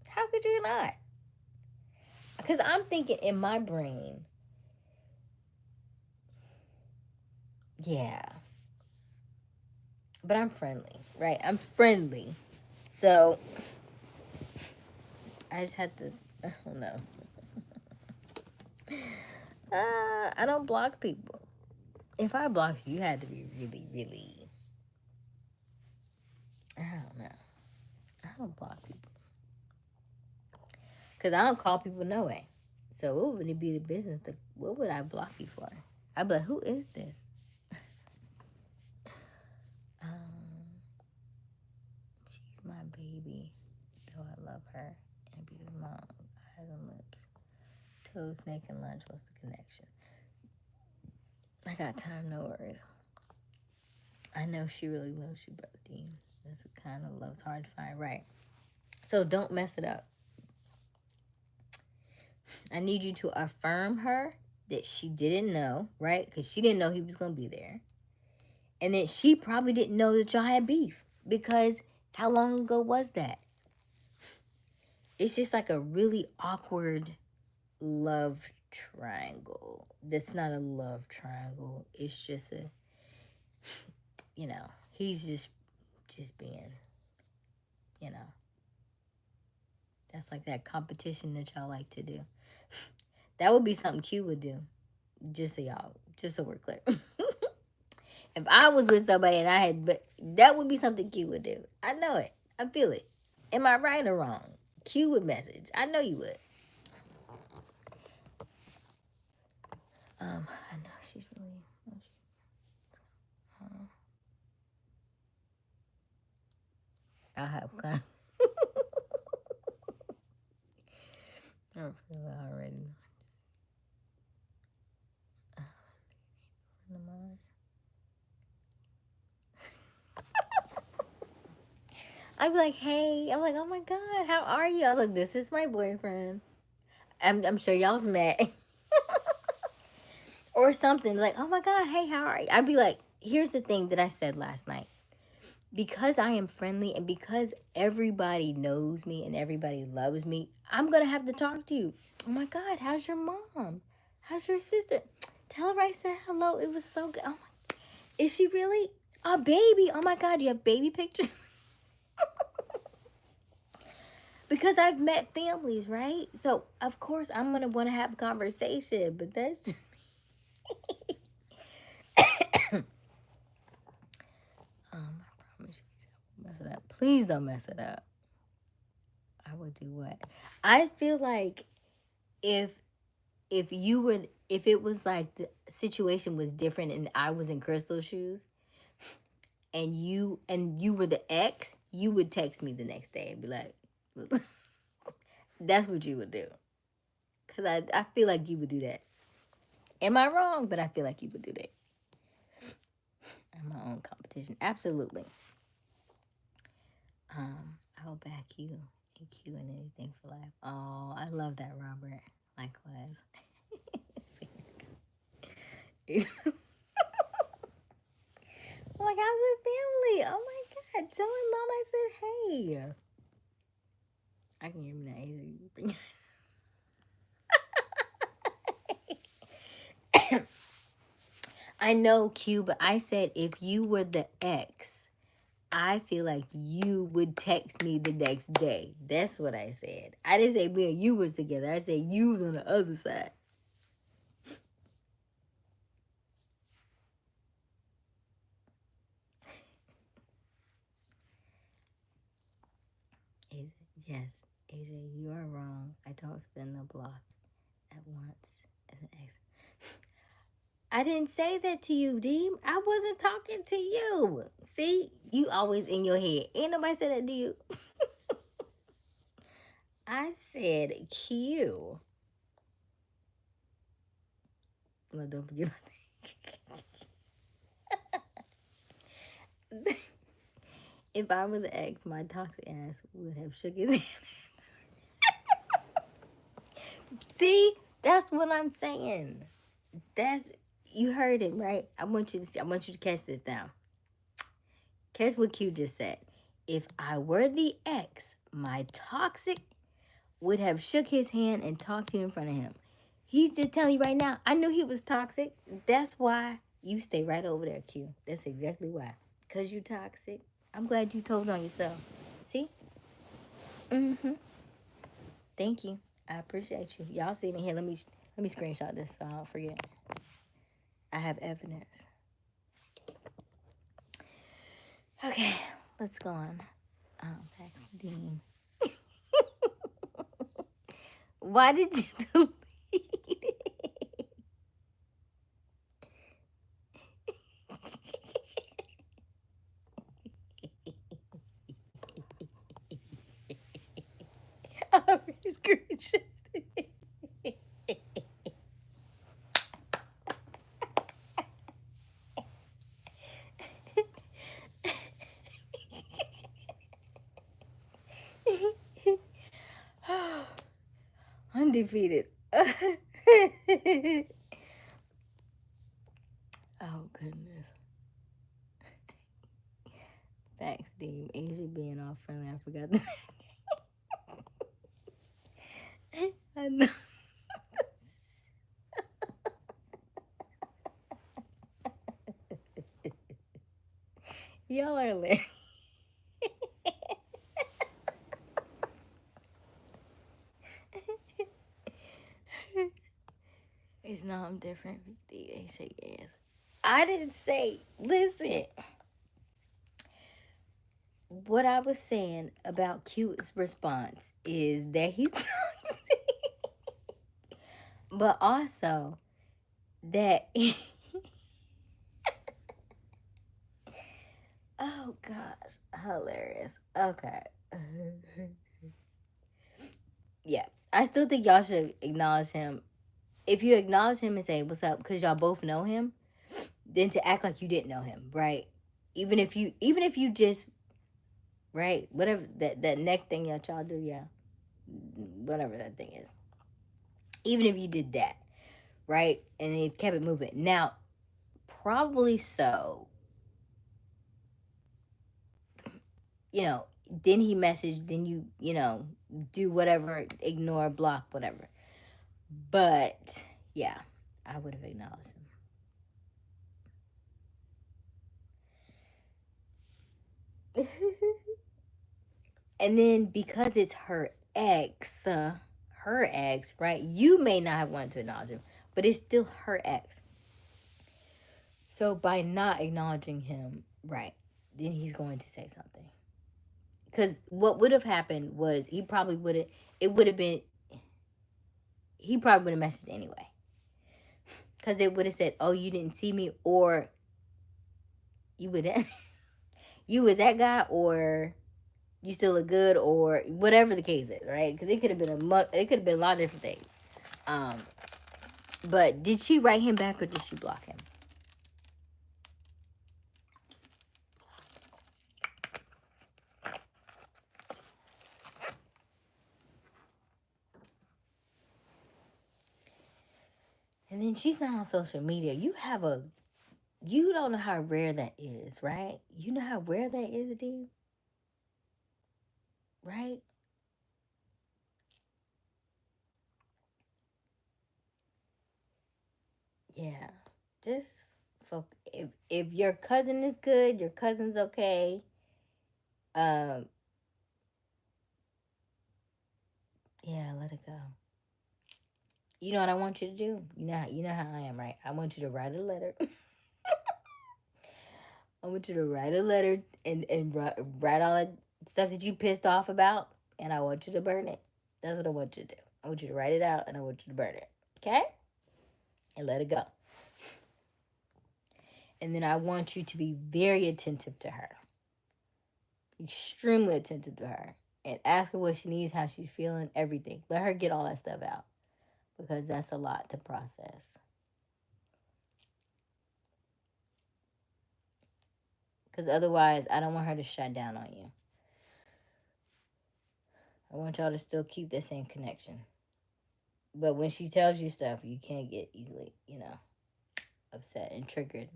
How could you not? Because I'm thinking in my brain, yeah, but I'm friendly, right? I'm friendly. So I just had this, I don't know. I don't block people. If I blocked you, you had to be really, really, I don't know. I don't block people. Because I don't call people no way. So what would it be the business? What would I block you for? I'd be like, who is this? She's my baby, though I love her. And be with mom, eyes and lips. Toes, neck, and lunch. What's the connection? I got time, no worries. I know she really loves you, Brother Dean. That's the kind of love's hard to find, right? So don't mess it up. I need you to affirm her that she didn't know, right? Because she didn't know he was going to be there. And then she probably didn't know that y'all had beef. Because how long ago was that? It's just like a really awkward love triangle. That's not a love triangle. It's just a, he's just being, that's like that competition that y'all like to do. That would be something Q would do. Just so we're clear. If I was with somebody and but that would be something Q would do. I know it. I feel it. Am I right or wrong? Q would message. I know you would. I know she's really. I have kind. I feel it already. I'd be like, hey. I'm like, oh my God, how are you? I was like, this is my boyfriend. I'm sure y'all have met. Or something. Like, oh my God, hey, how are you? I'd be like, here's the thing that I said last night. Because I am friendly and because everybody knows me and everybody loves me, I'm going to have to talk to you. Oh my God, how's your mom? How's your sister? Tell her I said hello. It was so good. Oh my, is she really a baby? Oh my God, you have baby pictures? Because I've met families, right? So, of course, I'm going to want to have a conversation, but that's just I promise you, I won't mess it up. Please don't mess it up. I would do what? I feel like if if it was like the situation was different and I was in Crystal's shoes and you were the ex, you would text me the next day and be like, that's what you would do. Because I feel like you would do that. Am I wrong? But I feel like you would do that. I'm my own competition. Absolutely. I'll back you and Q and anything for life. Oh, I love that, Robert. Likewise. I'm like, how's the family? Oh my God. Tell my mom I said hey. I can hear me now. I know, Q, but I said if you were the ex, I feel like you would text me the next day. That's what I said. I didn't say me and you was together. I said you was on the other side. Asia, yes, Asia, you are wrong. I don't spin the block at once as an ex. I didn't say that to you, Deem. I wasn't talking to you. See, you always in your head. Ain't nobody said that to you. I said Q. Well, don't forget that. If I were the ex, my toxic ass would have shook his hand. See, that's what I'm saying. That's you heard it right. I want you to see. I want you to catch this now. Catch what Q just said. If I were the ex, my toxic would have shook his hand and talked to you in front of him. He's just telling you right now. I knew he was toxic. That's why you stay right over there, Q. That's exactly why. Cause you toxic. I'm glad you told on yourself. See? Mm-hmm. Thank you. I appreciate you. Y'all see it in here. Let me screenshot this so I don't forget. I have evidence. Okay, let's go on. Max Dean. Why did you delete it? I'm screenshot. Undefeated. Oh goodness. Facts, Dean. Asia being all friendly. I forgot that. I know. Y'all are hilarious. It's not I'm different. They shake ass. I didn't say. Listen. What I was saying about Q's response is that he's but also that oh gosh, hilarious. Okay. Yeah. I still think y'all should acknowledge him. If you acknowledge him and say what's up because y'all both know him, then to act like you didn't know him, right? Even if you just right, whatever that neck thing y'all do, yeah. Whatever that thing is. Even if you did that, right? And they kept it moving. Now, probably so. Then he messaged, then you do whatever, ignore, block, whatever. But, yeah, I would have acknowledged him. And then because it's her ex, right? You may not have wanted to acknowledge him, but it's still her ex. So by not acknowledging him, right, then he's going to say something. Because what would have happened was he probably would have messaged anyway. Because it would have said, oh, you didn't see me, or you were that guy, or you still look good, or whatever the case is, right? Because it could have been a lot of different things. But did she write him back or did she block him? And then she's not on social media. You don't know how rare that is, right? You know how rare that is, dude? Right? Yeah. Just if your cousin is good, your cousin's okay. Yeah, let it go. You know what I want you to do? You know how I am, right? I want you to write a letter. I want you to write a letter and write all that stuff that you pissed off about. and I want you to burn it. That's what I want you to do. I want you to write it out, and I want you to burn it. Okay? And let it go. And then I want you to be very attentive to her. Extremely attentive to her. And ask her what she needs, how she's feeling, everything. Let her get all that stuff out. Because that's a lot to process. Because otherwise, I don't want her to shut down on you. I want y'all to still keep the same connection. But when she tells you stuff, you can't get easily, upset and triggered.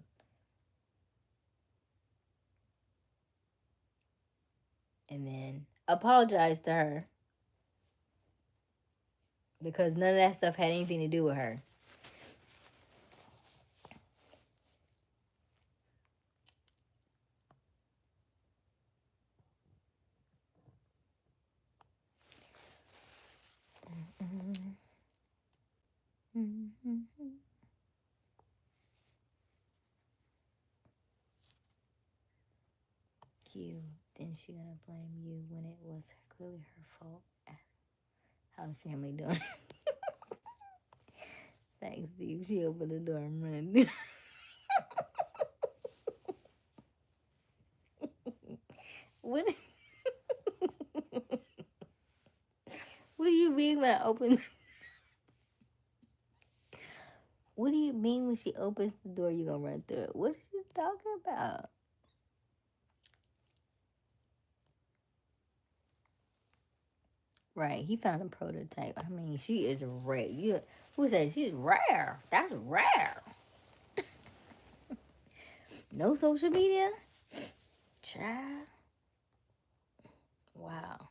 And then apologize to her. Because none of that stuff had anything to do with her. Cute. Then she gonna blame you when it was clearly her fault. How's the family doing? Thanks, Steve. She opened the door and ran. What? What do you mean when I open? What do you mean when she opens the door, you gonna run through it? What are you talking about? Right, he found a prototype. I mean, she is rare. Who said she's rare? That's rare. No social media? Child. Wow.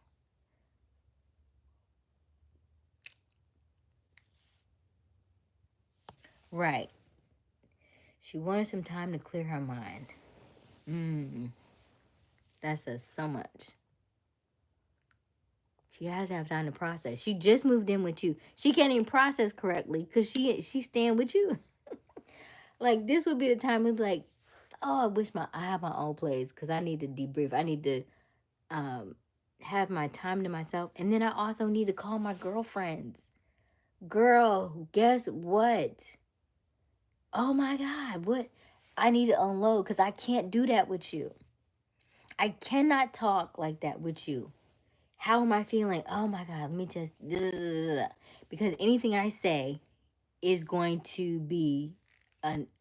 Right. She wanted some time to clear her mind. That says so much. She has to have time to process. She just moved in with you. She can't even process correctly because she's staying with you. Like, this would be the time we'd be like, oh, I have my own place because I need to debrief. I need to have my time to myself. And then I also need to call my girlfriends. Girl, guess what? Oh my God, what? I need to unload because I can't do that with you. I cannot talk like that with you. How am I feeling? Oh my God, let me just... Because anything I say is going to be a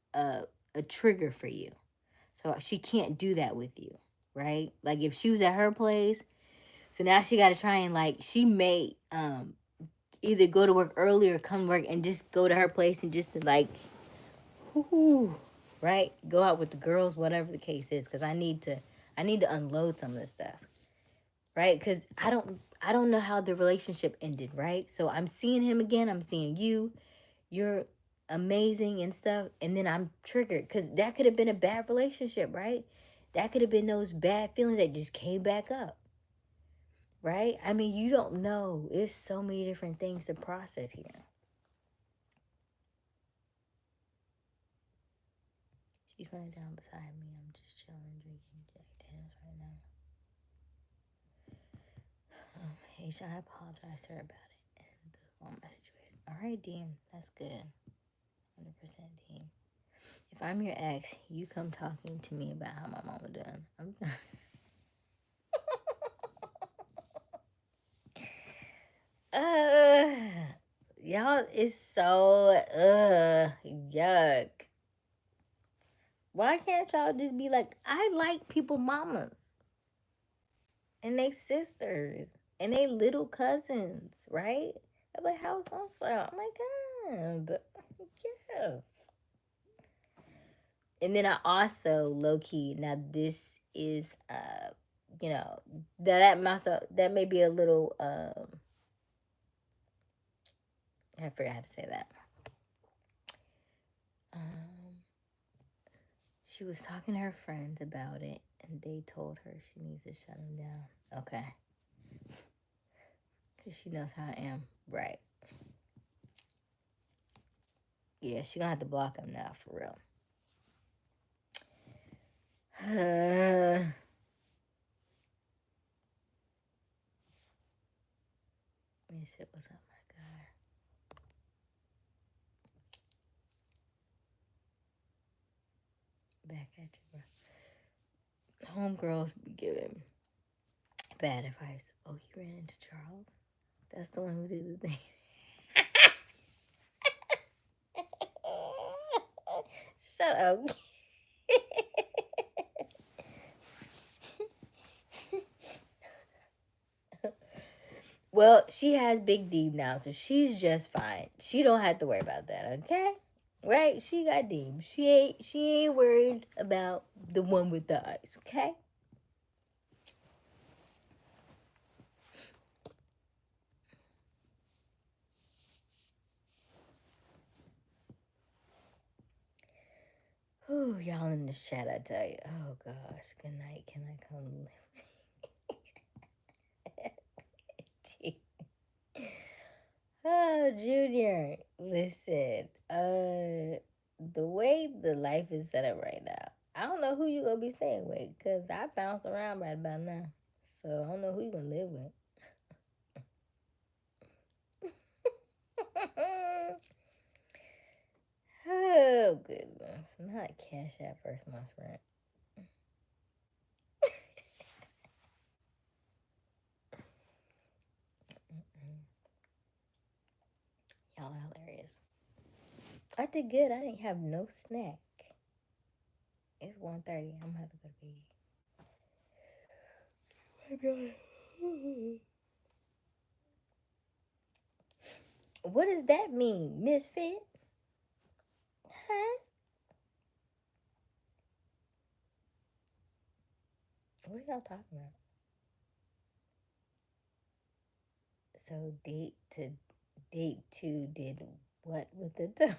trigger for you. So she can't do that with you, right? Like if she was at her place, so now she got to try and like, she may either go to work early or come to work and just go to her place and just to like, right? Go out with the girls, whatever the case is, because I need to unload some of this stuff, right? Because I don't know how the relationship ended, right? So I'm seeing him again. I'm seeing you. You're amazing and stuff, and then I'm triggered because that could have been a bad relationship, right? That could have been those bad feelings that just came back up, right? I mean, you don't know. It's so many different things to process here. She's laying down beside me. I'm just chilling, drinking Jack Daniels right now. Aysia, I apologize to her about it and on my situation. All right, Dean, that's good. 100% Dean. If I'm your ex, you come talking to me about how my mama doing. Y'all is so yuck. Why can't y'all just be like, I like people mamas and they sisters and they little cousins, right? I'm like, how's also? Oh my God. Yes. And then I also low key, now this is that may be a little I forgot how to say that. She was talking to her friends about it, and they told her she needs to shut them down. Okay. Because she knows how I am. Right. Yeah, she gonna have to block him now, for real. Miss it. What's up, my guy? Back at you, bro. Homegirls be giving bad advice. Oh, you ran into Charles? That's the one who did the thing. Shut up. Well, she has Big D now, so she's just fine. She don't have to worry about that, okay? Right? She got Deem. She ain't worried about the one with the eyes, okay? Oh, y'all in this chat, I tell you. Oh gosh, good night. Can I come live? Oh, Junior, listen. The way the life is set up right now, I don't know who you gonna be staying with, cause I bounce around right about now, so I don't know who you gonna live with. Oh goodness, not cash out first month's rent. Y'all are hilarious. I did good. I didn't have no snack. It's 1:30. I'm gonna have to go to bed. What does that mean, misfit? Huh? What are y'all talking about? So date two did what with the dog?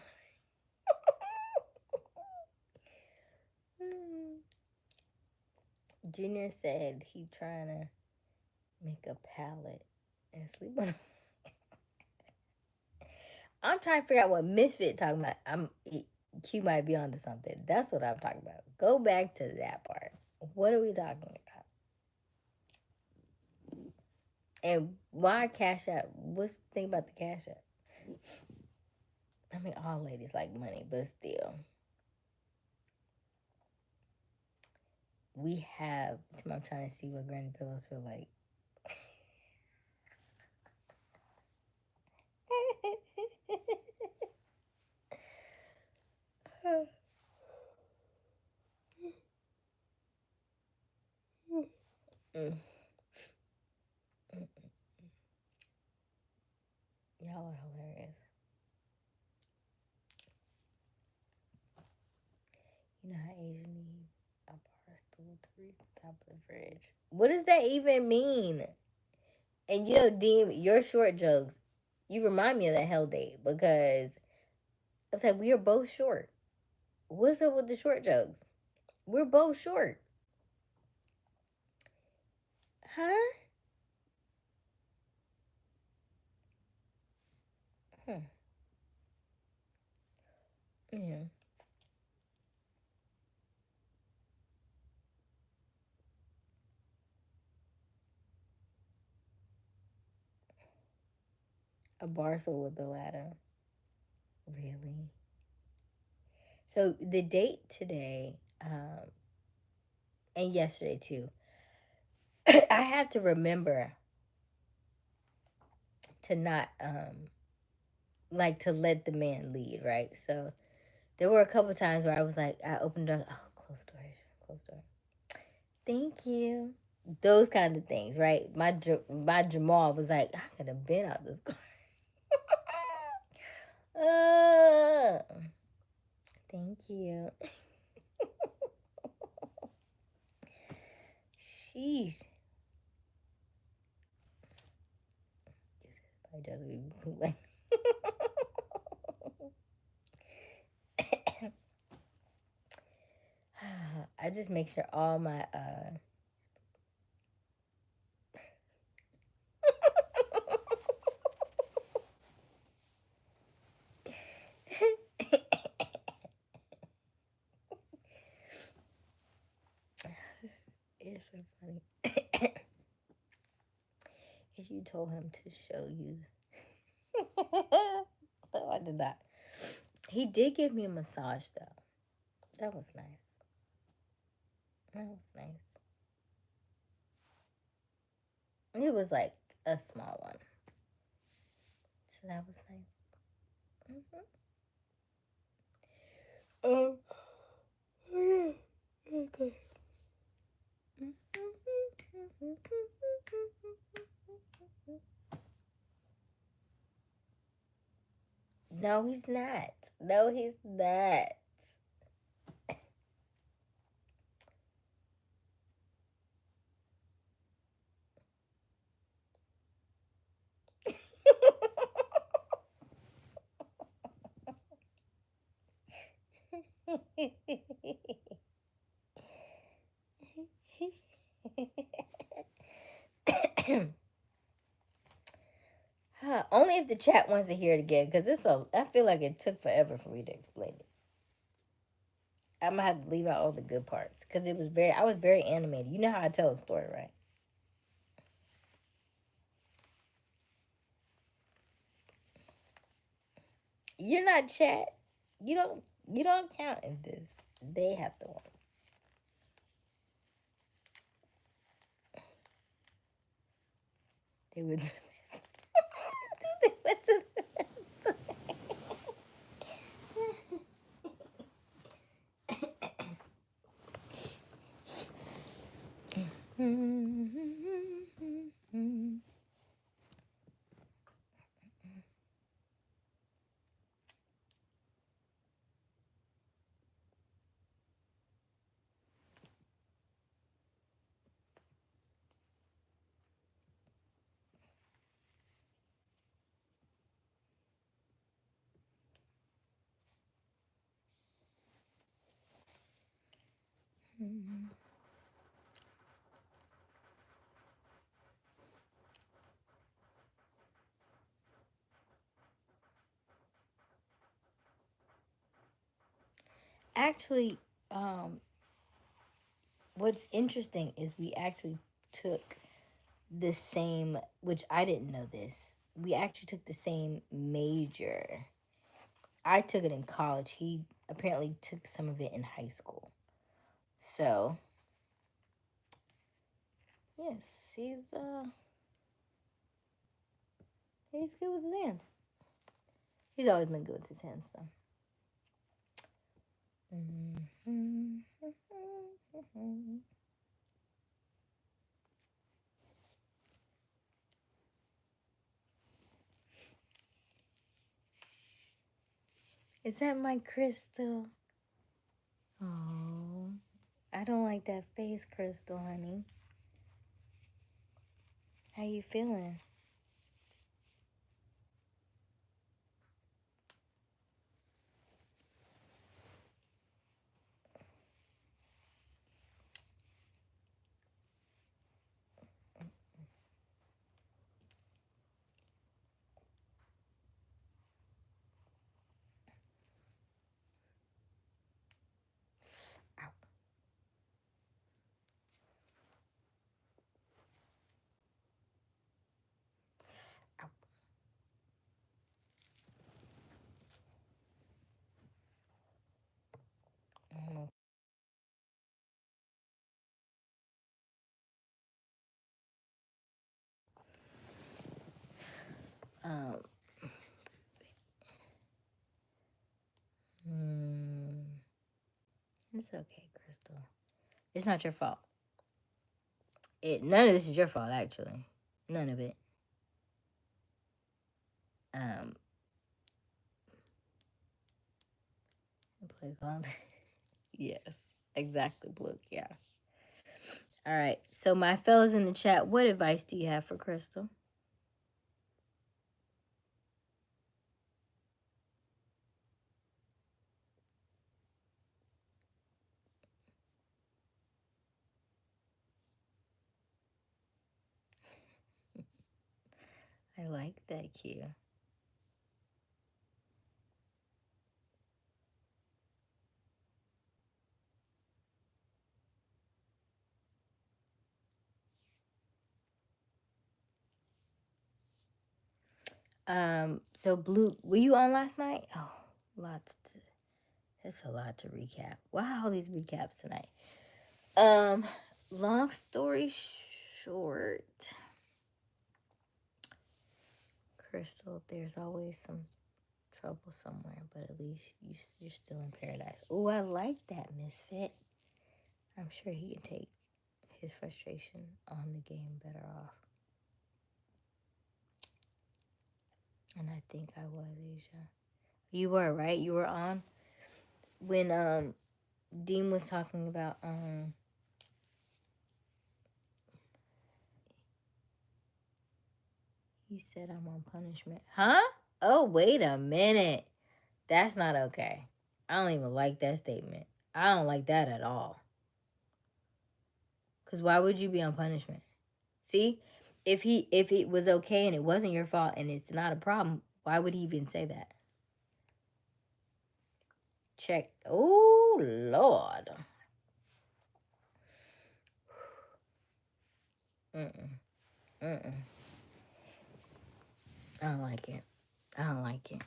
Junior said he trying to make a pallet and sleep on. I'm trying to figure out what misfit talking about. Q might be onto something. That's what I'm talking about. Go back to that part. What are we talking about? And why cash out? What's the thing about the cash out? I mean, all ladies like money, but still. We have, I'm trying to see what granny pillows feel like. Y'all are hilarious. You know how Asian need a bar stool to reach the top of the fridge. What does that even mean? And you know, Deem, your short jokes, you remind me of that hell date because I was like, we are both short. What's up with the short jokes? We're both short. Huh? Yeah. A Barcel with the ladder. Really? So the date today, and yesterday too, I have to remember to not like to let the man lead, right? So there were a couple times where I was like, I opened the door, oh, close the door, close the door. Thank you. Those kind of things, right? My Jamal was like, I could have been out this car. Thank you. Sheesh. I just make sure all my it's so funny. Because you told him to show you. No, I did not. He did give me a massage, though. That was nice. That was nice. It was like a small one. So that was nice. Oh, yeah. Okay. No, he's not. No, he's not. Only if the chat wants to hear it again, because I feel like it took forever for me to explain it. I'm gonna have to leave out all the good parts because I was very animated. You know how I tell a story, right? You're not chat. You don't count in this. They have to watch. They would. They went to the Actually, what's interesting is we actually took the same, which I didn't know this. We actually took the same major. I took it in college. He apparently took some of it in high school. So, yes, he's good with his hands. He's always been good with his hands, though. Is that my crystal? Oh, I don't like that face, Crystal, honey. How you feeling? Ow. Ow. Oh. Um. It's okay, Crystal. It's not your fault. None of this is your fault, actually. None of it. Um. Yes, exactly, Blue. Yeah. All right. So, my fellas in the chat, what advice do you have for Crystal? I like that cue. So Blue, were you on last night? Oh, lots to, that's a lot to recap. Wow, all these recaps tonight. Long story short, Crystal, there's always some trouble somewhere, but at least you're still in paradise. Oh, I like that, Misfit. I'm sure he can take his frustration on the game better off. And I think I was, Asia. You were, right? You were on when Dean was talking about he said I'm on punishment. Huh? Oh, wait a minute. That's not okay. I don't even like that statement. I don't like that at all. Cause why would you be on punishment? See? If it was okay and it wasn't your fault and it's not a problem, why would he even say that? Check. Oh Lord. Mm-mm. I don't like it. I don't like it.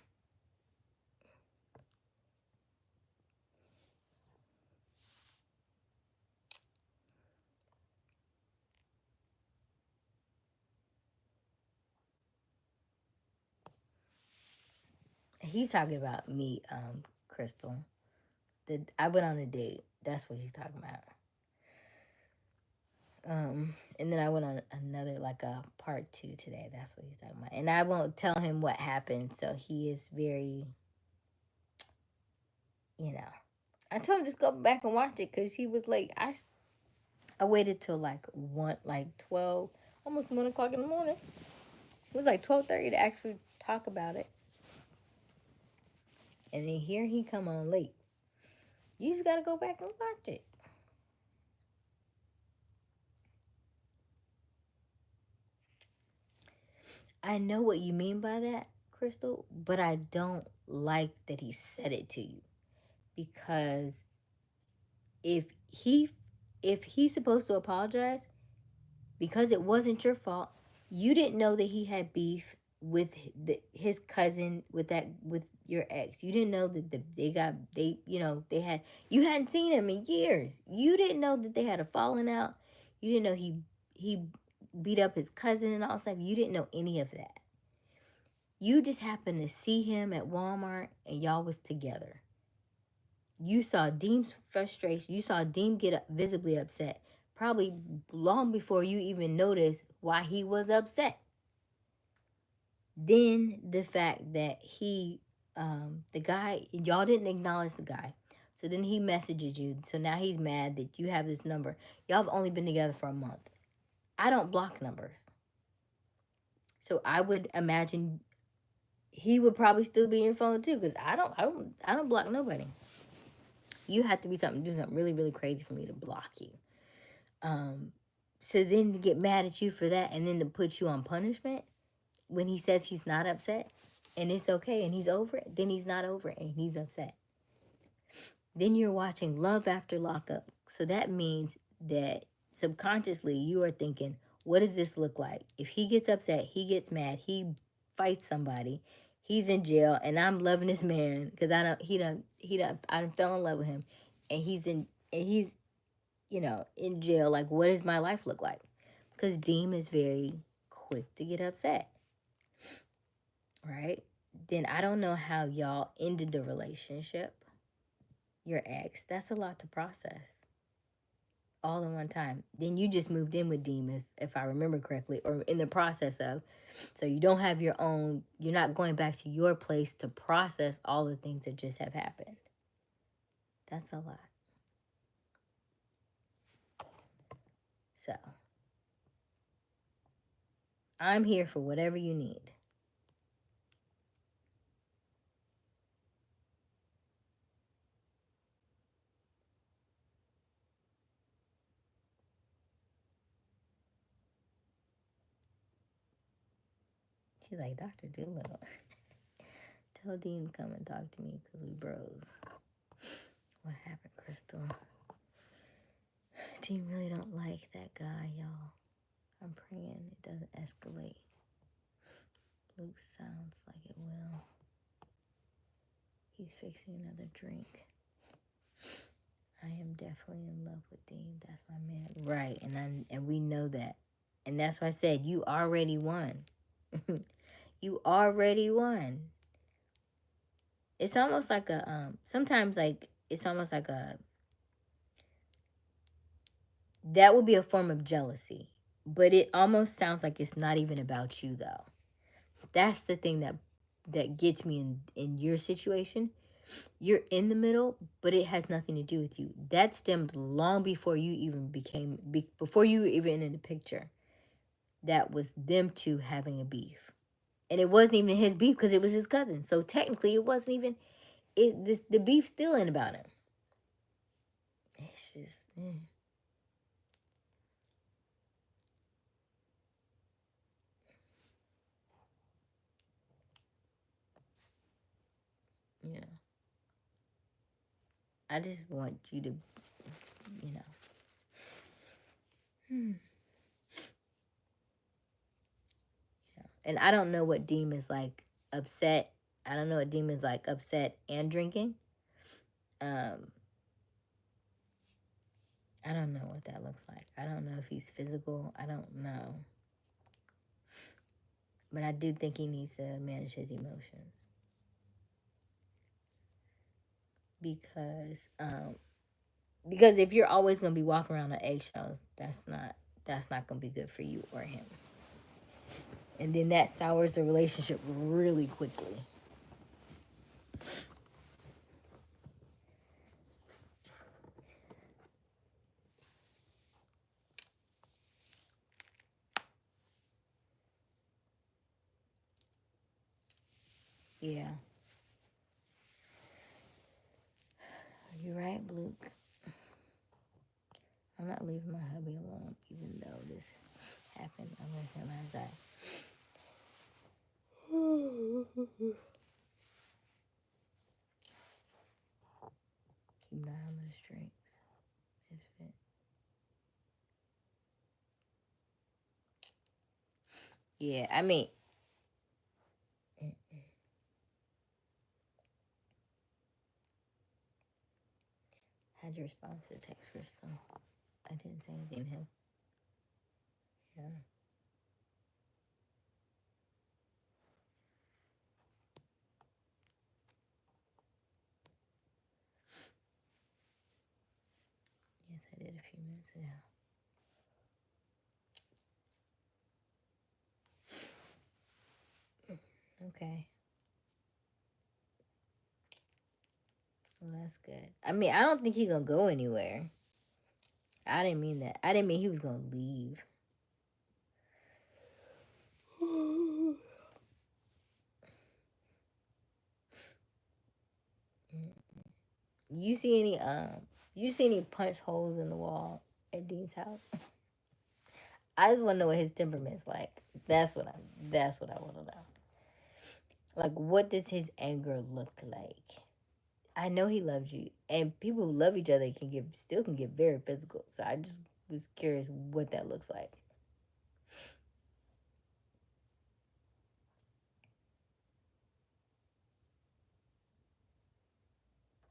He's talking about me, Crystal. I went on a date. That's what he's talking about. And then I went on another, like a part 2 today. That's what he's talking about. And I won't tell him what happened, so he is very, you know. I told him just go back and watch it because he was late. I waited till like 12, almost 1 o'clock in the morning. It was like 12:30 to actually talk about it. And then here he come on late. You just gotta go back and watch it. I know what you mean by that, Crystal, but I don't like that he said it to you. Because if he's supposed to apologize because it wasn't your fault, you didn't know that he had beef with his cousin with your ex. You didn't know that they had, you hadn't seen him in years. You didn't know that they had a falling out. You didn't know he beat up his cousin and all stuff. You didn't know any of that. You just happened to see him at Walmart and y'all was together. You saw Deem's frustration. You saw Deem get visibly upset, probably long before you even noticed why he was upset. Then the fact that the guy, y'all didn't acknowledge the guy. So then he messages you. So now he's mad that you have this number. Y'all have only been together for a month. I don't block numbers. So I would imagine he would probably still be in your phone too, because I don't block nobody. You have to do something really, really crazy for me to block you. So then to get mad at you for that and then to put you on punishment when he says he's not upset and it's okay and he's over it, then he's not over it and he's upset. Then you're watching Love After Lockup. So that means that subconsciously you are thinking, what does this look like? If he gets upset, he gets mad, he fights somebody, he's in jail, and I'm loving this man because I fell in love with him, and he's in jail. Like, what does my life look like? Because Deem is very quick to get upset, right? Then I don't know how y'all ended the relationship. Your ex, that's a lot to process all in one time. Then you just moved in with Deem, if I remember correctly, or in the process of. So you don't have your own, you're not going back to your place to process all the things that just have happened. That's a lot. So I'm here for whatever you need. She's like, Dr. Doolittle. Tell Dean to come and talk to me because we bros. What happened, Crystal? Dean really don't like that guy, y'all. I'm praying it doesn't escalate. Luke sounds like it will. He's fixing another drink. I am definitely in love with Dean. That's my man. Right, and we know that. And that's why I said you already won. You already won. It's almost like a sometimes like it's almost like a that would be a form of jealousy. But it almost sounds like it's not even about you though. That's the thing that gets me in your situation. You're in the middle, but it has nothing to do with you. That stemmed long before you even before you were even in the picture. That was them two having a beef. And it wasn't even his beef because it was his cousin. So technically it wasn't even the beef still ain't about him. It's just yeah. I just want you to, you know. Hmm. And I don't know what Deem is like upset. I don't know what Deem is like upset and drinking. Um, I don't know what that looks like. I don't know if he's physical. I don't know. But I do think he needs to manage his emotions. Because if you're always gonna be walking around on eggshells, that's not gonna be good for you or him. And then that sours the relationship really quickly. Yeah. You're right, Luke. I'm not leaving my hubby alone, even though this happened. I'm gonna say my side. Keep an eye on those drinks. Misfit. Yeah, I mean, how'd you respond to the text, Crystal? I didn't say anything to him. Yeah. Yes, I did a few minutes ago. Okay. Well, that's good. I mean, I don't think he's gonna go anywhere. I didn't mean that. I didn't mean he was gonna leave. You see any punch holes in the wall at Dean's house? I just want to know what his temperament's like. That's what I want to know. Like, what does his anger look like? I know he loves you, and people who love each other can get very physical. So I just was curious what that looks like.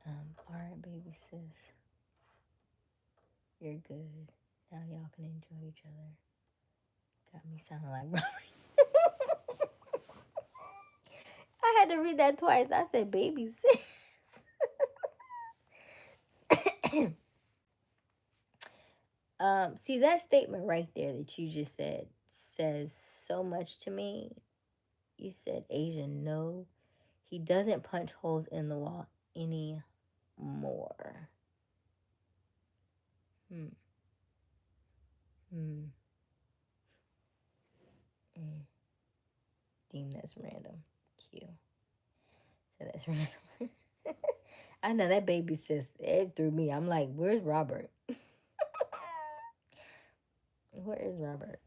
All right, baby sis, you're good. Now y'all can enjoy each other. Got me sounding like Robert. I had to read that twice. I said, baby sis. See that statement right there that you just said says so much to me. You said, Asian, no, he doesn't punch holes in the wall anymore. Hmm. Hmm. Mm. Deem that's random. Cute. So that's random. I know that baby sis, it threw me. I'm like, where's Robert? Where is Robert?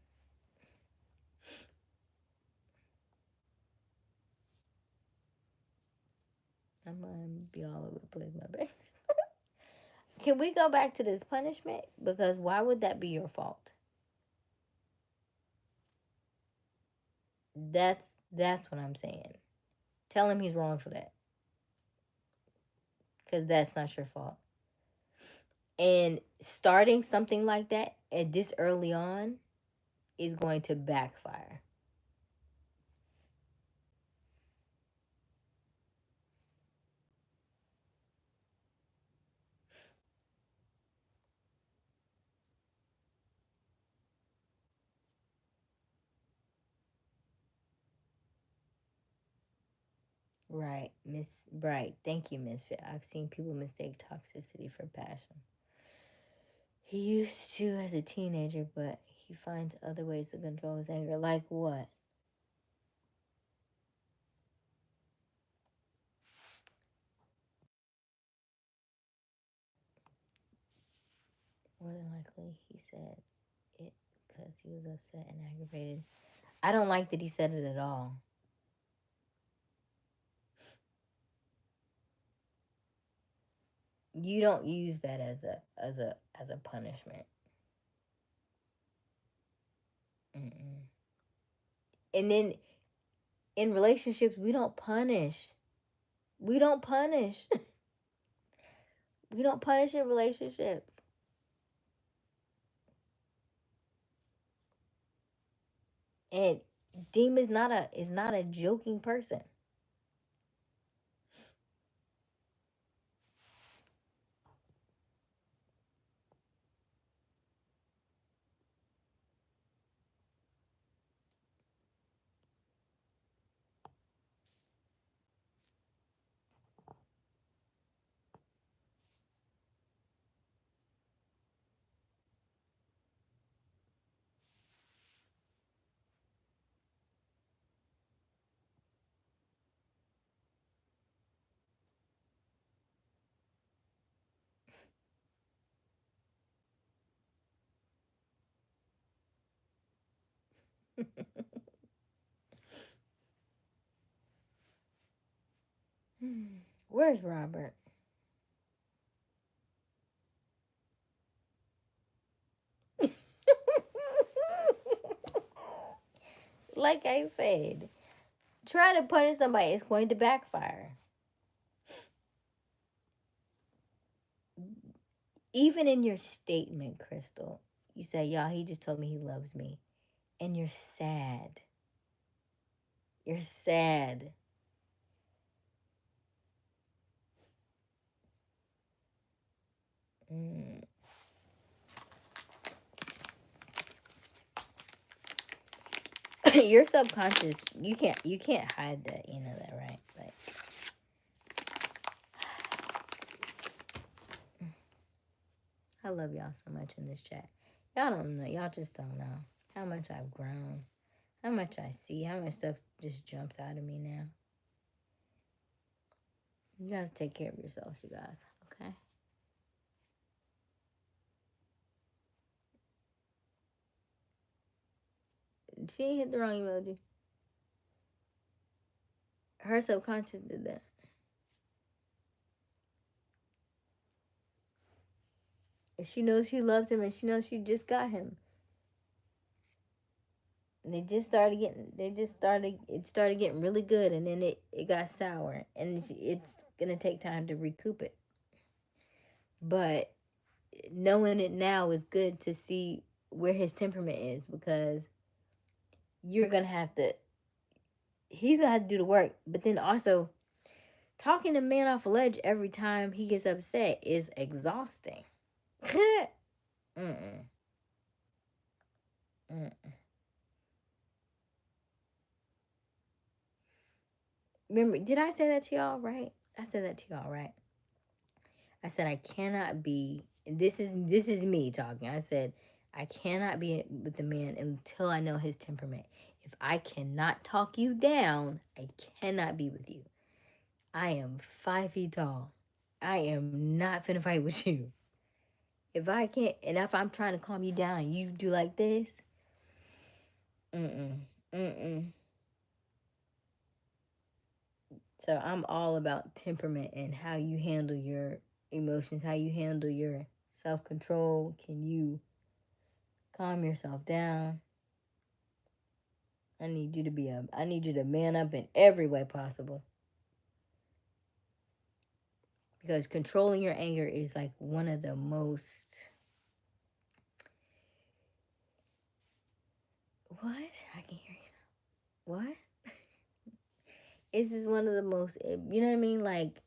I'm gonna be all over the place, my baby. Can we go back to this punishment? Because why would that be your fault? That's That's what I'm saying. Tell him he's wrong for that. Because that's not your fault. And starting something like that at this early on is going to backfire. Right, Miss Bright. Thank you, Misfit. I've seen people mistake toxicity for passion. He used to as a teenager, but he finds other ways to control his anger. Like what? More than likely, he said it because he was upset and aggravated. I don't like that he said it at all. You don't use that as a punishment. Mm-mm. And then in relationships, we don't punish. We don't punish. We don't punish in relationships. And Deem is not a joking person. Where's Robert? Like I said, try to punish somebody, it's going to backfire. Even in your statement, Crystal, you say, y'all, he just told me he loves me. And you're sad. You're sad. Mm. Your subconscious, you can't hide that, you know that, right? Like, I love y'all so much in this chat. Y'all don't know, y'all just don't know how much I've grown, how much I see, how much stuff just jumps out of me now. You guys take care of yourselves, you guys, okay? She ain't hit the wrong emoji. Her subconscious did that. And she knows she loves him, and she knows she just got him. And it started getting really good, and then it got sour, and it's gonna take time to recoup it. But knowing it now is good to see where his temperament is, because you're gonna have to he's gonna have to do the work. But then also, talking a man off a ledge every time he gets upset is exhausting. Mm-mm. Mm-mm. Remember, did I say that to y'all, right? I said that to y'all, right? I said I cannot be. This is me talking. I said I cannot be with a man until I know his temperament. If I cannot talk you down, I cannot be with you. I am 5 feet tall. I am not finna fight with you. If I can't, and if I'm trying to calm you down, and you do like this. Mm-mm. Mm-mm. So I'm all about temperament and how you handle your emotions, how you handle your self-control. Can you calm yourself down? I need you to man up in every way possible. Because controlling your anger is like one of the most... What? I can hear you. What? This is one of the most, you know what I mean? Like,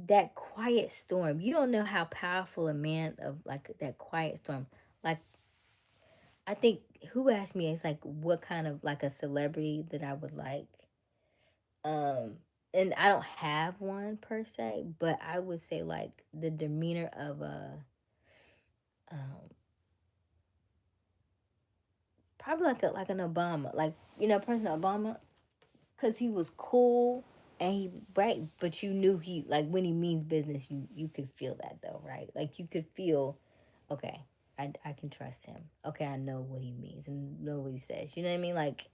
that quiet storm. You don't know how powerful a man of, like, that quiet storm. Like, I think, who asked me, it's like, what kind of, like, a celebrity that I would like. And I don't have one per se, but I would say, like, the demeanor of um, probably like an Obama, like, President Obama, because he was cool and he right, but you knew he, like, when he means business, you could feel that though, right? Like, you could feel, okay, I can trust him. Okay, I know what he means and know what he says. You know what I mean? Like,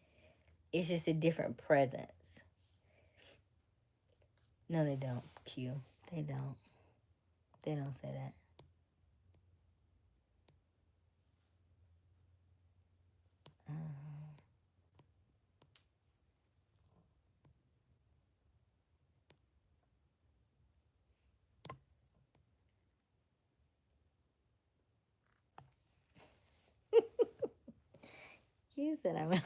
it's just a different presence. No, they don't. Q. They don't. They don't say that. Q said I went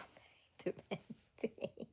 to meditate.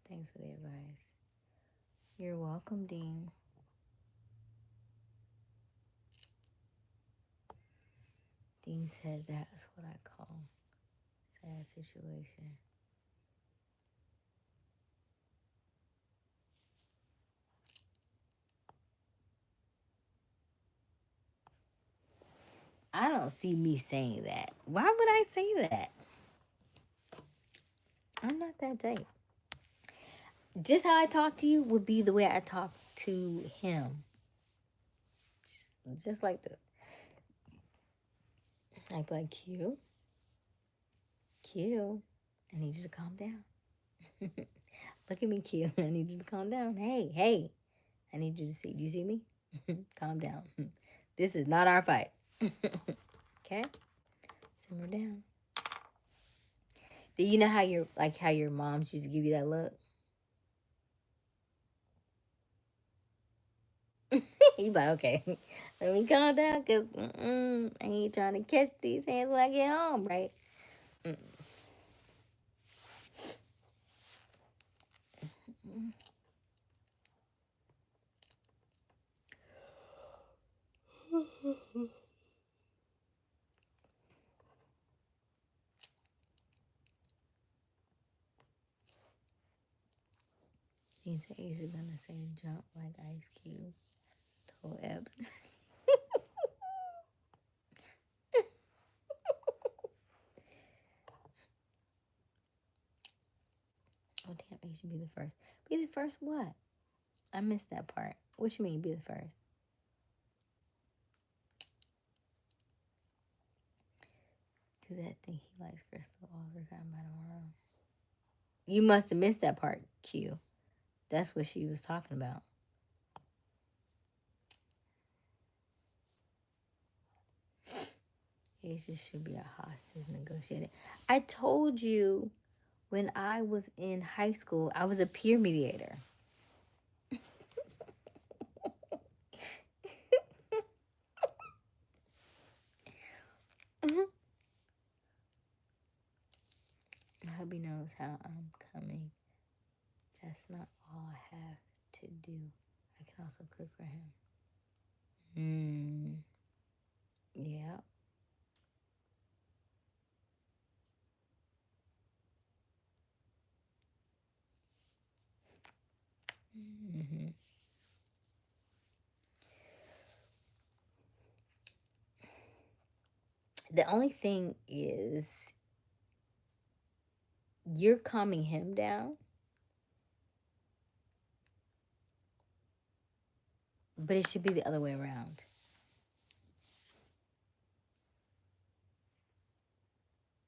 Thanks for the advice. You're welcome, Dean. Dean said that's what I call sad situation. I don't see me saying that. Why would I say that? I'm not that type. Just how I talk to you would be the way I talk to him. Just like this. I'd be like, Q, I need you to calm down. Look at me, Q. I need you to calm down. Hey, I need you to see. Do you see me? Calm down. This is not our fight. Okay? Simmer down. Do you know how your moms used to give you that look? You like, okay, let me calm down, because I ain't trying to catch these hands when I get home, right? Seems Asia gonna say jump like Ice Cube. Told Epps. Oh damn, Asia be the first. Be the first what? I missed that part. What you mean be the first? Do that thing he likes, Crystal. All forgotten by tomorrow. You must have missed that part, Q. That's what she was talking about. Asia should be a hostage negotiator. I told you when I was in high school, I was a peer mediator. My hubby knows how I'm coming. That's not all I have to do. I can also cook for him. Yeah. The only thing is, you're calming him down, but it should be the other way around.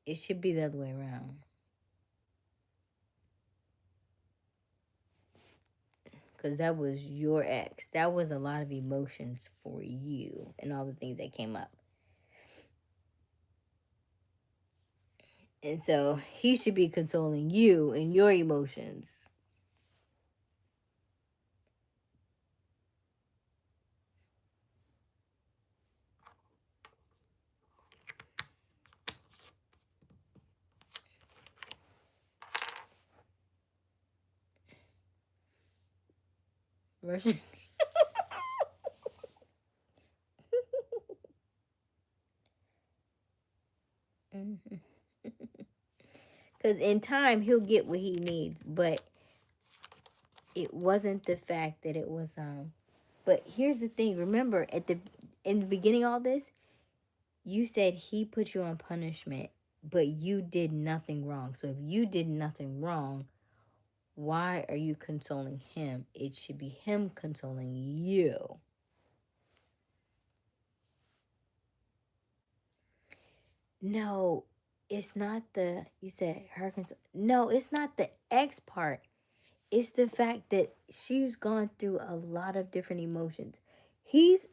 It should be the other way around. Because that was your ex. That was a lot of emotions for you and all the things that came up. And so he should be consoling you and your emotions. Russian. Because in time, he'll get what he needs. But it wasn't the fact that it was but here's the thing. Remember, in the beginning of all this, you said he put you on punishment, but you did nothing wrong. So if you did nothing wrong, why are you consoling him? It should be him consoling you. No, it's not the, you said her console. No, it's not the ex part. It's the fact that she's gone through a lot of different emotions. He's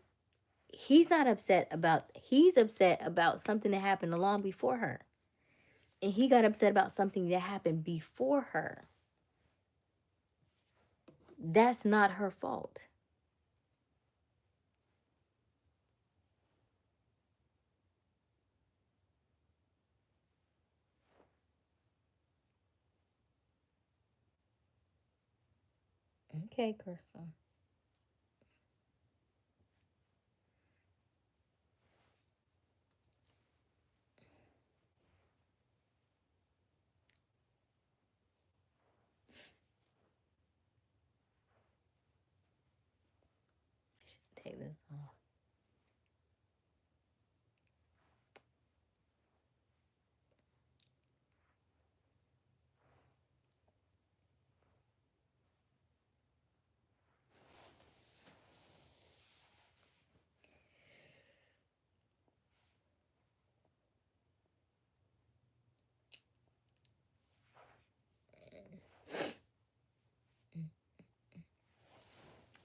not upset about, he's upset about something that happened long before her. And he got upset about something that happened before her. That's not her fault. Okay, Crystal. I should take this off.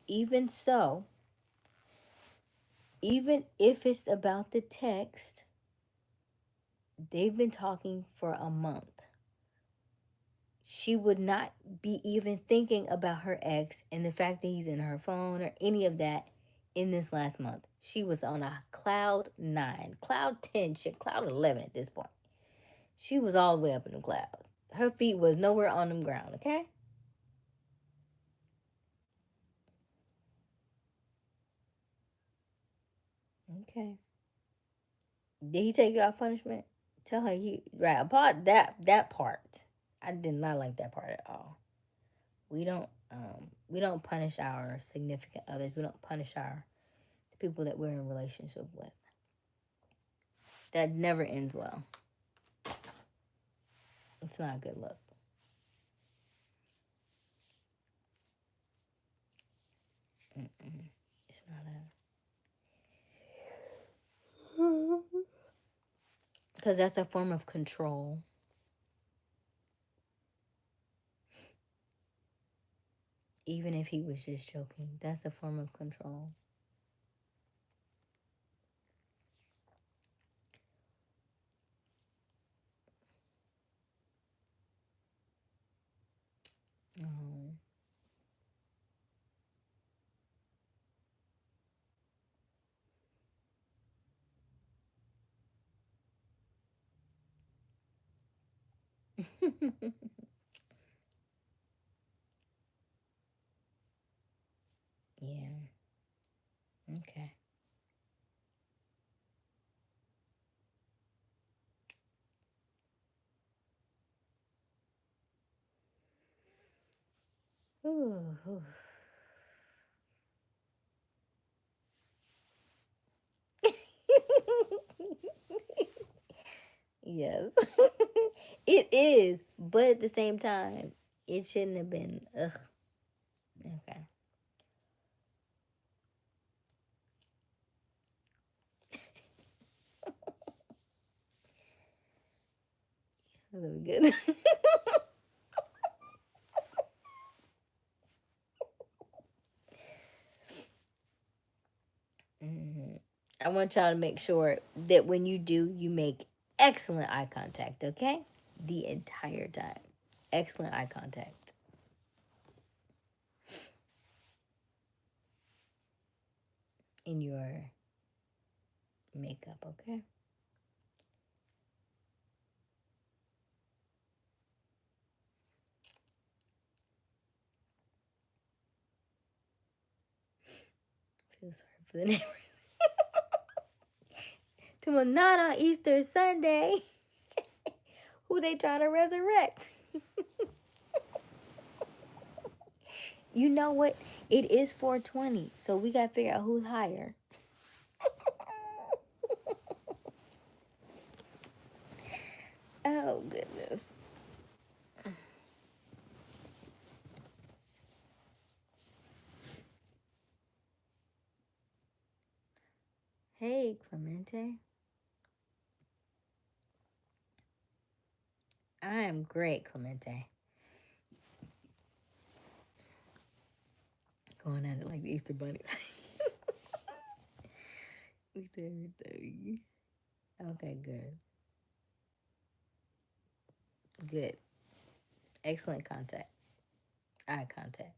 Even so, even if it's about the text, they've been talking for a month. She would not be even thinking about her ex and the fact that he's in her phone or any of that in this last month. She was on a cloud 9, cloud 10, shit, cloud 11 at this point. She was all the way up in the clouds. Her feet was nowhere on the ground, okay? Okay. Did he take you off punishment? Tell her he right apart that part. I did not like that part at all. We don't punish our significant others. We don't punish the people that we're in relationship with. That never ends well. It's not a good look. It's not a, because that's a form of control. Even if he was just joking, that's a form of control. Oh. Yeah. Okay. Ooh, ooh. Yes. It is, but at the same time, it shouldn't have been. Ugh. Okay. That'll be good. Mhm. I want y'all to make sure that when you do, you make excellent eye contact, okay? The entire time. Excellent eye contact in your makeup, okay? Feel sorry for the neighbors. Tomorrow, not on Easter Sunday. Who they trying to resurrect? You know what? It is 420, so we got to figure out who's higher. Oh, goodness. Hey, Clemente. I am great, Clemente. Going at it like the Easter bunnies. We do everything. Okay, good. Good. Excellent contact. Eye contact.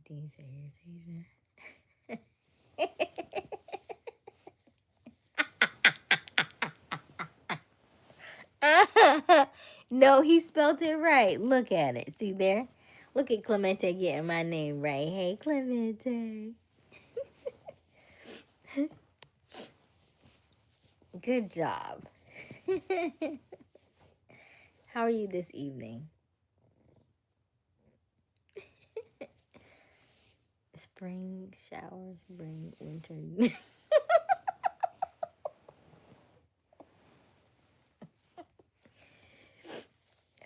Dean said, here's Asia. No, he spelled it right. Look at it. See there? Look at Clemente getting my name right. Hey, Clemente. Good job. How are you this evening? Spring showers bring winter.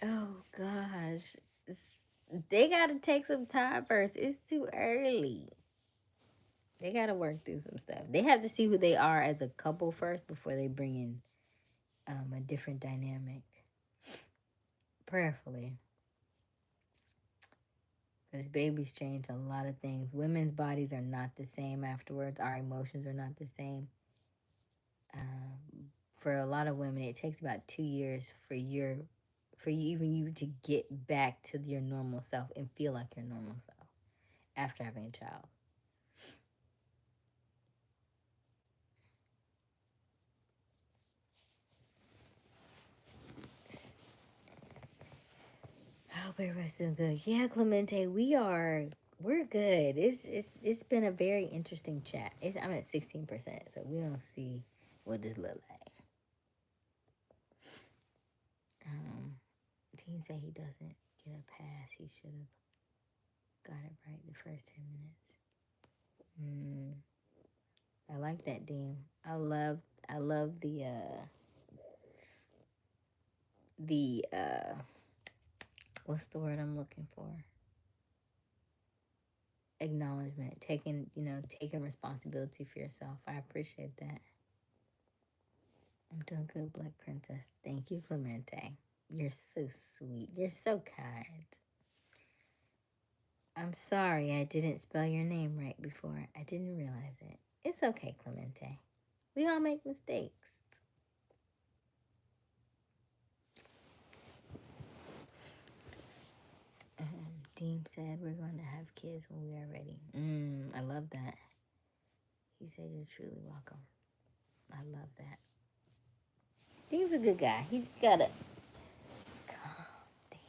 Oh gosh. They gotta take some time first. It's too early. They gotta work through some stuff. They have to see who they are as a couple first before they bring in a different dynamic. Prayerfully. Because babies change a lot of things. Women's bodies are not the same afterwards. Our emotions are not the same. For a lot of women, it takes about 2 years for you to get back to your normal self and feel like your normal self after having a child. I hope everybody's doing good. Yeah, Clemente, we're good. It's been a very interesting chat. I'm at 16%, so we don't see what this look like. Team say he doesn't get a pass. He should have got it right the first 10 minutes. I like that, Dean. I love the what's the word I'm looking for? Acknowledgement, taking responsibility for yourself. I appreciate that. I'm doing good, Black Princess. Thank you, Clemente. You're so sweet. You're so kind. I'm sorry I didn't spell your name right before. I didn't realize it. It's okay, Clemente. We all make mistakes. Dean said we're going to have kids when we are ready. I love that. He said you're truly welcome. I love that. Dean's a good guy. He just gotta calm down.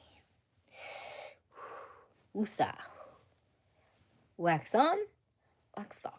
Woosah. Wax on, wax off.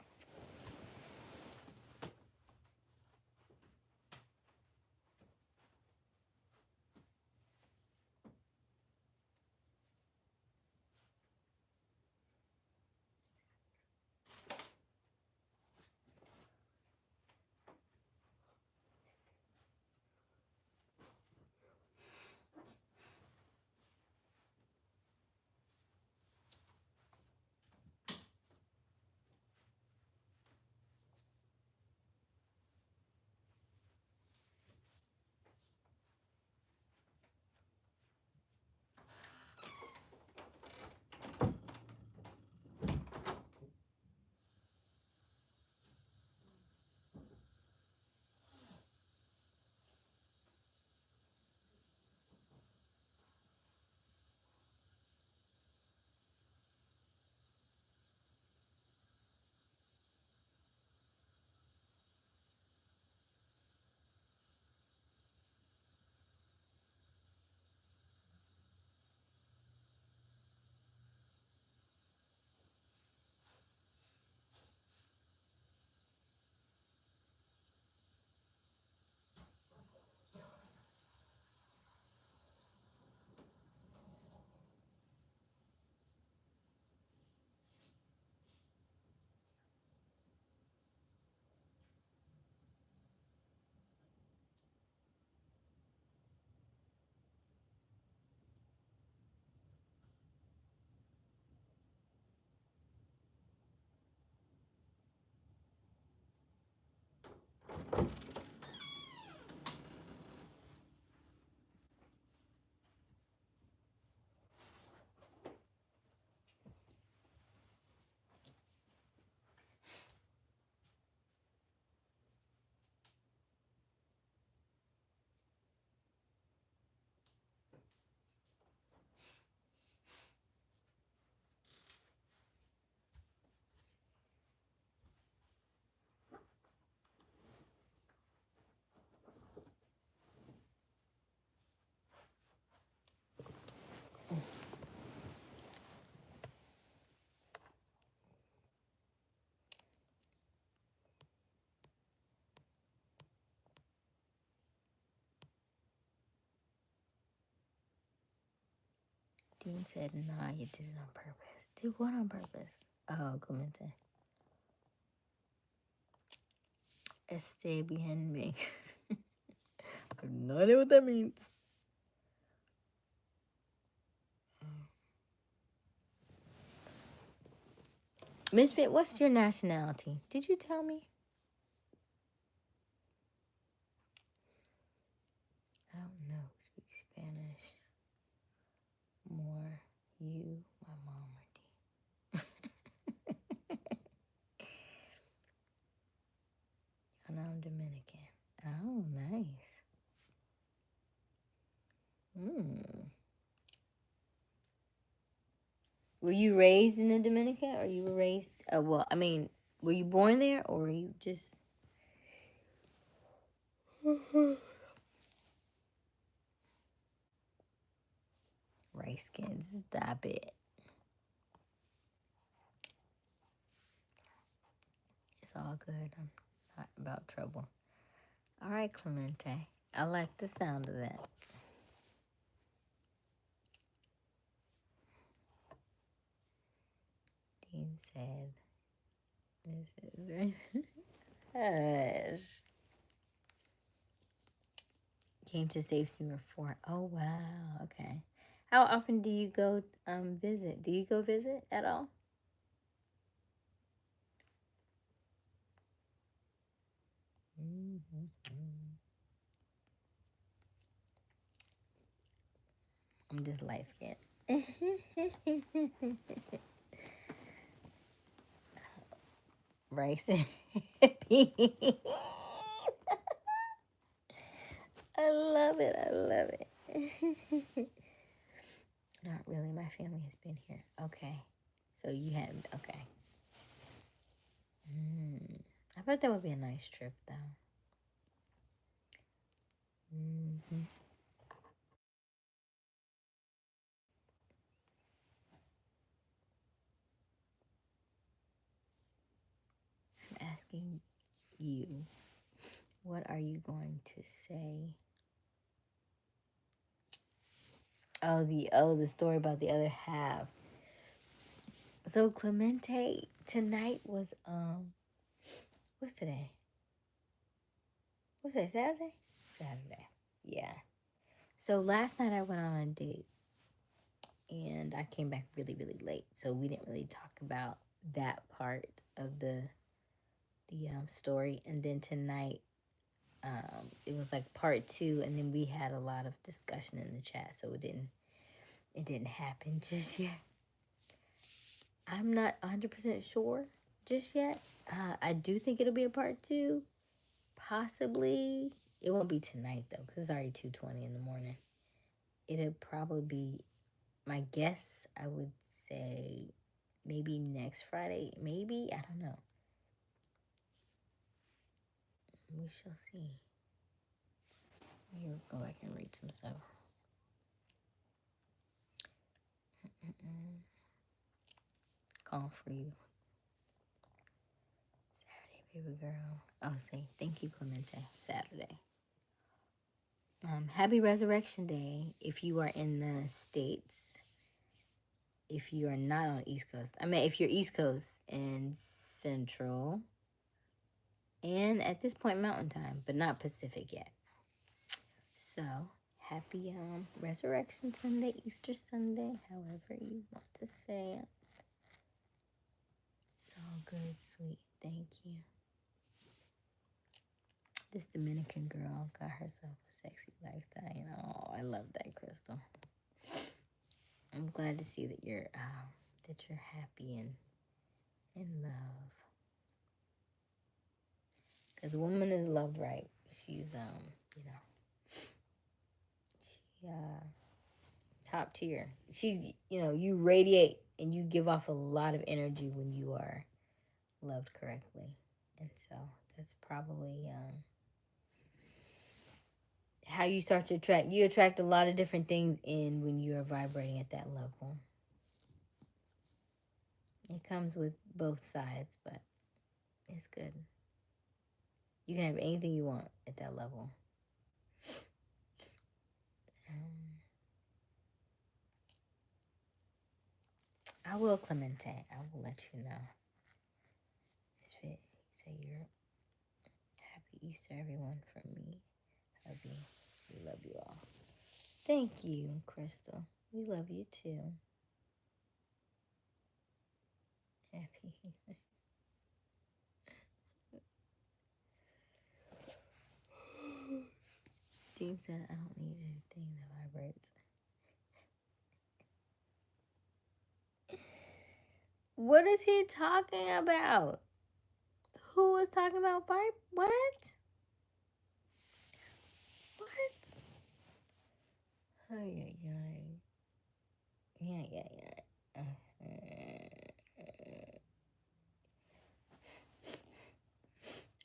Deem said, nah, you did it on purpose. Did what on purpose? Oh, Clemente. Esté bien me. I have no idea what that means. Misfit, what's your nationality? Did you tell me? I don't know who speaks Spanish more. You, my mom, or D. And I'm Dominican. Oh, nice. Were you raised in the Dominican, or you were raised? Well, I mean, were you born there, or were you just? Rice skins, stop it. It's all good. I'm not about trouble. All right, Clemente. I like the sound of that. Dean said, Hush. Came to safety report. Oh, wow. Okay. How often do you go visit? Do you go visit at all? I'm just light skinned. Rice and beans. I love it. I love it. Not really. My family has been here. Okay. So you haven't. Okay. I bet that would be a nice trip, though. Mm-hmm. I'm asking you, what are you going to say? Oh, the story about the other half. So Clemente, tonight was what's today? What's that? Saturday? Saturday. Yeah. So last night I went on a date, and I came back really, really late. So we didn't really talk about that part of the story. And then tonight, it was like part two, and then we had a lot of discussion in the chat. So it didn't happen just yet. I'm not 100% sure just yet. I do think it'll be a part two, possibly. It won't be tonight though, because it's already 2:20 in the morning. It'll probably be, my guess, I would say maybe next Friday. Maybe, I don't know. We shall see. Let me go back and read some stuff. Call for you. Saturday, baby girl. Oh, say thank you, Clemente. Saturday. Happy Resurrection Day if you are in the States. If you are not on East Coast. I mean, if you're East Coast and Central. And at this point, Mountain Time, but not Pacific yet. So, happy Resurrection Sunday, Easter Sunday, however you want to say it. It's all good, sweet. Thank you. This Dominican girl got herself a sexy lifestyle. You know, oh, I love that, Crystal. I'm glad to see that you're happy and in love. Because a woman is loved right. She's she top tier. She's you radiate and you give off a lot of energy when you are loved correctly, and so that's probably how you start to attract. You attract a lot of different things in when you are vibrating at that level. It comes with both sides, but it's good. You can have anything you want at that level. I will, Clemente. I will let you know. Misfit, say you're happy Easter, everyone, from me. Hubby, we love you all. Thank you, Crystal. We love you too. Happy. Steve said, I don't need anything that vibrates. What is he talking about? Who was talking about pipe? What? What? Oh, yeah, yeah. Yeah.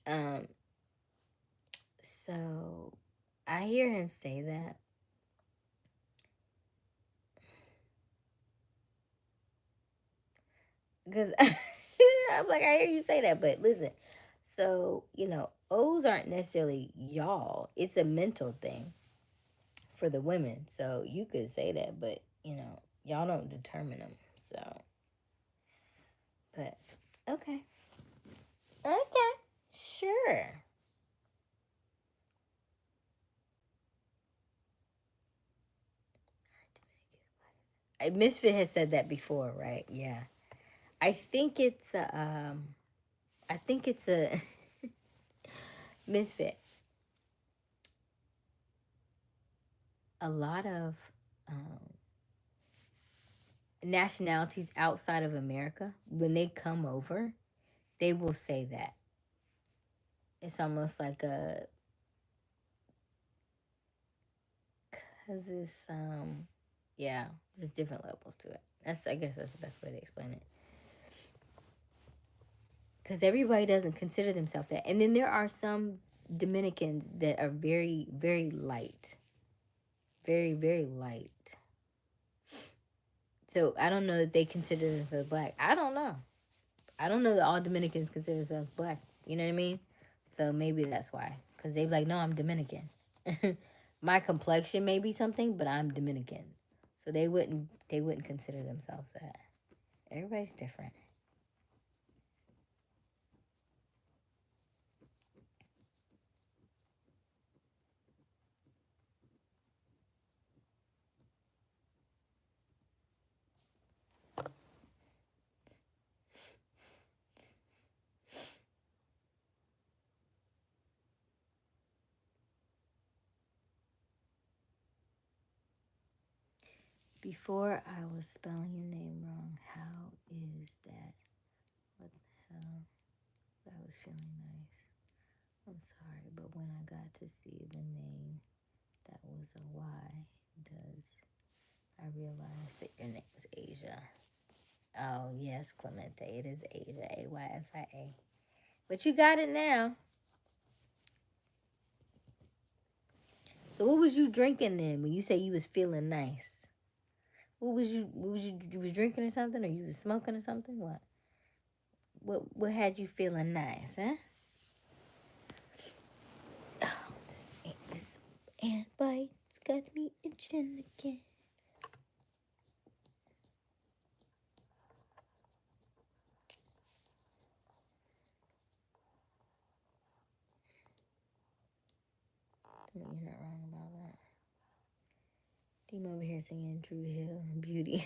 Um, so I hear him say that. Because I'm like, I hear you say that, but listen. So, O's aren't necessarily y'all. It's a mental thing for the women. So you could say that, but, y'all don't determine them. So, but, okay. Okay. Sure. Misfit has said that before, right? Yeah. I think it's a Misfit. A lot of nationalities outside of America, when they come over, they will say that. It's almost like cause it's yeah, there's different levels to it. I guess that's the best way to explain it. Because everybody doesn't consider themselves that, and then there are some Dominicans that are very, very light, very, very light. So I don't know that they consider themselves black. I don't know. I don't know that all Dominicans consider themselves black. You know what I mean? So maybe that's why. Because they're like, no, I'm Dominican. My complexion may be something, but I'm Dominican. So they wouldn't consider themselves that. Everybody's different. Before I was spelling your name wrong. How is that? What the hell? I was feeling nice. I'm sorry, but when I got to see the name that was a Y, I realized that your name was Asia. Oh, yes, Clemente. It is Asia. Aysia. But you got it now. So what was you drinking then when you say you was feeling nice? What was you was drinking or something, or you was smoking or something? What had you feeling nice, huh? Oh, this ant bite's got me itching again. You're not wrong about that. Deem over here singing Drew Hill and Beauty.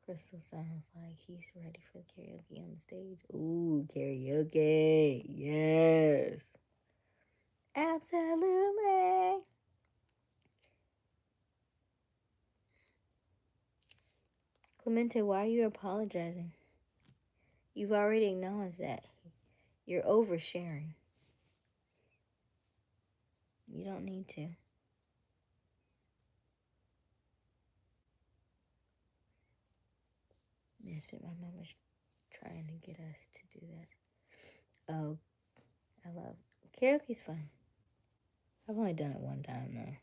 Crystal sounds like he's ready for karaoke on the stage. Ooh, karaoke. Yes. Absolutely. Clemente, why are you apologizing? You've already acknowledged that. You're oversharing. You don't need to. Misfit, my mom was trying to get us to do that. Oh, I love karaoke's fun. I've only done it one time though.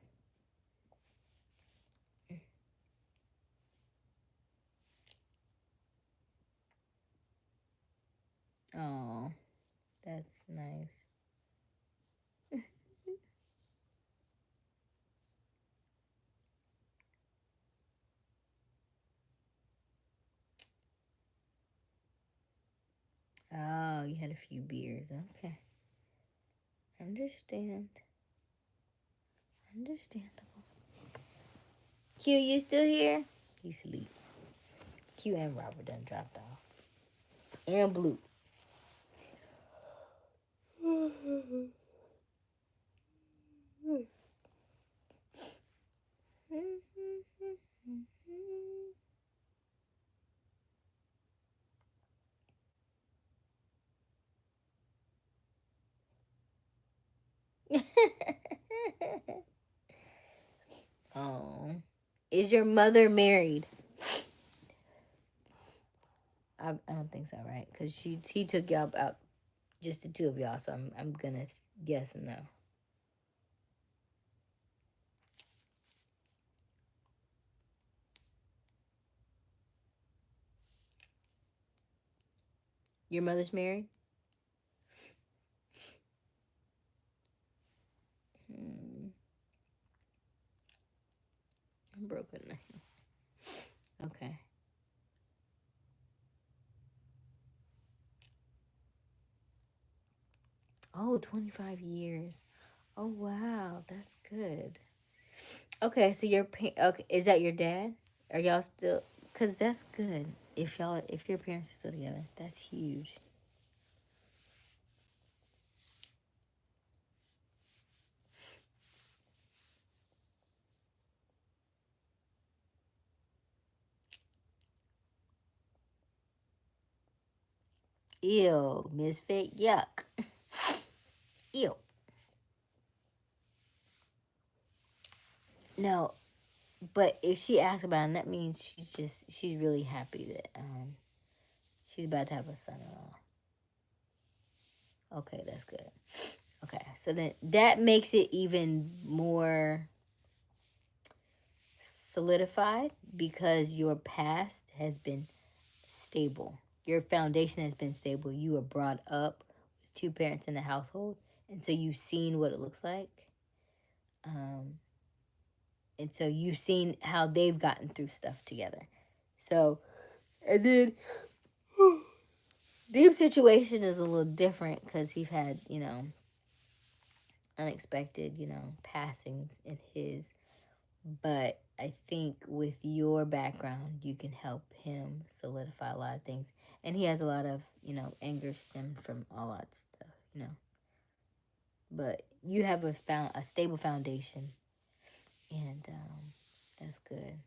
Oh, that's nice. Oh, you had a few beers. Okay. Understandable. Q, you still here? He's asleep. Q and Robert done dropped off. And Blue. Oh. Is your mother married? I don't think so, right? Because he took y'all out, just the two of y'all, so I'm gonna guess no. Your mother's married? Broken. Okay. Oh, 25 years. Oh, wow. That's good. Okay, so okay, is that your dad? Are y'all still? Cause that's good. If your parents are still together, that's huge. Ew, misfit, yuck. Ew. No, but if she asks about it, that means she's really happy that she's about to have a son-in-law. Okay, that's good. Okay, so then that makes it even more solidified because your past has been stable. Your foundation has been stable. You were brought up with two parents in the household, and so you've seen what it looks like. Um, and so you've seen how they've gotten through stuff together. So, and then Deep's situation is a little different because he's had, unexpected, passings in his. But I think with your background, you can help him solidify a lot of things. And he has a lot of, anger stemmed from all that stuff. But you have a stable foundation, and that's good.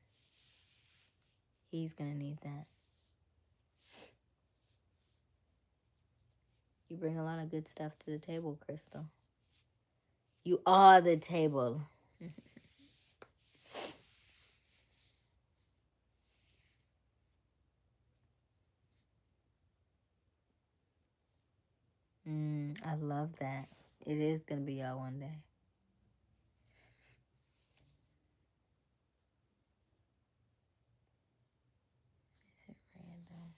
He's gonna need that. You bring a lot of good stuff to the table, Crystal. You are the table. I love that. It is gonna be y'all one day. Is it random?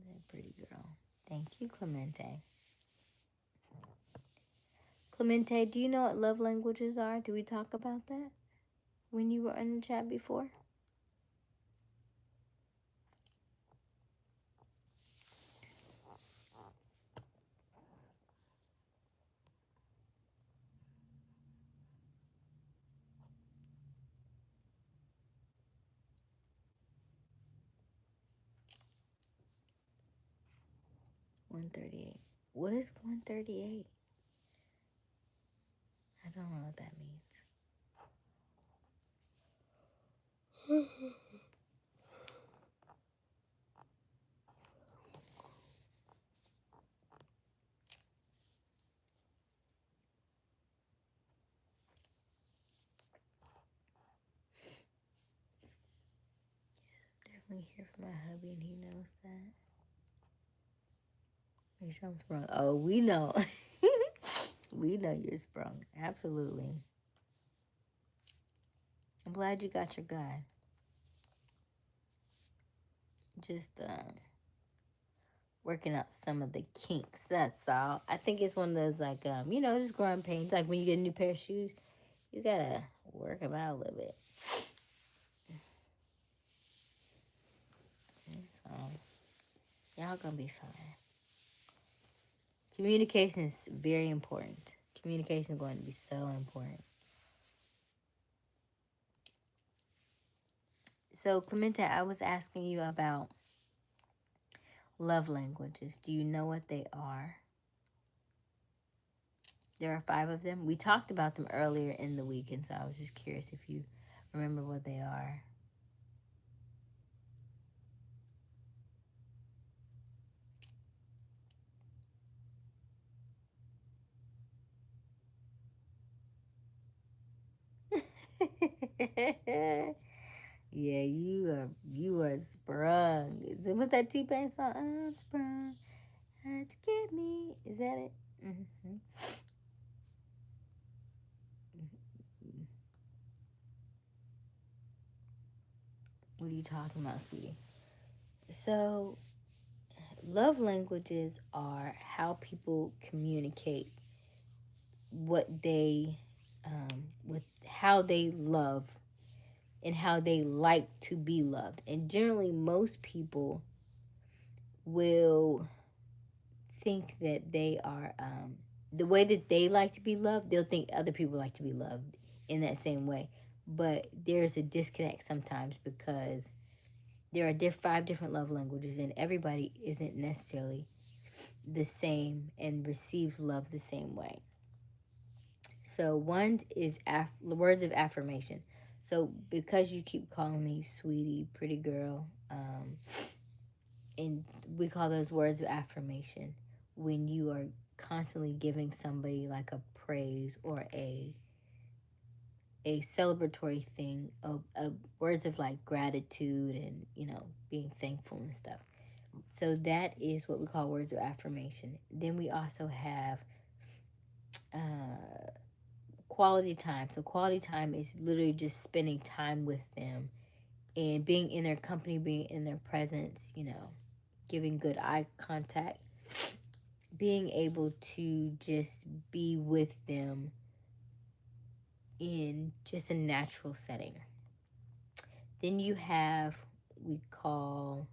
That pretty girl. Thank you, Clemente. Clemente, do you know what love languages are? Did we talk about that when you were in the chat before? $138. What is $138? I don't know what that means. Definitely hear from my hubby, and he knows that. Make sure I'm sprung. Oh, we know. We know you're sprung. Absolutely. I'm glad you got your guy. Just working out some of the kinks. That's all. I think it's one of those like just growing pains. Like when you get a new pair of shoes, you gotta work them out a little bit. So y'all gonna be fine. Communication is very important. Communication is going to be so important. So Clemente, I was asking you about love languages. Do you know what they are? There are 5 of them. We talked about them earlier in the week, and so I was just curious if you remember what they are. Yeah, you are sprung. What's that T-Pain song? I'm sprung. How'd you get me? Is that it? Mm-hmm. What are you talking about, sweetie? So, love languages are how people communicate what they, with how they love and how they like to be loved. And generally, most people will think that they are, the way that they like to be loved, they'll think other people like to be loved in that same way. But there's a disconnect sometimes because there are 5 different love languages, and everybody isn't necessarily the same and receives love the same way. So one is words of affirmation. So because you keep calling me sweetie, pretty girl, and we call those words of affirmation when you are constantly giving somebody like a praise or a celebratory thing of words of like gratitude and being thankful and stuff. So that is what we call words of affirmation. Then we also have uh, quality time. So quality time is literally just spending time with them and being in their company, being in their presence, giving good eye contact, being able to just be with them in just a natural setting. Then you have we call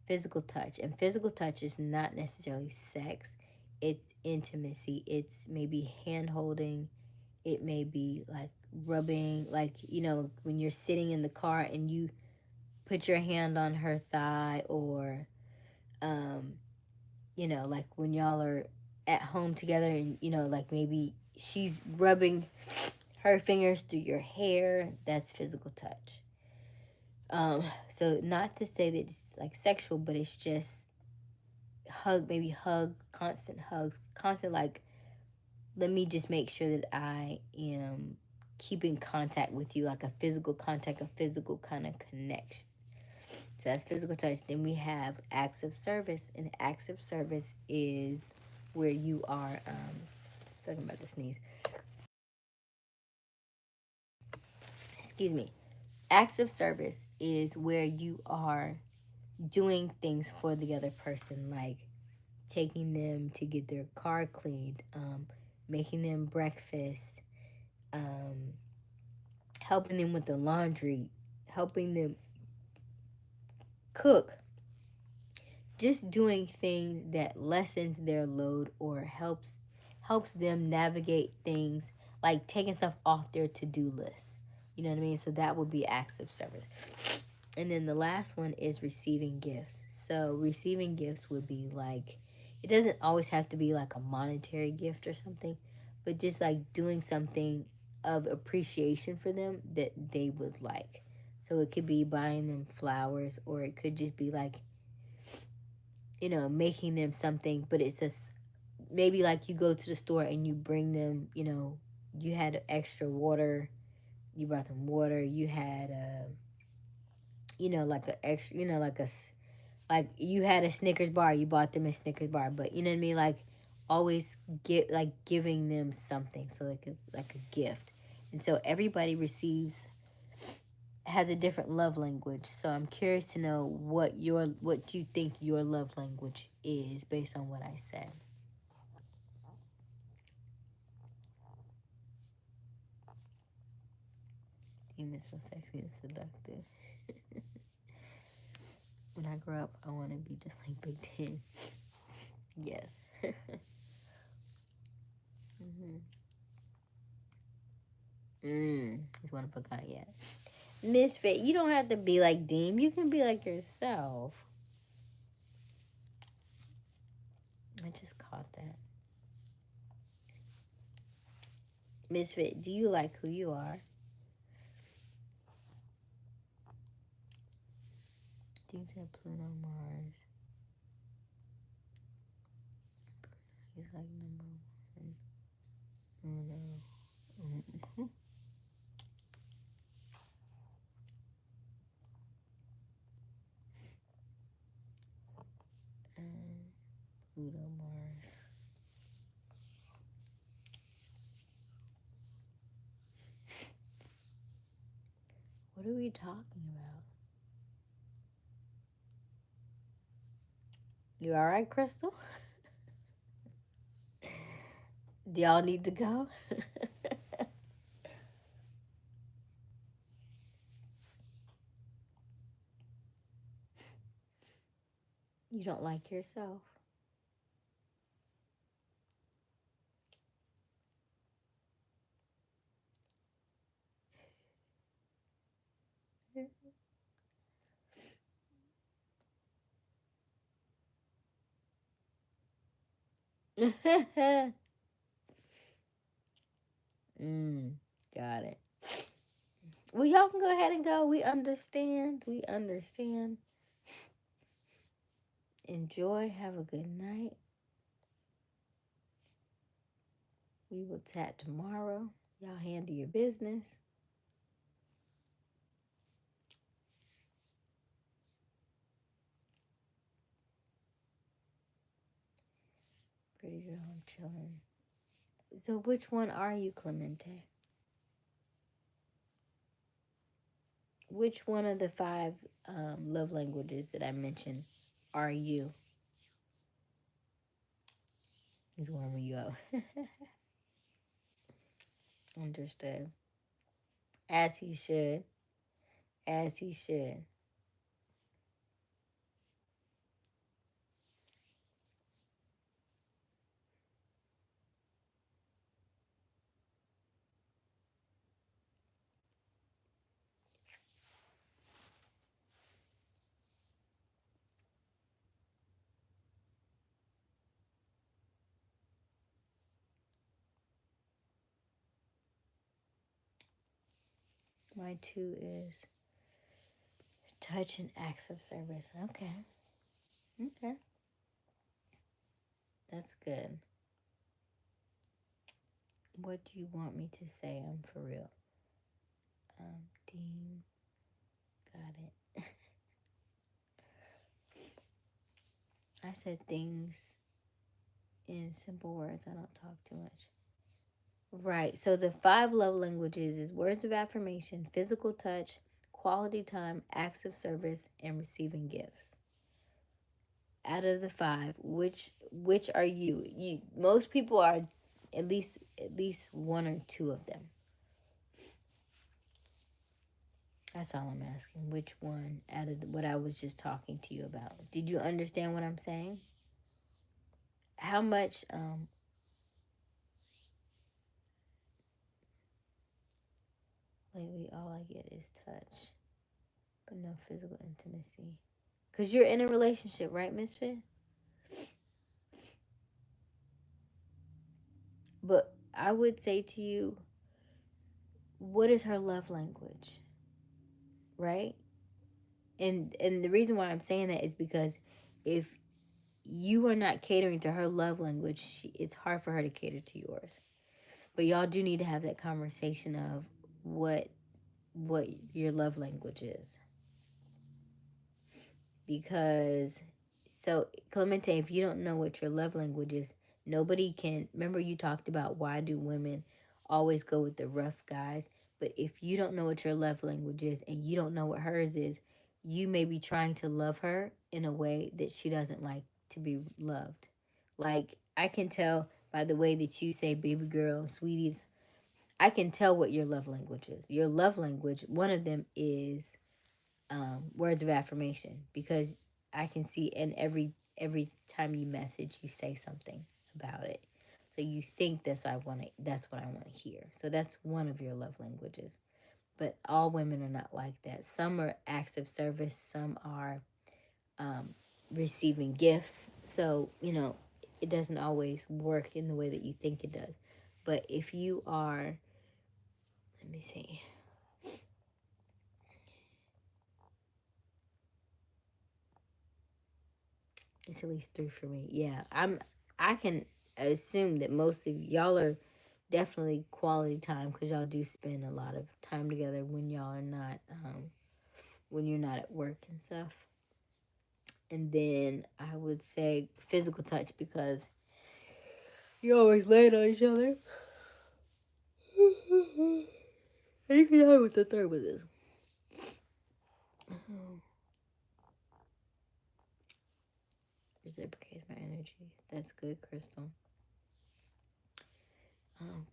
physical touch. And physical touch is not necessarily sex. It's intimacy. It's maybe hand holding. It may be like rubbing, like, when you're sitting in the car and you put your hand on her thigh, or, like when y'all are at home together and, like maybe she's rubbing her fingers through your hair. That's physical touch. So not to say that it's like sexual, but it's just hug, constant hugs, constant like, let me just make sure that I am keeping contact with you, like a physical contact, a physical kind of connection. So that's physical touch. Then we have acts of service, and acts of service is where you are, talking about the sneeze. Excuse me. Acts of service is where you are doing things for the other person, like taking them to get their car cleaned, making them breakfast, helping them with the laundry, helping them cook, just doing things that lessens their load or helps them navigate things, like taking stuff off their to-do list. You know what I mean? So that would be acts of service. And then the last one is receiving gifts. So receiving gifts would be like, it doesn't always have to be like a monetary gift or something, but just like doing something of appreciation for them that they would like. So it could be buying them flowers, or it could just be like, making them something, but it's just maybe like you go to the store and you bring them, you had extra water, you brought them water, you had, like a extra, like you had a Snickers bar, you bought them a Snickers bar, but you know what I mean? Like always get like giving them something, so like it's like a gift. And so everybody receives has a different love language. So I'm curious to know what you think your love language is based on what I said. Demon so sexy and seductive. When I grow up, I want to be just like Big Ten. Yes. He's one of a kind, yeah. Misfit, you don't have to be like Deem. You can be like yourself. I just caught that. Misfit, do you like who you are? Deem said Pluto, Mars. He's like number one. Oh no. Pluto, Mars. What are we talking about? You alright, Crystal? Do y'all need to go? You don't like yourself. Got it. Well, y'all can go ahead and go. We understand. We understand. Enjoy. Have a good night. We will chat tomorrow. Y'all handle your business. Pretty girl, I'm chilling. So which one are you, Clemente? Which one of the 5 love languages that I mentioned are you? He's warming you up. Understood. As he should. As he should. My 2 is touch and acts of service. Okay. Okay. That's good. What do you want me to say? I'm for real. Dean. Got it. I said things in simple words. I don't talk too much. Right. So the 5 love languages is words of affirmation, physical touch, quality time, acts of service, and receiving gifts. Out of the 5, which are you? Most people are at least 1 or 2 of them. That's all I'm asking. Which one out of what I was just talking to you about? Did you understand what I'm saying? How much lately all I get is touch, but no physical intimacy. Because you're in a relationship, right, Misfit? But I would say to you, what is her love language? Right? And the reason why I'm saying that is because if you are not catering to her love language, it's hard for her to cater to yours. But y'all do need to have that conversation of what your love language is. Because so Clemente, if you don't know what your love language is, nobody can. Remember you talked about why do women always go with the rough guys? But if you don't know what your love language is and you don't know what hers is, you may be trying to love her in a way that she doesn't like to be loved. Like, I can tell by the way that you say baby girl, sweeties, I can tell what your love language is. Your love language, one of them is words of affirmation, because I can see in every time you message, you say something about it. So you think that's what I want to hear. So that's one of your love languages. But all women are not like that. Some are acts of service. Some are um, receiving gifts. So it doesn't always work in the way that you think it does. But if you are, let me see. It's at least 3 for me. Yeah, I can assume that most of y'all are definitely quality time, because y'all do spend a lot of time together when y'all are not when you're not at work and stuff. And then I would say physical touch, because you always laying on each other. And you can tell me what the third one is. Reciprocates my energy. That's good, Crystal.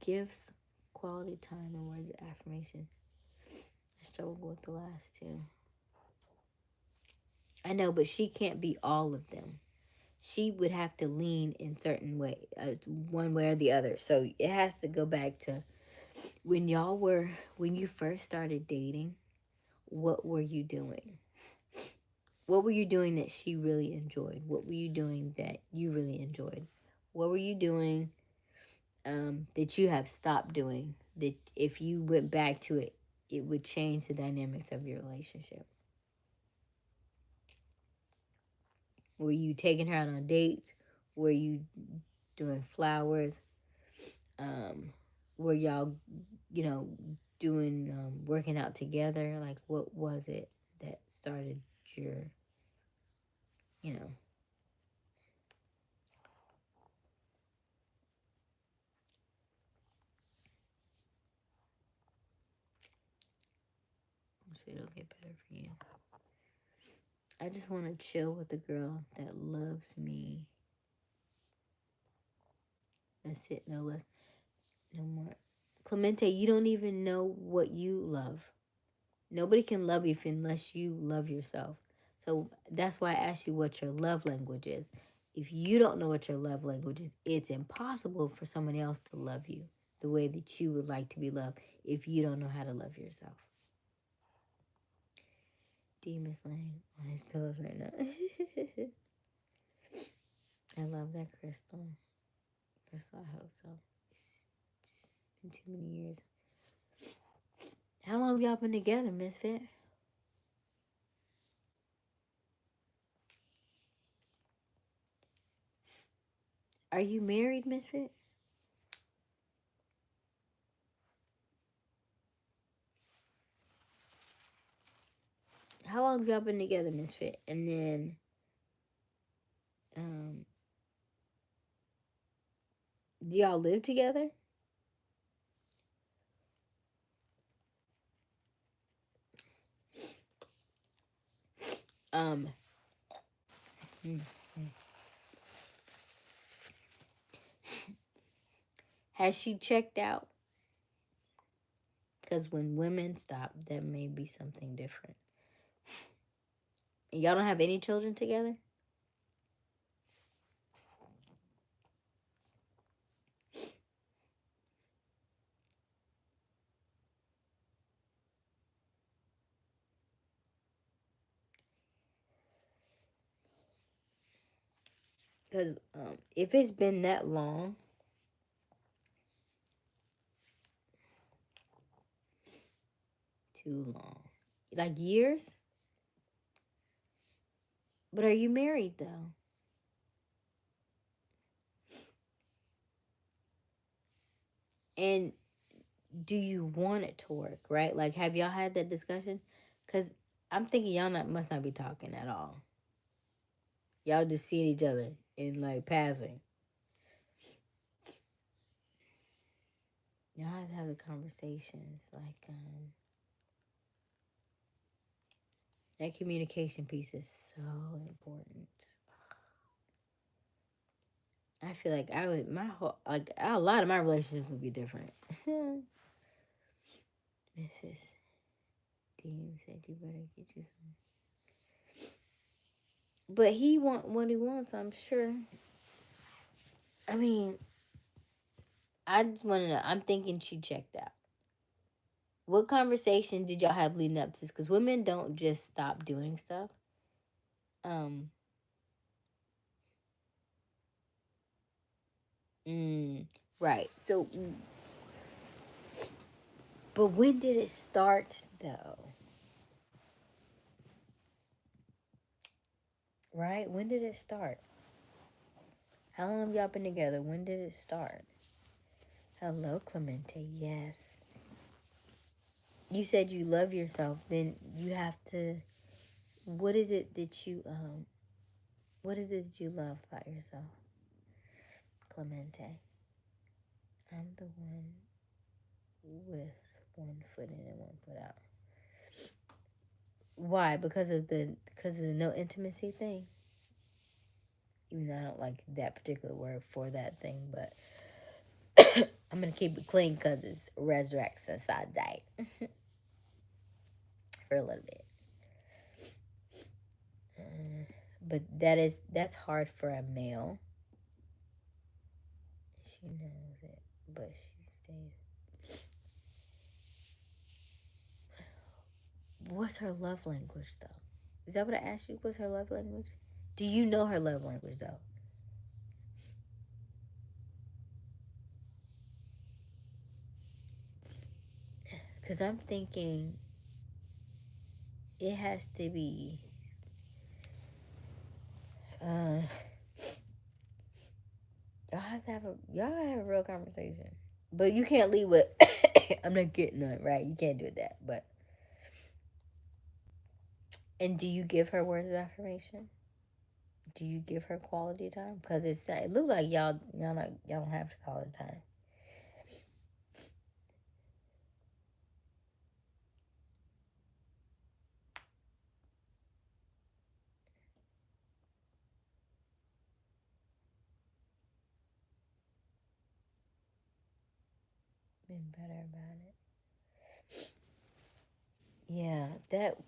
Gifts, quality time, and words of affirmation. I struggle with the last two. I know, but she can't be all of them. She would have to lean in certain way, one way or the other. So it has to go back to when you first started dating. What were you doing? What were you doing that she really enjoyed? What were you doing that you really enjoyed? What were you doing that you have stopped doing, that if you went back to it, it would change the dynamics of your relationship? Were you taking her out on dates? Were you doing flowers? Were y'all, doing working out together? Like, what was it that started your, you know? If it'll get better for you. I just want to chill with a girl that loves me. That's it. No less. No more. Clemente, you don't even know what you love. Nobody can love you unless you love yourself. So that's why I asked you what your love language is. If you don't know what your love language is, it's impossible for someone else to love you the way that you would like to be loved if you don't know how to love yourself. Dean is laying on his pillows right now. I love that, Crystal. Crystal, I hope so. It's been too many years. How long have y'all been together, Misfit? Are you married, Misfit? How long have y'all been together, Misfit? And then, do y'all live together? Um, has she checked out? Because when women stop, there may be something different. And y'all don't have any children together? Because if it's been that long, too long. Like years? But are you married, though? And do you want it to work, right? Like, have y'all had that discussion? Because I'm thinking y'all must not be talking at all. Y'all just seeing each other in, like, passing. y'all have to have the conversations. Like, that communication piece is so important. I feel like I would, my whole, like, a lot of my relationships would be different. Mrs. Dean said you better get you some. But he want what he wants, I'm sure. I mean, I just want to know. I'm thinking she checked out. What conversation did y'all have leading up to this? Because women don't just stop doing stuff. Um, right. So, but when did it start, though? Right? When did it start? How long have y'all been together? When did it start? Hello, Clemente. Yes. You said you love yourself. Then you have to. What is it that you What is it that you love about yourself, Clemente? I'm the one with one foot in and one foot out. Why? Because of the no intimacy thing. Even though I don't like that particular word for that thing, but I'm gonna keep it clean because it's resurrect since I died for a little bit. But that's hard for a male. She knows it, but she stays. What's her love language though? Is that what I asked you? What's her love language? Do you know her love language though? Because I'm thinking it has to be. Uh, y'all gotta have a real conversation. But you can't leave with I'm not getting none, right? You can't do that. But and do you give her words of affirmation? Do you give her quality time? Because it looks like y'all don't have to call it time. Been better about it. Yeah,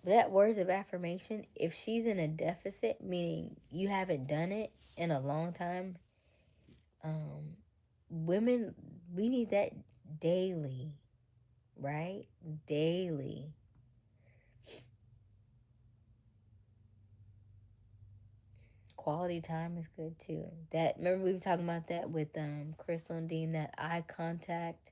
that words of affirmation, if she's in a deficit, meaning you haven't done it in a long time, um, women, we need that daily, right? Daily. Quality time is good too. That remember we were talking about that with Crystal and Dean, that eye contact.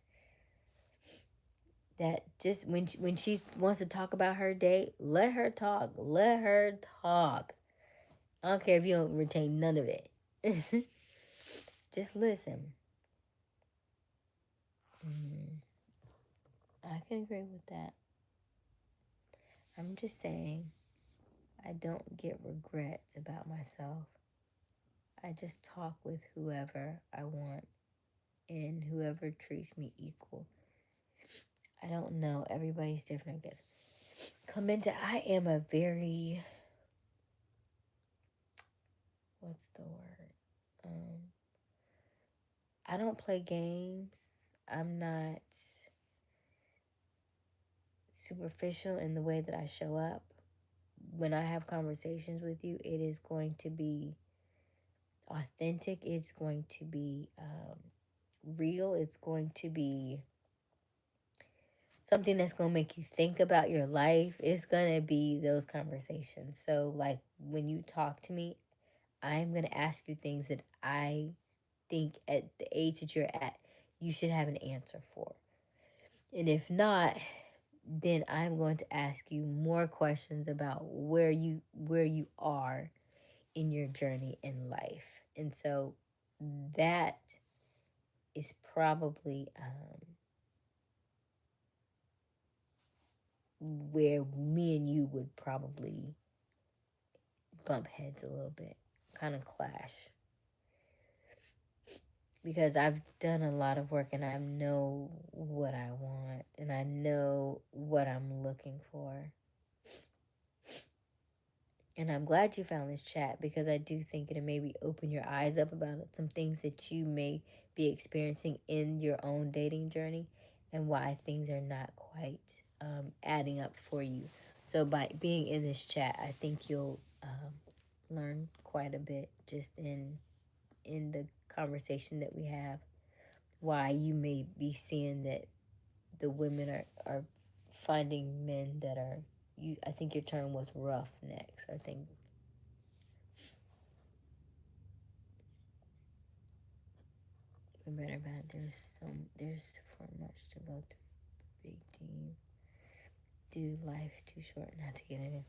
That just when she wants to talk about her day, let her talk. Let her talk. I don't care if you don't retain none of it. Just listen. I can agree with that. I'm just saying, I don't get regrets about myself. I just talk with whoever I want and whoever treats me equal. I don't know. Everybody's different, I guess. Clemente, I am a very, what's the word? I don't play games. I'm not superficial in the way that I show up. When I have conversations with you, it is going to be authentic. It's going to be real. It's going to be something that's going to make you think about your life. It's going to be those conversations. So, like, when you talk to me, I'm going to ask you things that I think at the age that you're at, you should have an answer for. And if not, then I'm going to ask you more questions about where you are in your journey in life. And so that is probably where me and you would probably bump heads a little bit, kind of clash. because I've done a lot of work and I know what I want and I know what I'm looking for. And I'm glad you found this chat because I do think it'll maybe open your eyes up about some things that you may be experiencing in your own dating journey and why things are not quite adding up for you. So by being in this chat, I think you'll learn quite a bit just in the conversation that we have. Why you may be seeing that the women are finding men that are you. I think your term was roughnecks. I think. Better bad. There's so much to go through. Big team. Do life too short not to get it in.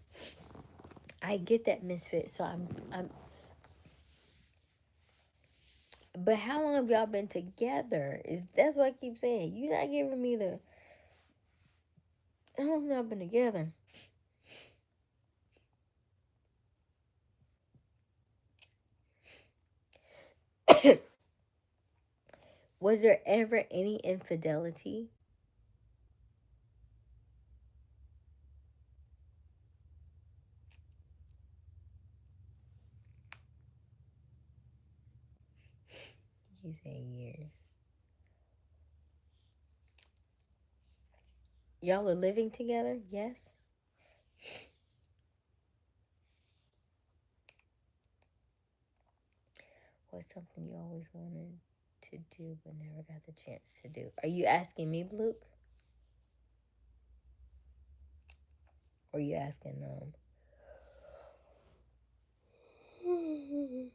I get that, misfit. So I'm. But how long have y'all been together? That's what I keep saying. You're not giving me the. How long y'all been together? Was there ever any infidelity? You say years. Y'all are living together? Yes. What's something you always wanted to do but never got the chance to do? Are you asking me, Luke? Or are you asking mm,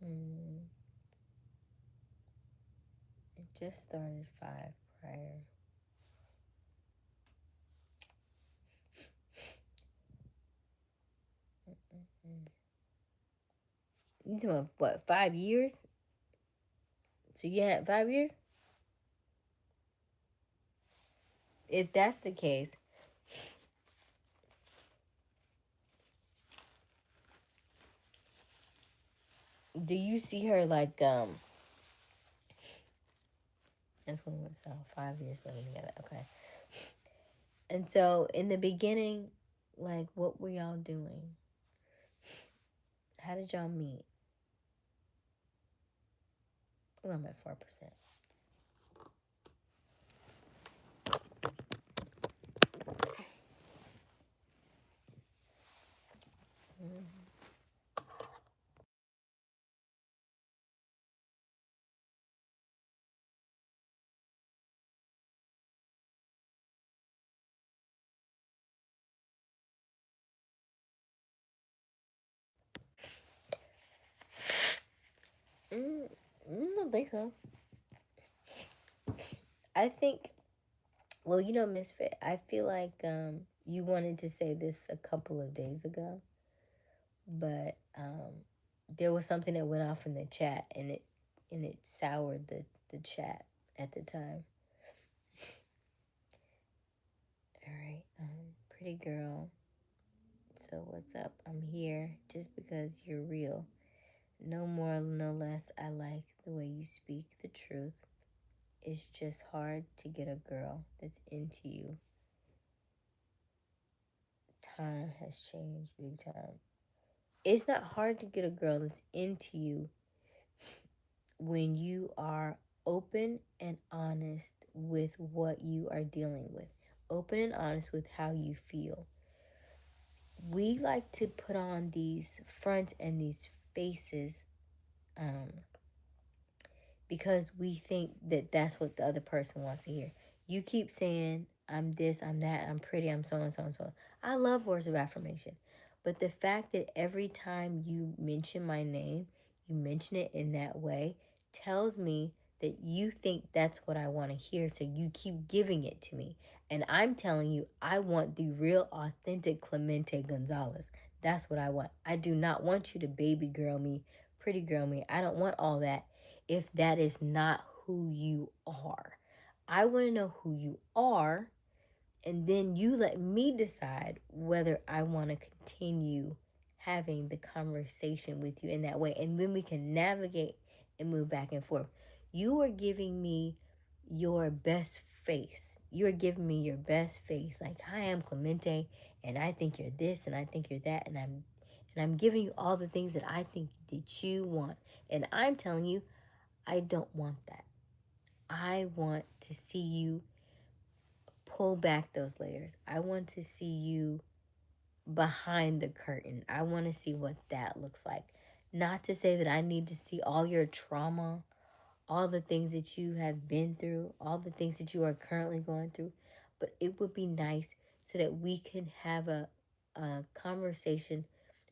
mm, it just started 5 prior. Mm-mm-mm. You talking about what, 5 years? So you had 5 years? If that's the case, do you see her like that's when we went south. 5 years living together. Okay. And so in the beginning, like what were y'all doing? How did y'all meet? Oh, I'm at 4%. Mm-hmm. I don't think so. I think, well, Misfit, I feel like you wanted to say this a couple of days ago, but there was something that went off in the chat, and it soured the chat at the time. All right, pretty girl. So what's up? I'm here just because you're real. No more, no less. I like the way you speak the truth. It's just hard to get a girl that's into you. Time has changed big time. It's not hard to get a girl that's into you when you are open and honest with what you are dealing with. Open and honest with how you feel. We like to put on these fronts and these faces um, because we think that that's what the other person wants to hear. You keep saying, I'm this, I'm that, I'm pretty, I'm so and so and so. I love words of affirmation. But the fact that every time you mention my name, you mention it in that way, tells me that you think that's what I want to hear. So you keep giving it to me. And I'm telling you, I want the real, authentic Clemente Gonzalez, That's what I want. I do not want you to baby girl me, pretty girl me. I don't want all that if that is not who you are. I want to know who you are, and then you let me decide whether I want to continue having the conversation with you in that way. And then we can navigate and move back and forth. You are giving me your best face. You are giving me your best face. Like, hi, I'm Clemente, and I think you're this, and I think you're that, and I'm giving you all the things that I think that you want. And I'm telling you, I don't want that. I want to see you pull back those layers. I want to see you behind the curtain. I want to see what that looks like. Not to say that I need to see all your trauma, all the things that you have been through, all the things that you are currently going through, but it would be nice so that we can have a conversation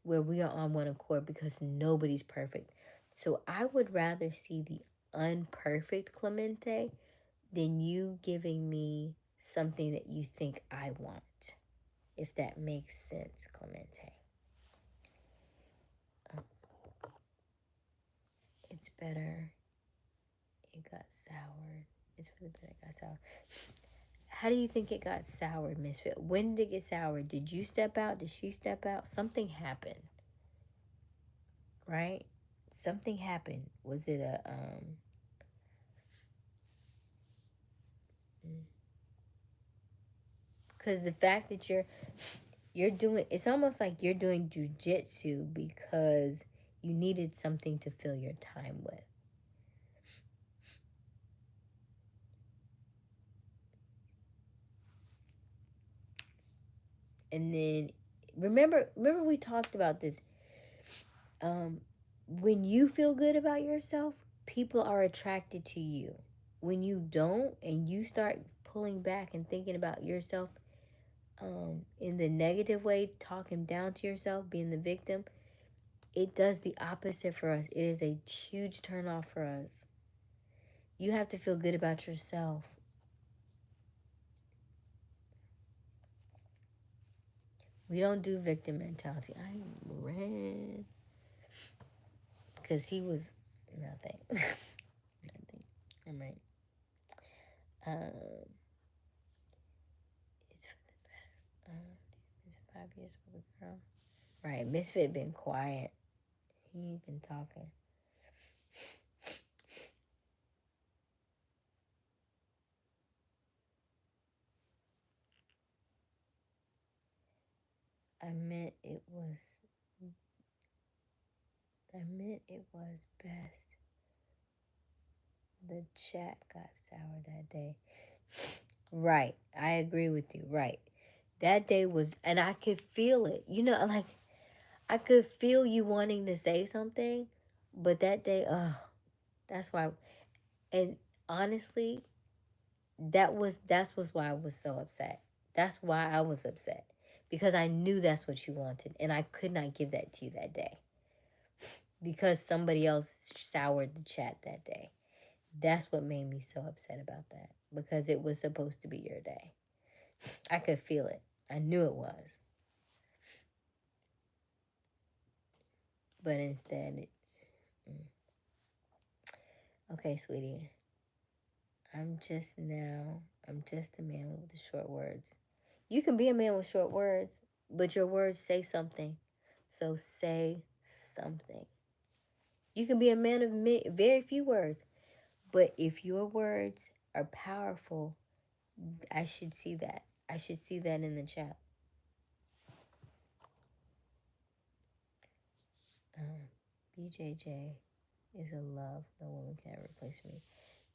where we are on one accord, because nobody's perfect. So I would rather see the unperfect Clemente than you giving me something that you think I want, if that makes sense, Clemente. Oh, it's better. It got soured. It's for the better. It got soured. How do you think it got soured, Misfit? When did it get soured? Did you step out? Did she step out? Something happened, right? Something happened. Was it a because the fact that you're doing, it's almost like you're doing jujitsu because you needed something to fill your time with. And then remember we talked about this. When you feel good about yourself, people are attracted to you. When you don't, and you start pulling back and thinking about yourself in the negative way, talking down to yourself, being the victim, it does the opposite for us. It is a huge turnoff for us. You have to feel good about yourself. We don't do victim mentality. I ran because he was nothing. Nothing. I'm right. It's for the better. It's 5 years for the girl. Right. Misfit been quiet. He ain't been talking. I meant it was best. The chat got sour that day. Right. I agree with you. Right. That day was, and I could feel it. You know, like, I could feel you wanting to say something, but that day, that's why. And honestly, that's why I was so upset. That's why I was upset, because I knew that's what you wanted, and I could not give that to you that day because somebody else soured the chat that day. That's what made me so upset about that, because it was supposed to be your day. I could feel it. I knew it was. But instead, okay, sweetie. I'm just a man with the short words. You can be a man with short words, but your words say something. So say something. You can be a man of very few words, but if your words are powerful, I should see that. I should see that in the chat. BJJ is a love. No woman can ever replace me.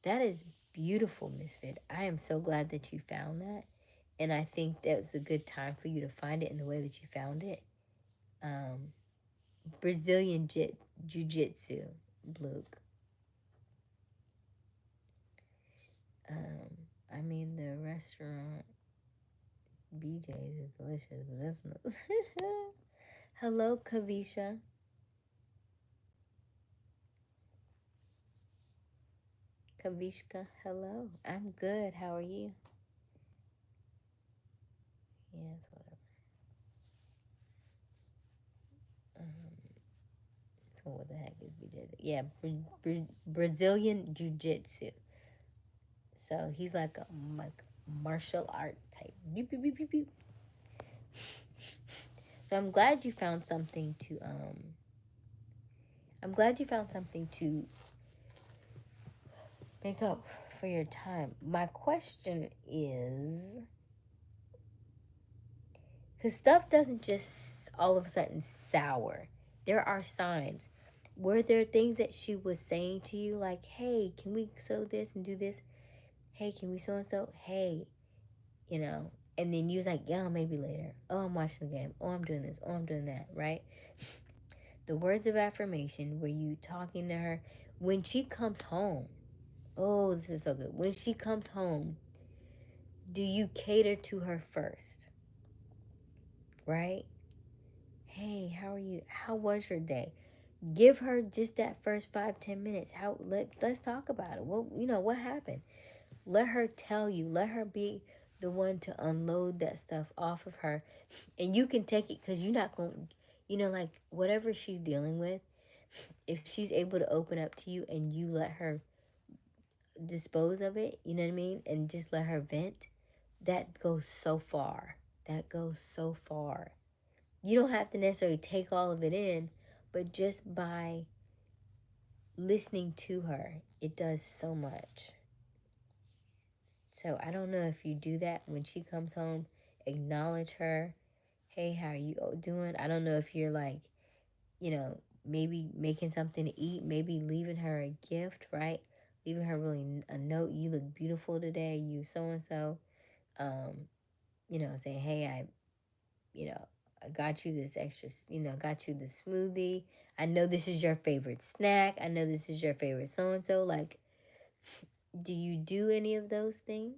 That is beautiful, Misfit. I am so glad that you found that. And I think that was a good time for you to find it in the way that you found it. Brazilian Jiu-Jitsu, Luke. I mean, the restaurant BJ's is delicious, but that's not. Hello, Kavisha. Kavishka, hello. I'm good. How are you? Yes, whatever. What the heck is BJJ? Yeah, Brazilian Jiu-Jitsu. So he's like a martial art type. Beep, beep, beep, beep, beep. So I'm glad you found something to make up for your time. My question is, because stuff doesn't just all of a sudden sour. There are signs. Were there things that she was saying to you like, hey, can we sew this and do this? Hey, can we so and so? Hey, you know, and then you was like, yeah, maybe later. Oh, I'm watching the game. Oh, I'm doing this. Oh, I'm doing that, right? The words of affirmation, were you talking to her when she comes home? Oh, this is so good. When she comes home, do you cater to her first? Right? Hey, how are you? How was your day? Give her just that first 5-10 minutes. Let's talk about it. What happened? Let her tell you. Let her be the one to unload that stuff off of her, and you can take it because you're not going. Like whatever she's dealing with, if she's able to open up to you and you let her dispose of it, you know what I mean, and just let her vent, that goes so far. That goes so far. You don't have to necessarily take all of it in, but just by listening to her, it does so much. So I don't know if you do that when she comes home, acknowledge her. Hey, how are you doing? I don't know if you're like, maybe making something to eat, maybe leaving her a gift, right? Leaving her really a note. You look beautiful today. You so and so. Saying, hey, I got you this extra, got you the smoothie. I know this is your favorite snack. I know this is your favorite so and so. Like, do you do any of those things?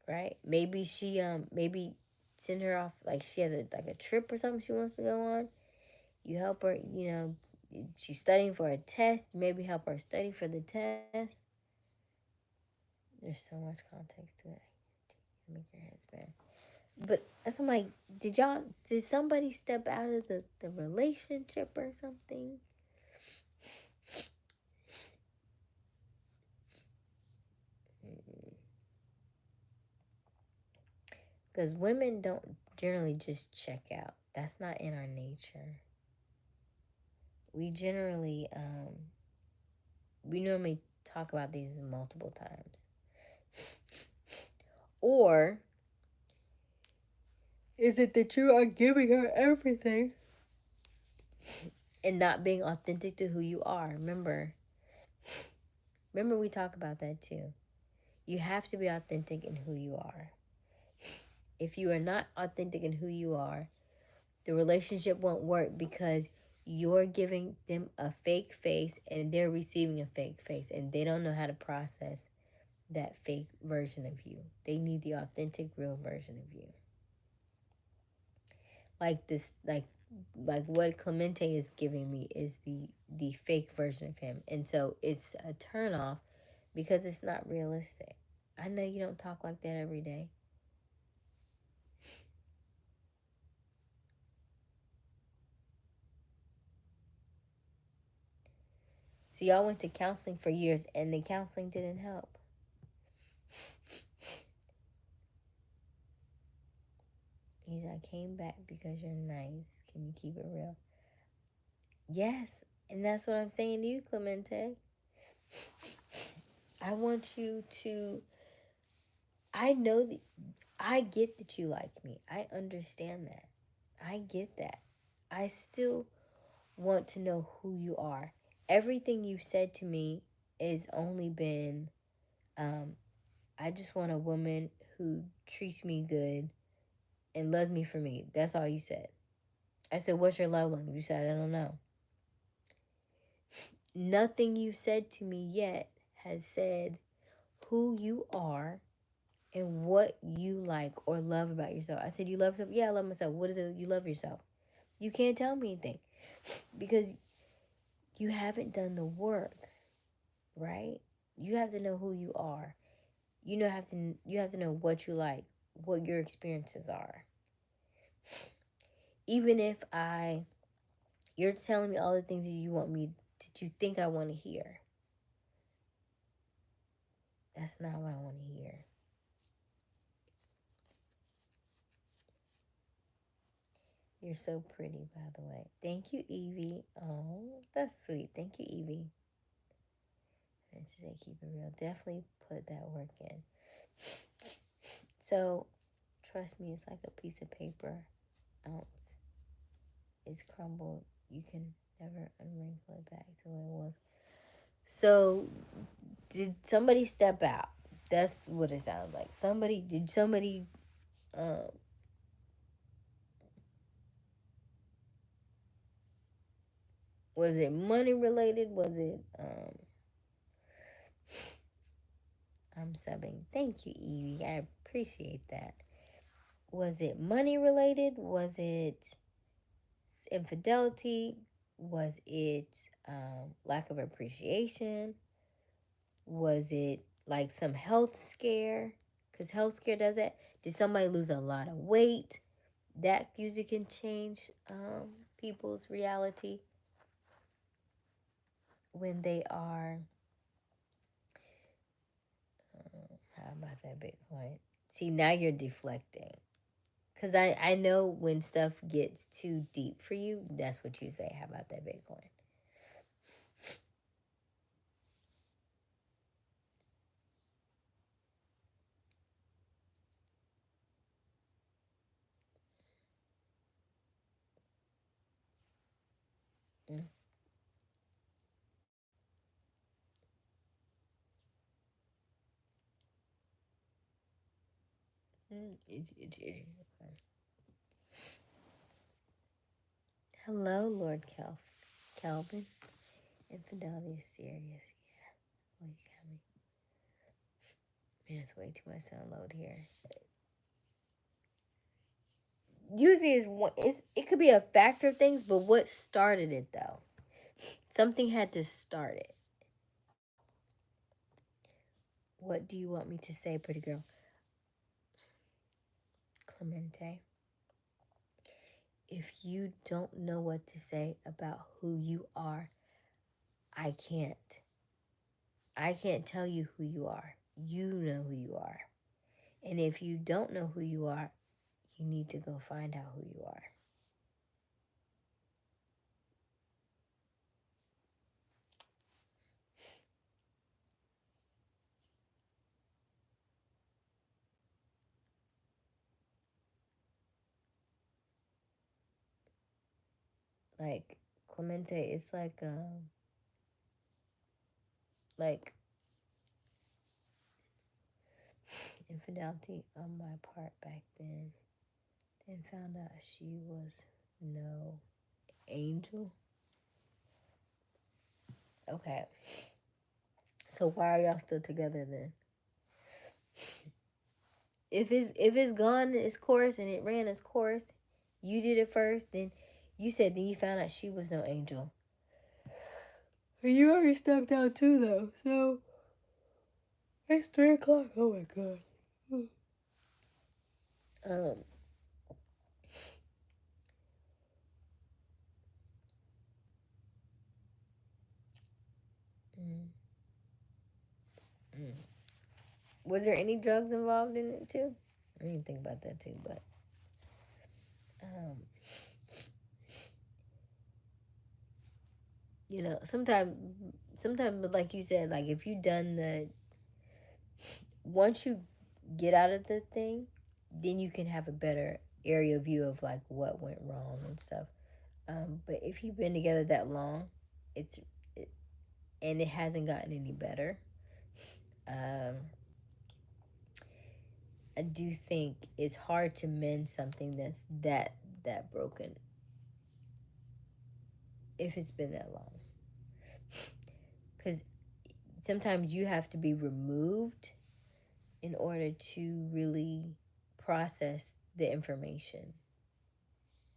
Right? Maybe maybe send her off, like she has a trip or something she wants to go on. You help her, she's studying for a test. Maybe help her study for the test. There's so much context to it. Make your head spin. But that's what I'm like, did somebody step out of the relationship or something? Because women don't generally just check out. That's not in our nature. We generally, we normally talk about these multiple times. Or is it that you are giving her everything and not being authentic to who you are? Remember we talk about that too. You have to be authentic in who you are. If you are not authentic in who you are, the relationship won't work because you're giving them a fake face and they're receiving a fake face, and they don't know how to process that fake version of you. They need the authentic, real version of you. Like this, like what Clemente is giving me is the fake version of him, and so it's a turnoff because it's not realistic. I know you don't talk like that every day. So y'all went to counseling for years and the counseling didn't help. I came back because you're nice. Can you keep it real? Yes, and that's what I'm saying to you, Clemente. I want you to. I know that. I get that you like me. I understand that. I get that. I still want to know who you are. Everything you've said to me has only been, I just want a woman who treats me good and loves me for me. That's all you said. I said, what's your love language? You said, I don't know. Nothing you've said to me yet has said who you are and what you like or love about yourself. I said, you love yourself? Yeah, I love myself. What is it you love yourself? You can't tell me anything because you haven't done the work, right? You have to know who you are. You have to know what you like, what your experiences are. Even if I You're telling me all the things that you want me, that you think I want to hear. That's not what I want to hear. You're so pretty, by the way. Thank you, Evie. Oh, that's sweet. Thank you, Evie. And to say keep it real, definitely put that work in. So, trust me, it's like a piece of paper. Ounce is crumbled. You can never unwrinkle it back to what it was. So, did somebody step out? That's what it sounds like. Did somebody, um, was it money related? Was it, I'm subbing. Thank you, Evie. I appreciate that. Was it money related? Was it infidelity? Was it lack of appreciation? Was it like some health scare? Because health scare does that. Did somebody lose a lot of weight? That usually can change people's reality when they are. How about that Bitcoin? See, now you're deflecting. Because I know when stuff gets too deep for you, that's what you say. How about that Bitcoin? Mm. Hello, Lord Calvin. Infidelity is serious. Yeah. Oh, you got me. Man, it's way too much to unload here. Usually, it could be a factor of things, but what started it though? Something had to start it. What do you want me to say, pretty girl? Clemente. If you don't know what to say about who you are, I can't. I can't tell you who you are. You know who you are. And if you don't know who you are, you need to go find out who you are. Like Clemente, it's like infidelity on my part back then. Then found out she was no angel. Okay. So why are y'all still together then? If it's gone its course and it ran its course, you did it first, then you found out she was no angel. You already stepped out too though, so it's 3 o'clock. Oh my god. Um mm, mm. Was there any drugs involved in it too? I didn't think about that too, but um sometimes like you said, like if you done the once you get out of the thing, then you can have a better area view of like what went wrong and stuff. But if you've been together that long, it's it, and it hasn't gotten any better, um, I do think it's hard to mend something that's that broken if it's been that long. Because sometimes you have to be removed in order to really process the information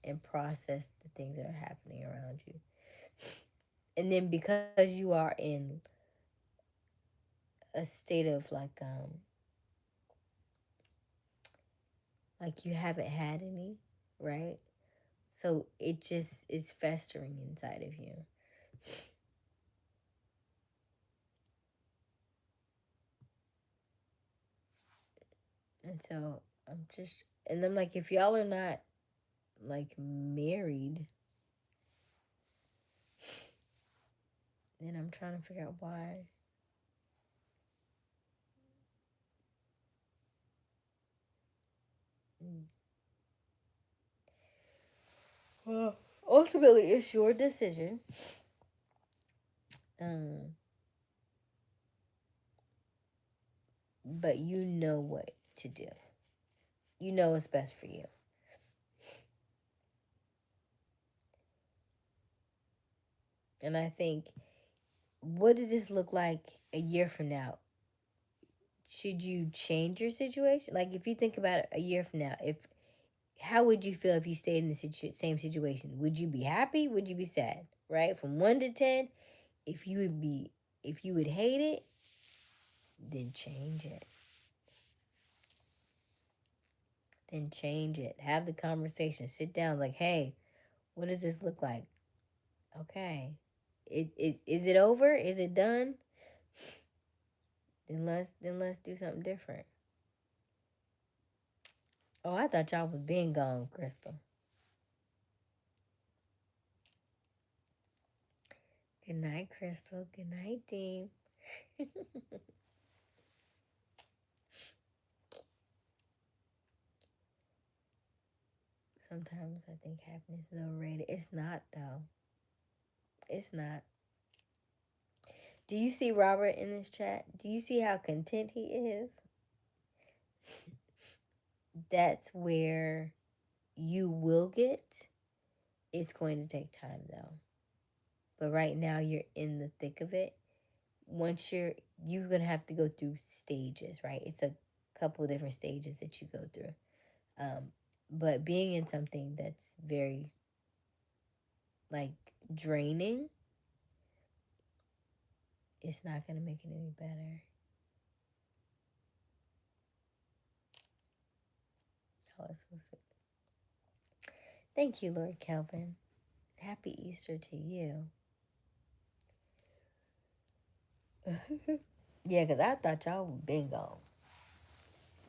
and process the things that are happening around you. And then because you are in a state of like you haven't had any, right? So it just is festering inside of you. And so I'm like, if y'all are not like married, then I'm trying to figure out why. Well, ultimately, it's your decision. Um, but you know what to do. You know what's best for you. And I think, what does this look like a year from now? Should you change your situation? Like, if you think about it a year from now, if how would you feel if you stayed in the same situation? Would you be happy? Would you be sad? Right, from 1 to 10, if you would be, if you would hate it, then change it. Then change it. Have the conversation. Sit down. Like, hey, what does this look like? Okay, is it over? Is it done? Then let's do something different. Oh, I thought y'all was being gone, Crystal. Good night, Crystal. Good night, team. Sometimes I think happiness is overrated. It's not, though. It's not. Do you see Robert in this chat? Do you see how content he is? That's where you will get. It's going to take time, though. But right now, you're in the thick of it. Once you're going to have to go through stages, right? It's a couple of different stages that you go through. But being in something that's very, like, draining, it's not going to make it any better. Oh, it's so sweet. Thank you, Lord Kelvin. Happy Easter to you. Yeah, because I thought y'all were been gone.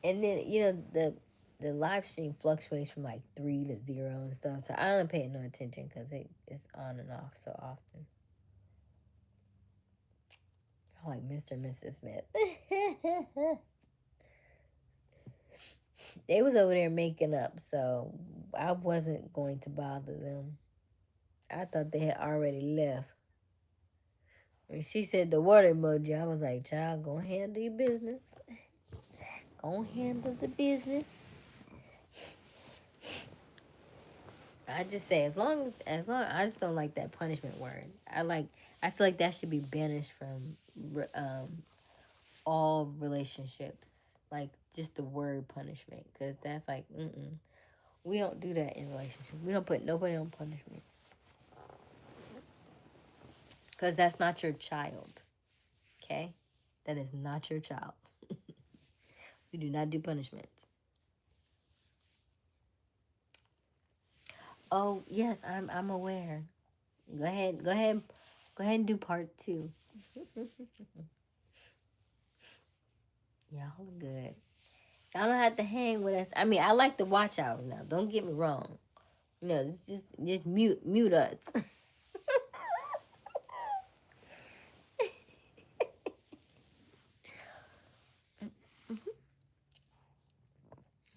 And then, the live stream fluctuates from like 3 to 0 and stuff. So I don't pay no attention because it's on and off so often. I like Mr. and Mrs. Smith. They was over there making up, so I wasn't going to bother them. I thought they had already left. When she said the water emoji, I was like, child, go handle your business. Go handle the business. I just say as long I just don't like that punishment word. I feel like that should be banished from all relationships. Like just the word punishment, because that's like we don't do that in relationships. We don't put nobody on punishment because that's not your child. Okay, that is not your child. We do not do punishments. Oh yes, I'm aware. Go ahead and do part 2. Y'all are good. Y'all don't have to hang with us. I mean, I like to watch out now. Don't get me wrong. Just mute us.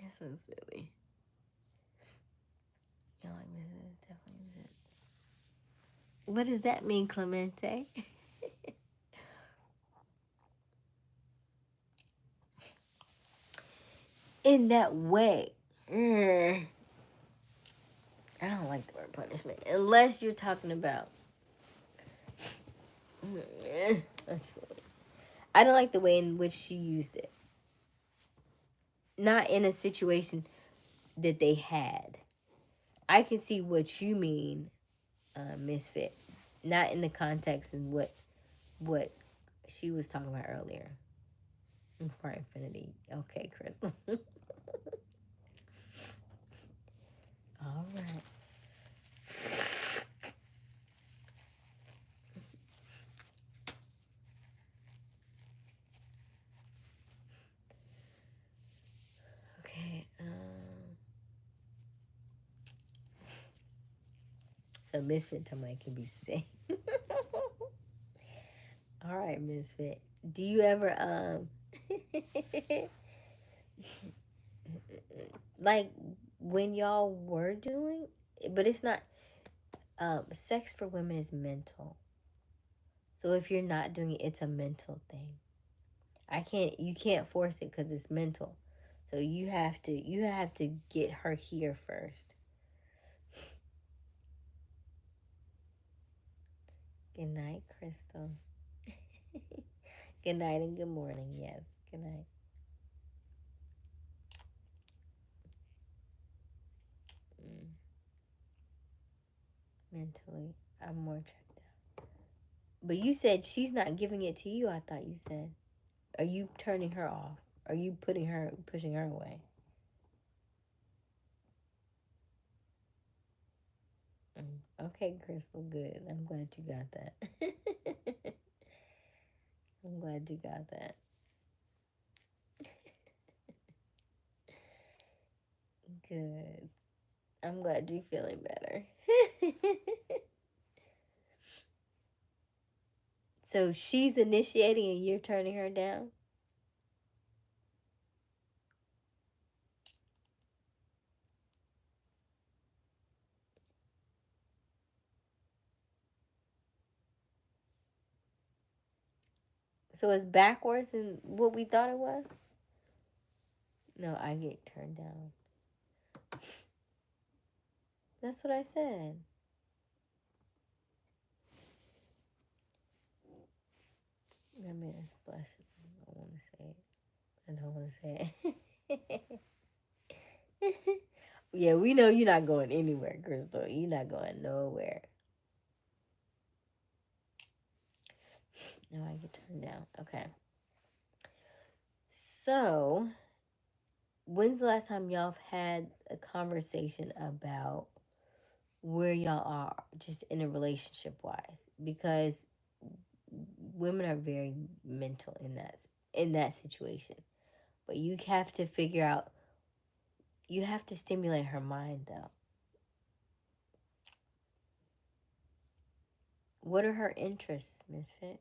That's so silly. Y'all like Mrs. Definitely Mrs. What does that mean, Clemente? In that way. I don't like the word punishment. Unless you're talking about... I don't like the way in which she used it. Not in a situation that they had. I can see what you mean, misfit. Not in the context of what she was talking about earlier. For infinity. Okay, Crystal. All right. So Misfit Tamai can be safe. All right, Misfit. Do you ever like when y'all were doing, but it's not sex for women is mental. So if you're not doing it, it's a mental thing. You can't force it because it's mental. So you have to get her here first. Good night, Crystal. Good night and good morning. Yes, good night. Mm, mentally, I'm more checked out. But you said she's not giving it to you. I thought you said. Are you turning her off? Are you pushing her away? Okay, Crystal, good. I'm glad you got that. I'm glad you got that. Good. I'm glad you're feeling better. So she's initiating and you're turning her down? So it's backwards than what we thought it was? No, I get turned down. That's what I said. That man is blessed. I don't want to say it. I don't want to say it. Yeah, we know you're not going anywhere, Crystal. You're not going nowhere. No, I get turned down. Okay. So, when's the last time y'all have had a conversation about where y'all are just in a relationship wise? Because women are very mental in that situation. But you have to figure out, you have to stimulate her mind though. What are her interests, Misfit?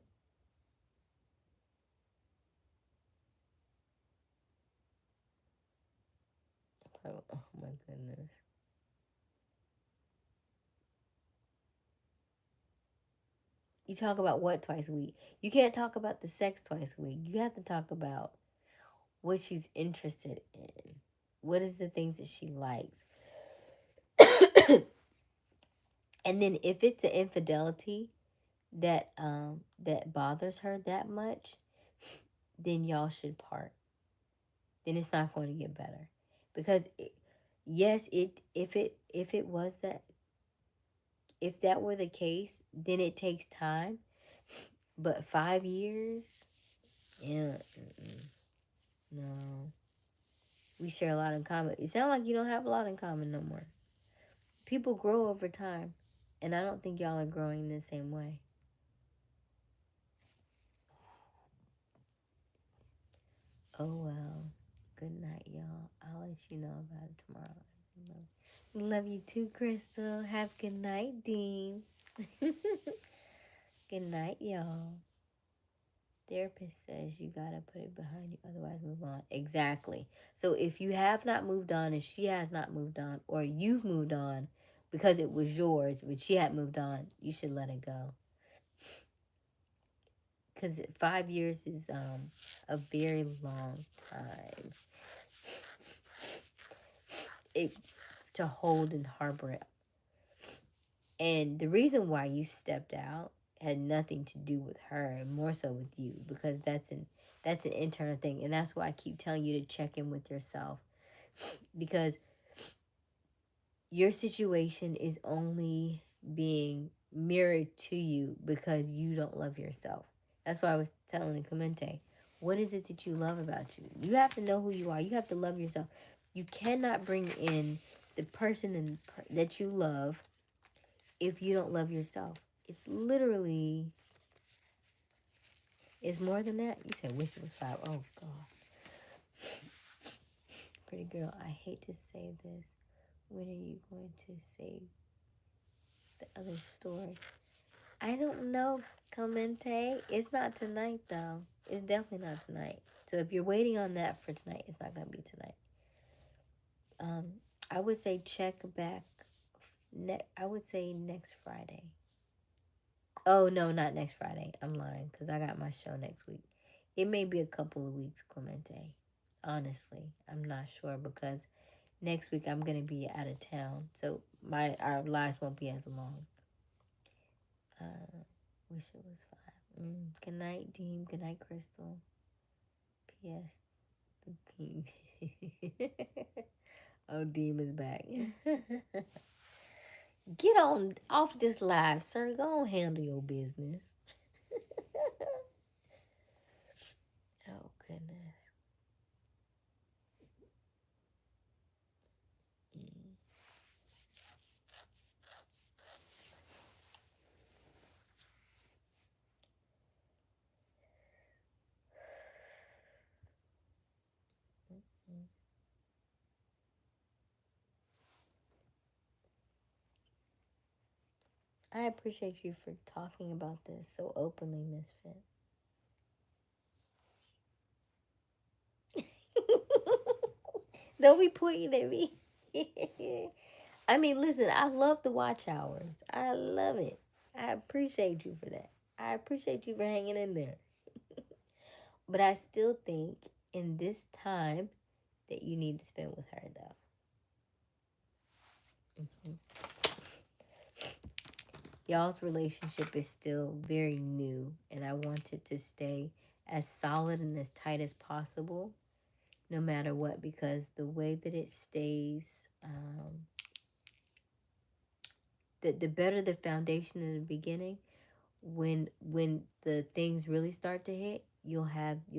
Oh, oh my goodness. You talk about what twice a week? You can't talk about the sex twice a week. You have to talk about what she's interested in. What is the things that she likes? And then if it's an infidelity that bothers her that much, then y'all should part. Then it's not going to get better. Because yes, if it was that, if that were the case, then it takes time. But 5 years, yeah, no. We share a lot in common. You sound like you don't have a lot in common no more. People grow over time, and I don't think y'all are growing the same way. Oh well. Good night, y'all. I'll let you know about it tomorrow. Love you too, Crystal. Have a good night, Dean. Good night, y'all. Therapist says you gotta put it behind you, otherwise move on. Exactly. So if you have not moved on and she has not moved on, or you've moved on because it was yours, but she had moved on, you should let it go. Because 5 years is a very long time it to hold and harbor it. And the reason why you stepped out had nothing to do with her, and more so with you, because that's an internal thing, and that's why I keep telling you to check in with yourself, because your situation is only being mirrored to you because you don't love yourself. That's why I was telling Clemente, what is it that you love about you? You have to know who you are. You have to love yourself. You cannot bring in the person that you love if you don't love yourself. It's literally, it's more than that. You said wish it was 5. Oh God. Pretty girl, I hate to say this. When are you going to save the other story. I don't know, Clemente. It's not tonight, though. It's definitely not tonight. So if you're waiting on that for tonight, it's not going to be tonight. I would say check back. I would say next Friday. Oh, no, not next Friday. I'm lying because I got my show next week. It may be a couple of weeks, Clemente. Honestly, I'm not sure because next week I'm going to be out of town. So our lives won't be as long. Wish it was 5. Good night, Dean. Good night, Crystal. P.S. The Dean. Oh, Dean is back. Get on off this live, sir. Go on, handle your business. Oh, goodness. I appreciate you for talking about this so openly, Misfit. Don't be pointing at me. I mean, listen, I love the watch hours. I love it. I appreciate you for that. I appreciate you for hanging in there. But I still think in this time that you need to spend with her, though. Y'all's relationship is still very new, and I want it to stay as solid and as tight as possible, no matter what, because the way that it stays, the better the foundation in the beginning, when the things really start to hit, you'll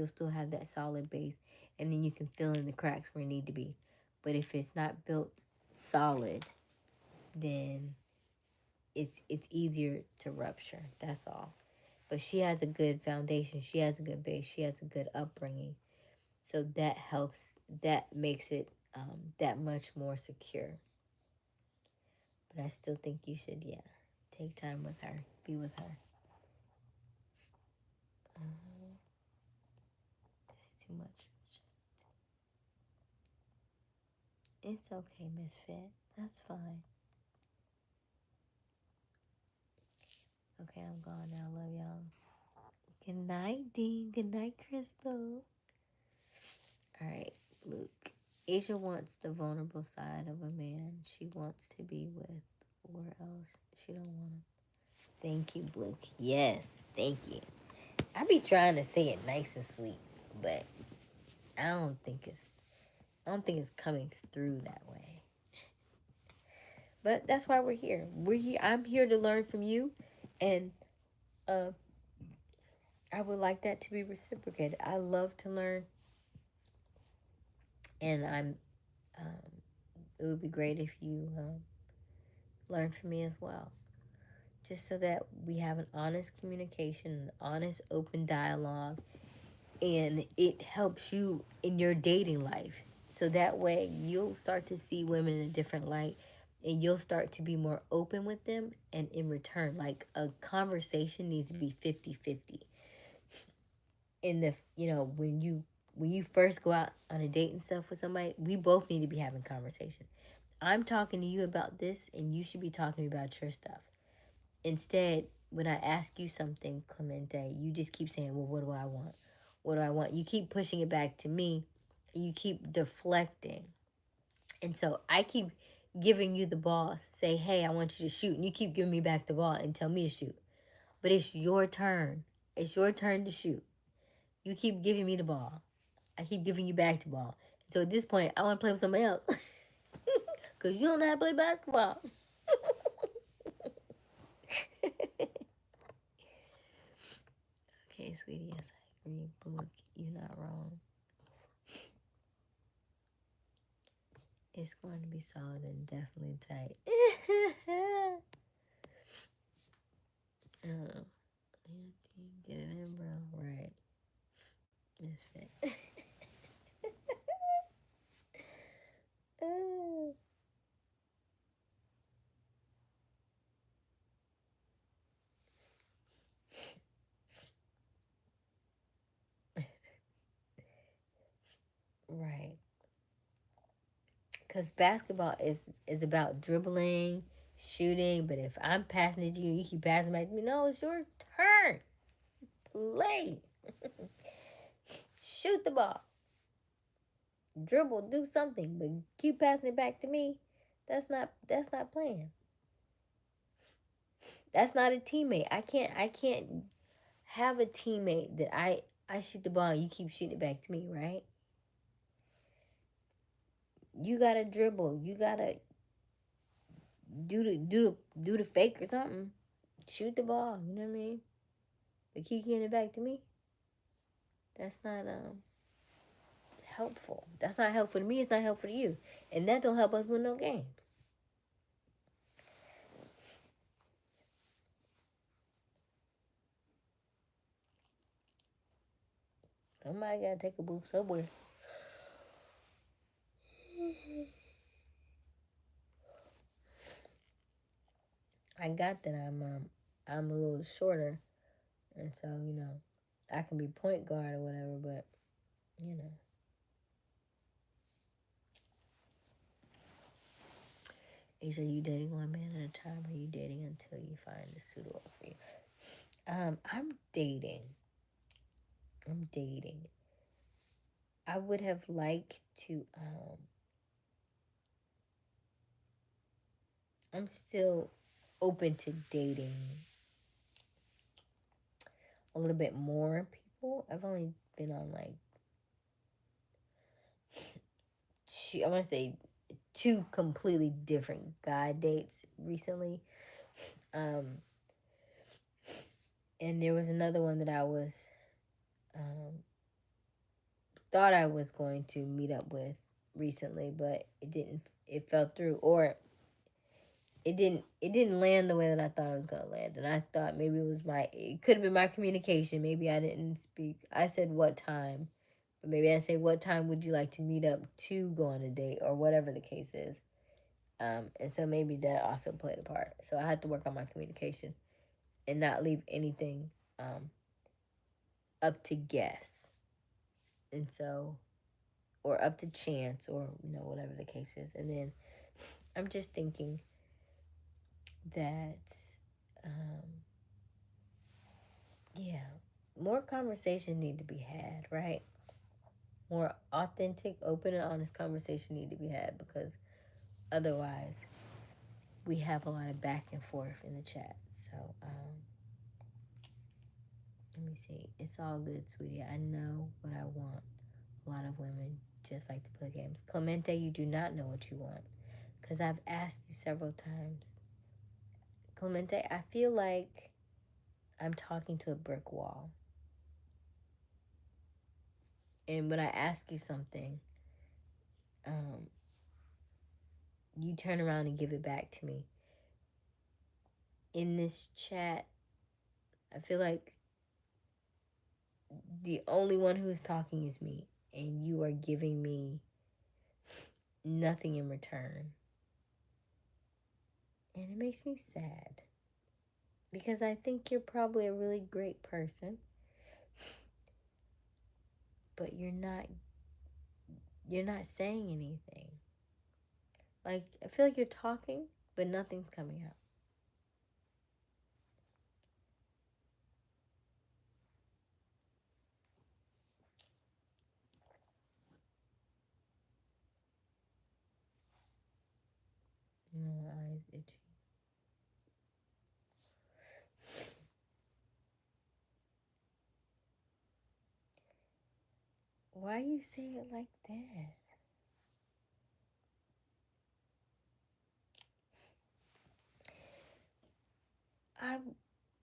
still have that solid base, and then you can fill in the cracks where you need to be. But if it's not built solid, then it's easier to rupture. That's all. But she has a good foundation. She has a good base. She has a good upbringing. So that helps. That makes it that much more secure. But I still think you should, take time with her. Be with her. It's too much. It's okay, Misfit. That's fine. Okay, I'm gone now. Love y'all. Good night, Dean. Good night, Crystal. All right, Luke. Aysia wants the vulnerable side of a man she wants to be with, or else she don't want him. Thank you, Luke. Yes, thank you. I be trying to say it nice and sweet, but I don't think it's coming through that way. But that's why we're here. I'm here to learn from you, and I would like that to be reciprocated. I love to learn, and it would be great if you learn from me as well, just so that we have an honest communication, an honest, open dialogue, and it helps you in your dating life. So that way you'll start to see women in a different light, and you'll start to be more open with them. And in return, like, a conversation needs to be 50-50. In the, when you first go out on a date and stuff with somebody, we both need to be having conversation. I'm talking to you about this, and you should be talking about your stuff. Instead, when I ask you something, Clemente, you just keep saying, well, what do I want? What do I want? You keep pushing it back to me. You keep deflecting. And so I keep giving you the ball, say, hey, I want you to shoot. And you keep giving me back the ball and tell me to shoot. But it's your turn. It's your turn to shoot. You keep giving me the ball. I keep giving you back the ball. So at this point, I want to play with somebody else. Because you don't know how to play basketball. Okay, sweetie, yes, I agree. Look, you're not wrong. It's going to be solid and definitely tight. Get it in, bro. Right. Misfit. Because basketball is about dribbling, shooting. But if I'm passing it to you, you keep passing back to me. No, it's your turn. Play. Shoot the ball. Dribble. Do something. But keep passing it back to me. That's not playing. That's not a teammate. I can't have a teammate that I shoot the ball and you keep shooting it back to me, right? You gotta dribble. You gotta do the fake or something. Shoot the ball. You know what I mean? But keep getting it back to me. That's not helpful. That's not helpful to me. It's not helpful to you, and that don't help us win no games. Somebody gotta take a booth somewhere. I got that I'm a little shorter, and so I can be point guard or whatever. But you know, are you dating one man at a time? Or are you dating until you find a suitable for you? I'm dating. I'm dating. I would have liked to. I'm still open to dating a little bit more people. I've only been on like I want to say two completely different guy dates recently. Um, and there was another one that I was thought I was going to meet up with recently, but it didn't. It fell through, or it didn't land the way that I thought it was gonna land. And I thought maybe it could have been my communication. Maybe I didn't speak. I said what time, but maybe I say what time would you like to meet up to go on a date, or whatever the case is. And so maybe that also played a part. So I had to work on my communication and not leave anything up to guess. And so, or up to chance, or whatever the case is. And then I'm just thinking that, yeah, more conversation need to be had, right? More authentic, open, and honest conversation need to be had, because otherwise we have a lot of back and forth in the chat. So, let me see. It's all good, sweetie. I know what I want. A lot of women just like to play games. Clemente, you do not know what you want, because I've asked you several times. Clemente, I feel like I'm talking to a brick wall. And when I ask you something, you turn around and give it back to me. In this chat, I feel like the only one who is talking is me, and you are giving me nothing in return. And it makes me sad, because I think you're probably a really great person, but you're not saying anything. Like, I feel like you're talking, but nothing's coming out. My eyes itchy. Why you say it like that? I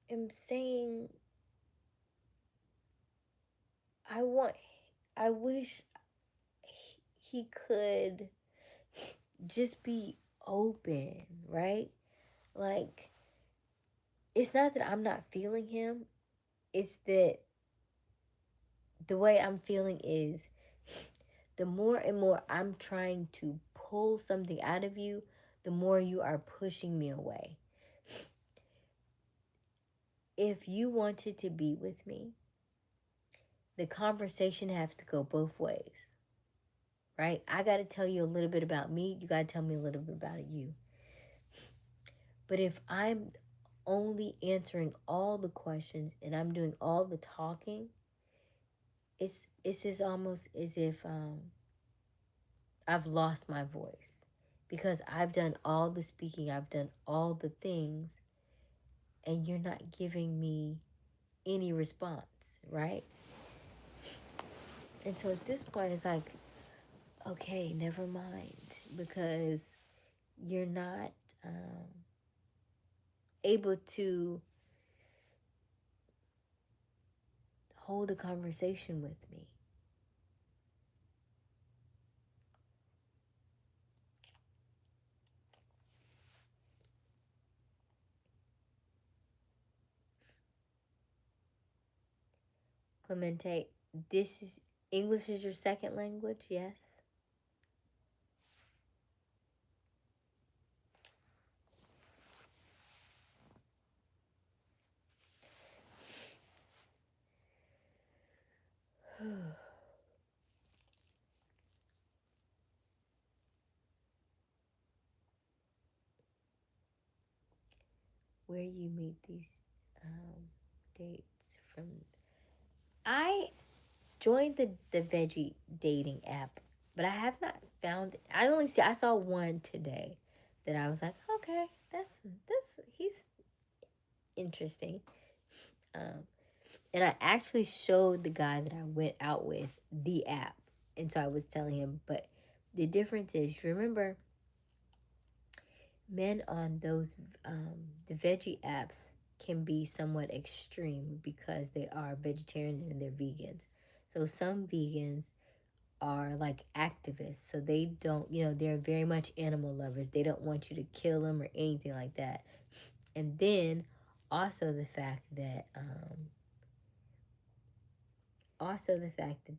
am saying I wish he could just be open, right? Like, it's not that I'm not feeling him. It's that the way I'm feeling is, the more and more I'm trying to pull something out of you, the more you are pushing me away. If you wanted to be with me, the conversation has to go both ways, right? I got to tell you a little bit about me. You got to tell me a little bit about you. But if I'm only answering all the questions and I'm doing all the talking, it's as almost as if I've lost my voice because I've done all the speaking, I've done all the things, and you're not giving me any response, right? And so at this point, it's like, okay, never mind, because you're not able to hold a conversation with me. Clemente, this is English is your second language, yes? Where you meet these dates from? I joined the veggie dating app, but I have not found it. I saw one today that I was like, okay, that's he's interesting. Um, and I actually showed the guy that I went out with the app, and so I was telling him. But the difference is, you remember, men on those the veggie apps can be somewhat extreme because they are vegetarians and they're vegans. So some vegans are like activists, so they don't, they're very much animal lovers. They don't want you to kill them or anything like that. And then also the fact that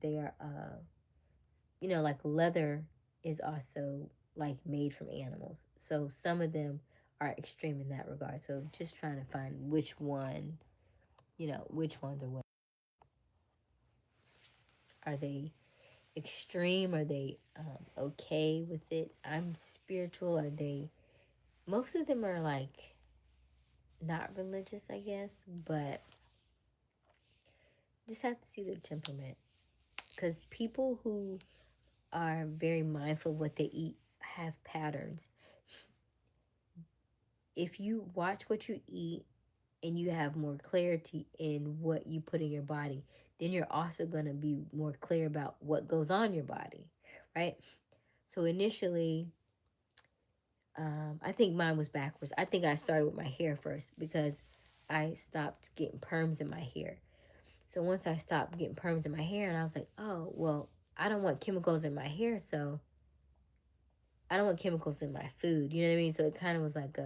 they are like leather is also like made from animals. So some of them are extreme in that regard. So just trying to find which one, which ones are they extreme? Are they okay with it? I'm spiritual. Are they? Most of them are like not religious, I guess, but just have to see their temperament. Because people who are very mindful of what they eat have patterns. If you watch what you eat and you have more clarity in what you put in your body, then you're also going to be more clear about what goes on your body, right? So initially, I think mine was backwards. I think I started with my hair first because I stopped getting perms in my hair. So once I stopped getting perms in my hair, and I was like, oh, well, I don't want chemicals in my hair, so I don't want chemicals in my food. You know what I mean? So it kind of was like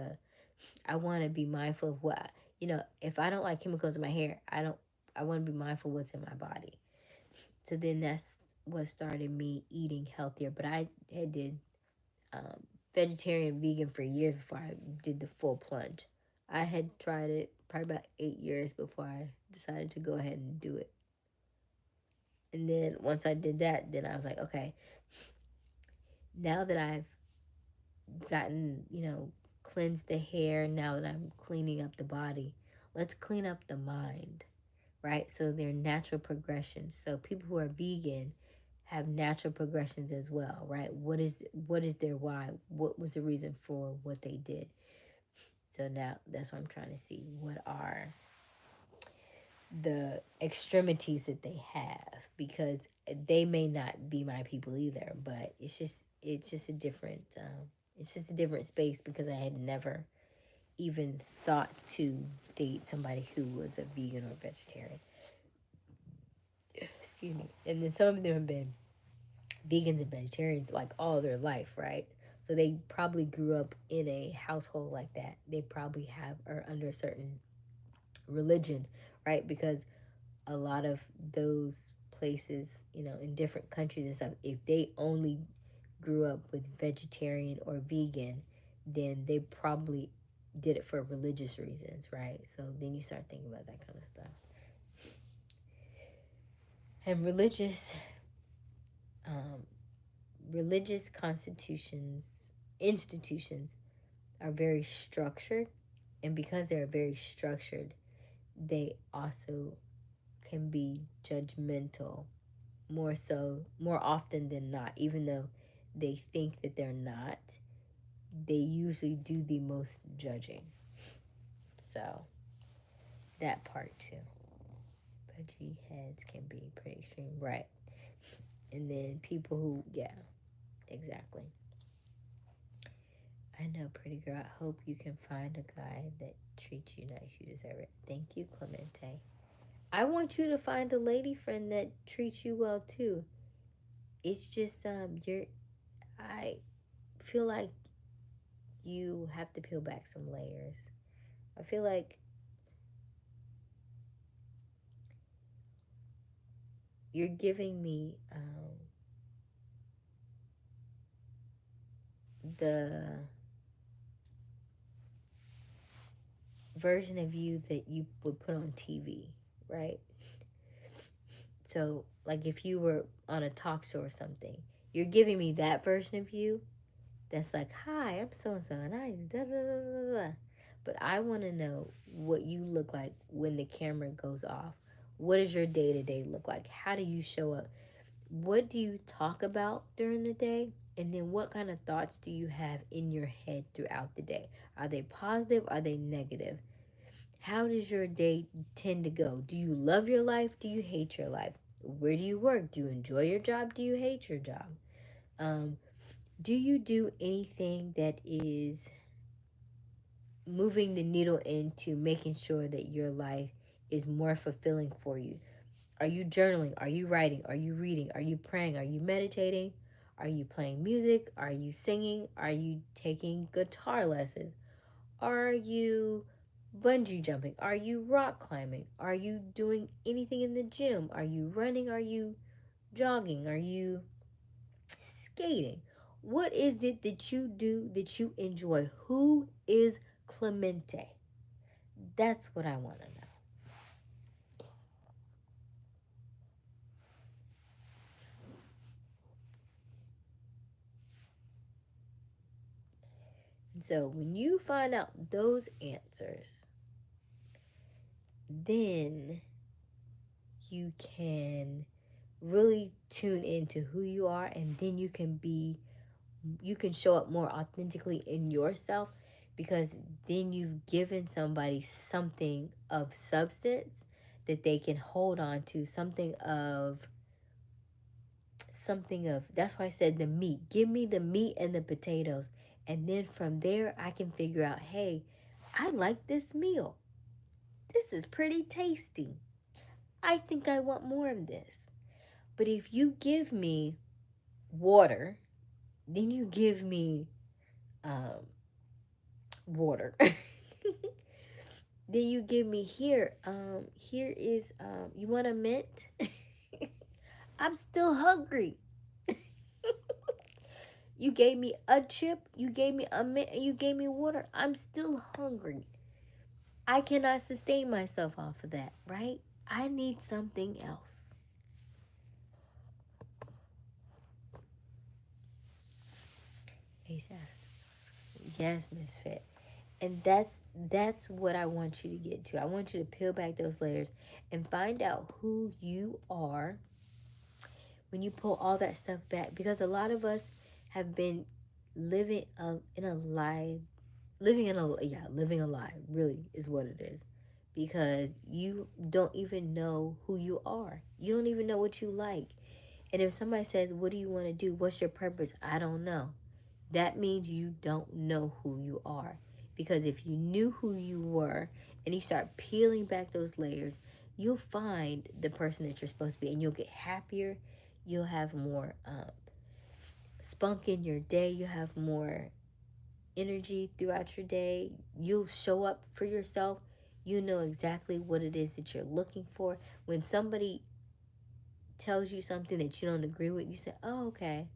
I want to be mindful of what, if I don't like chemicals in my hair, I want to be mindful of what's in my body. So then that's what started me eating healthier. But I had did um, vegetarian, vegan for years before I did the full plunge. I had tried it probably about 8 years before I decided to go ahead and do it. And then once I did that, then I was like, okay, now that I've gotten, cleansed the hair, now that I'm cleaning up the body, let's clean up the mind, right? So they're natural progressions. So people who are vegan have natural progressions as well, right? What is their why? What was the reason for what they did? So now that's what I'm trying to see. What are the extremities that they have? Because they may not be my people either, but it's just a different space because I had never even thought to date somebody who was a vegan or vegetarian. Excuse me. And then some of them have been vegans and vegetarians like all their life, right? So they probably grew up in a household like that. They probably are under a certain religion, right? Because a lot of those places, in different countries and stuff, if they only grew up with vegetarian or vegan, then they probably did it for religious reasons, right? So then you start thinking about that kind of stuff. And religious religious institutions are very structured, and because they're very structured, they also can be judgmental, more often than not. Even though they think that they're not, they usually do the most judging. So that part too. Pudgy heads can be pretty extreme, right? And then people who, yeah, exactly. I know, pretty girl. I hope you can find a guy that treats you nice. You deserve it. Thank you, Clemente. I want you to find a lady friend that treats you well too. It's just you're. I feel like you have to peel back some layers. I feel like you're giving me the version of you that you would put on TV, right? So, like if you were on a talk show or something, you're giving me that version of you that's like, hi, I'm so and so, and I da da da da da. But I want to know what you look like when the camera goes off. What does your day to day look like? How do you show up? What do you talk about during the day? And then what kind of thoughts do you have in your head throughout the day? Are they positive? Are they negative? How does your day tend to go? Do you love your life? Do you hate your life? Where do you work? Do you enjoy your job? Do you hate your job? Um, do you do anything that is moving the needle into making sure that your life is more fulfilling for you? Are you journaling? Are you writing? Are you reading? Are you praying? Are you meditating? Are you playing music? Are you singing? Are you taking guitar lessons? Are you bungee jumping? Are you rock climbing? Are you doing anything in the gym? Are you running? Are you jogging? Are you skating? What is it that you do that you enjoy? Who is Clemente? That's what I want to know. And so when you find out those answers, then you can really tune into who you are, and then you can show up more authentically in yourself, because then you've given somebody something of substance that they can hold on to, something of that's why I said the meat. Give me the meat and the potatoes, and then from there I can figure out, hey, I like this meal. This is pretty tasty. I think I want more of this. But if you give me water, then you give me um, water. Then you give me here is you want a mint? I'm still hungry. You gave me a chip, you gave me a mint, and you gave me water. I'm still hungry. I cannot sustain myself off of that, right? I need something else. Yes, Misfit. And that's what I want you to get to. I want you to peel back those layers and find out who you are when you pull all that stuff back, because a lot of us have been living in a lie, living a lie really is what it is, because you don't even know who you are. You don't even know what you like. And if somebody says, what do you want to do, what's your purpose, I don't know, that means you don't know who you are. Because if you knew who you were and you start peeling back those layers, you'll find the person that you're supposed to be, and you'll get happier. You'll have more spunk in your day. You'll have more energy throughout your day. You'll show up for yourself. You know exactly what it is that you're looking for. When somebody tells you something that you don't agree with, you say, oh, okay.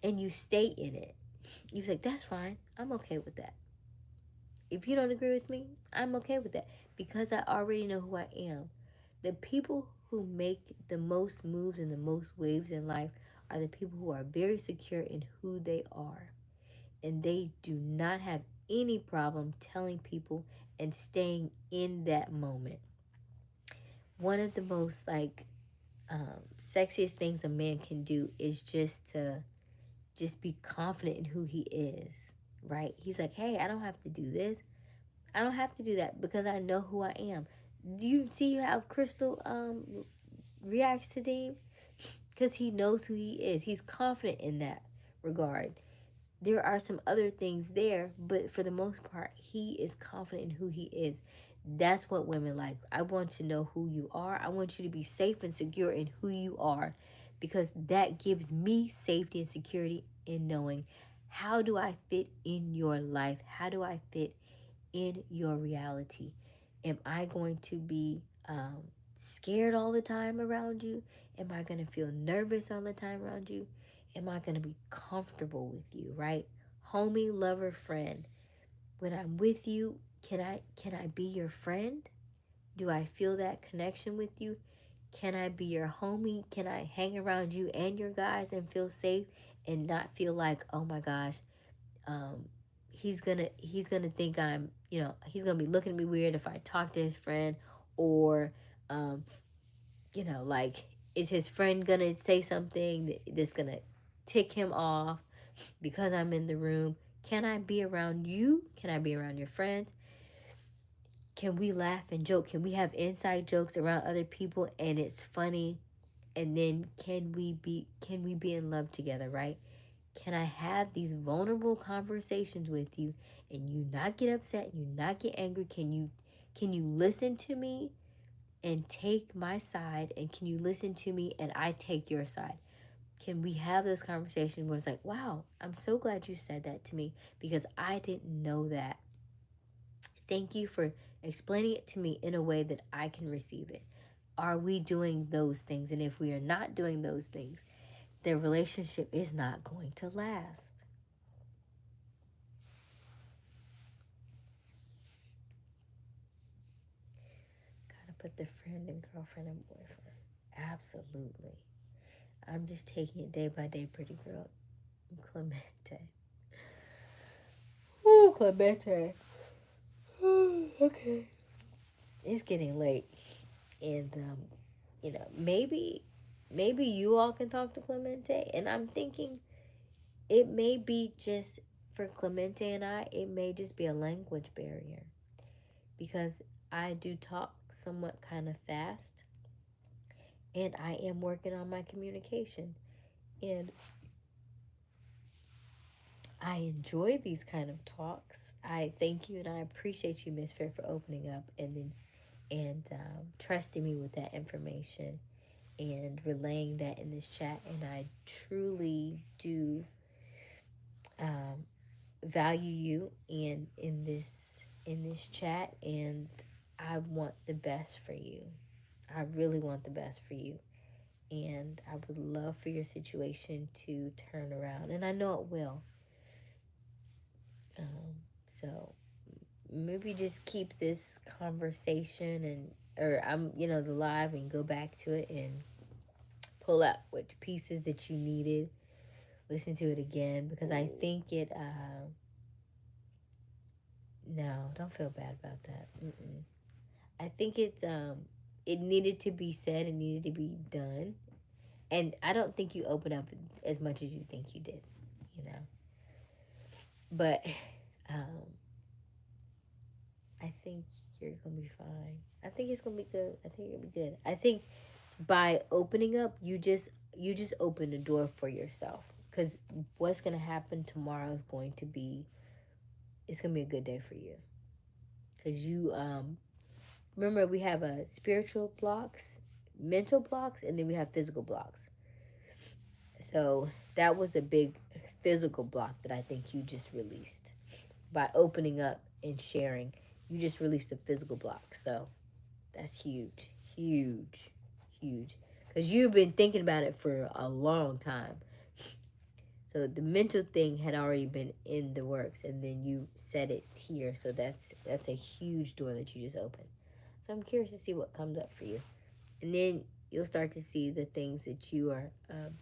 And you stay in it. You say, that's fine. I'm okay with that. If you don't agree with me, I'm okay with that, because I already know who I am. The people who make the most moves and the most waves in life are the people who are very secure in who they are. And they do not have any problem telling people and staying in that moment. One of the most sexiest things a man can do is just be confident in who he is, right? He's like, hey, I don't have to do this. I don't have to do that because I know who I am. Do you see how Crystal reacts to Dean? Because he knows who he is. He's confident in that regard. There are some other things there, but for the most part, he is confident in who he is. That's what women like. I want to know who you are. I want you to be safe and secure in who you are, because that gives me safety and security in knowing, how do I fit in your life? How do I fit in your reality? Am I going to be scared all the time around you? Am I going to feel nervous all the time around you? Am I going to be comfortable with you, right? Homie, lover, friend. When I'm with you, can I be your friend? Do I feel that connection with you? Can I be your homie? Can I hang around you and your guys and feel safe and not feel like, oh my gosh, um, he's gonna think I'm, he's gonna be looking at me weird if I talk to his friend, or um, like, is his friend gonna say something that's gonna tick him off because I'm in the room? Can I be around you? Can I be around your friends? Can we laugh and joke? Can we have inside jokes around other people and it's funny? And then can we be in love together, right? Can I have these vulnerable conversations with you and you not get upset, you not get angry? Can you listen to me and take my side, and can you listen to me and I take your side? Can we have those conversations where it's like, wow, I'm so glad you said that to me because I didn't know that. Thank you for explaining it to me in a way that I can receive it. Are we doing those things? And if we are not doing those things, the relationship is not going to last. Gotta put the friend and girlfriend and boyfriend. Absolutely. I'm just taking it day by day, pretty girl. Clemente. Ooh, Clemente. Okay. It's getting late. And, maybe you all can talk to Clemente. And I'm thinking it may be just for Clemente and I, it may just be a language barrier. Because I do talk somewhat kind of fast. And I am working on my communication. And I enjoy these kind of talks. I thank you and I appreciate you, Miss Fair, for opening up and trusting me with that information and relaying that in this chat. And I truly do value you and in this chat, and I want the best for you. I really want the best for you. And I would love for your situation to turn around. And I know it will. So maybe just keep this conversation or the live, and go back to it and pull out what pieces that you needed. Listen to it again, because I think it, no, don't feel bad about that. I think it needed to be said, it needed to be done. And I don't think you open up as much as you think you did, you know. But I think you're gonna be fine. I think it's gonna be good. I think you're gonna be good. I think by opening up, you just open the door for yourself. Because what's gonna happen tomorrow is going to be, it's gonna be a good day for you. Because you remember, we have a spiritual blocks, mental blocks, and then we have physical blocks. So that was a big physical block that I think you just released by opening up and sharing. You just released the physical block. So that's huge, huge, huge. Because you've been thinking about it for a long time. So the mental thing had already been in the works, and then you said it here. So that's a huge door that you just opened. So I'm curious to see what comes up for you. And then you'll start to see the things that you are,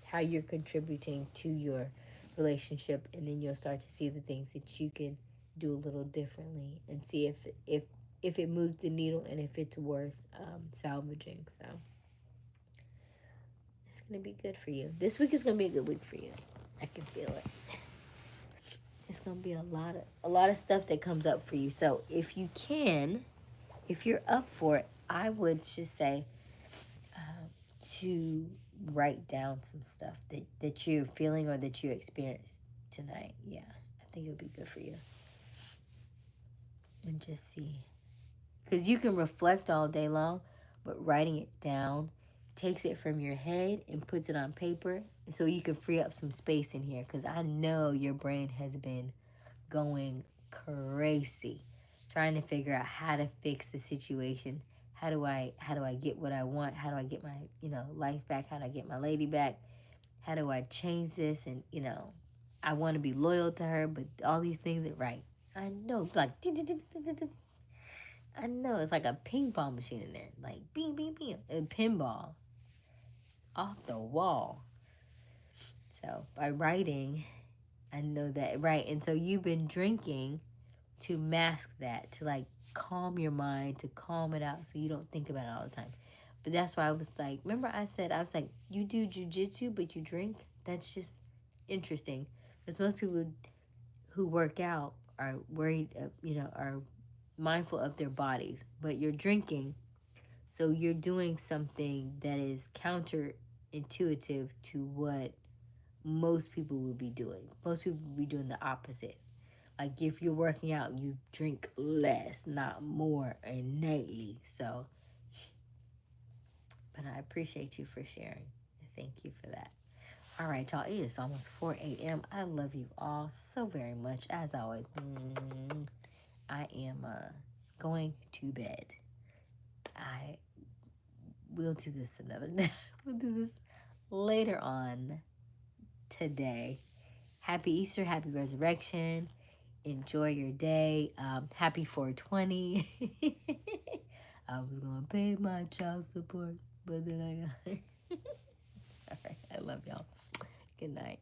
how you're contributing to your relationship, and then you'll start to see the things that you can do a little differently, and see if it moves the needle and if it's worth salvaging. So it's gonna be good for you. This week is gonna be a good week for you. I can feel it. It's gonna be a lot of stuff that comes up for you. So if you can, if you're up for it, I would just say to write down some stuff that you're feeling or that you experienced tonight. Yeah, I think it would be good for you. And just see. Because you can reflect all day long, but writing it down takes it from your head and puts it on paper so you can free up some space in here. Because I know your brain has been going crazy trying to figure out how to fix the situation. How do I get what I want? How do I get my, life back? How do I get my lady back? How do I change this? And, I want to be loyal to her, but all these things are right. I know, like, I know, it's like a ping pong machine in there. Like, bing, bing, bing. A pinball off the wall. So, by writing, I know that, right? And so you've been drinking to mask that, to like calm your mind, to calm it out so you don't think about it all the time. But that's why I was like, remember I was like, you do jujitsu, but you drink? That's just interesting. Because most people who work out are worried, are mindful of their bodies. But you're drinking, so you're doing something that is counterintuitive to what most people would be doing. Most people would be doing the opposite. Like if you're working out, you drink less, not more innately. So, but I appreciate you for sharing. Thank you for that. All right, y'all. It is almost 4 a.m. I love you all so very much. As always, I am going to bed. I will do this another day. We'll do this later on today. Happy Easter, happy resurrection. Enjoy your day. Happy 420. I was going to pay my child support, but then I got it. All right. I love y'all. Good night.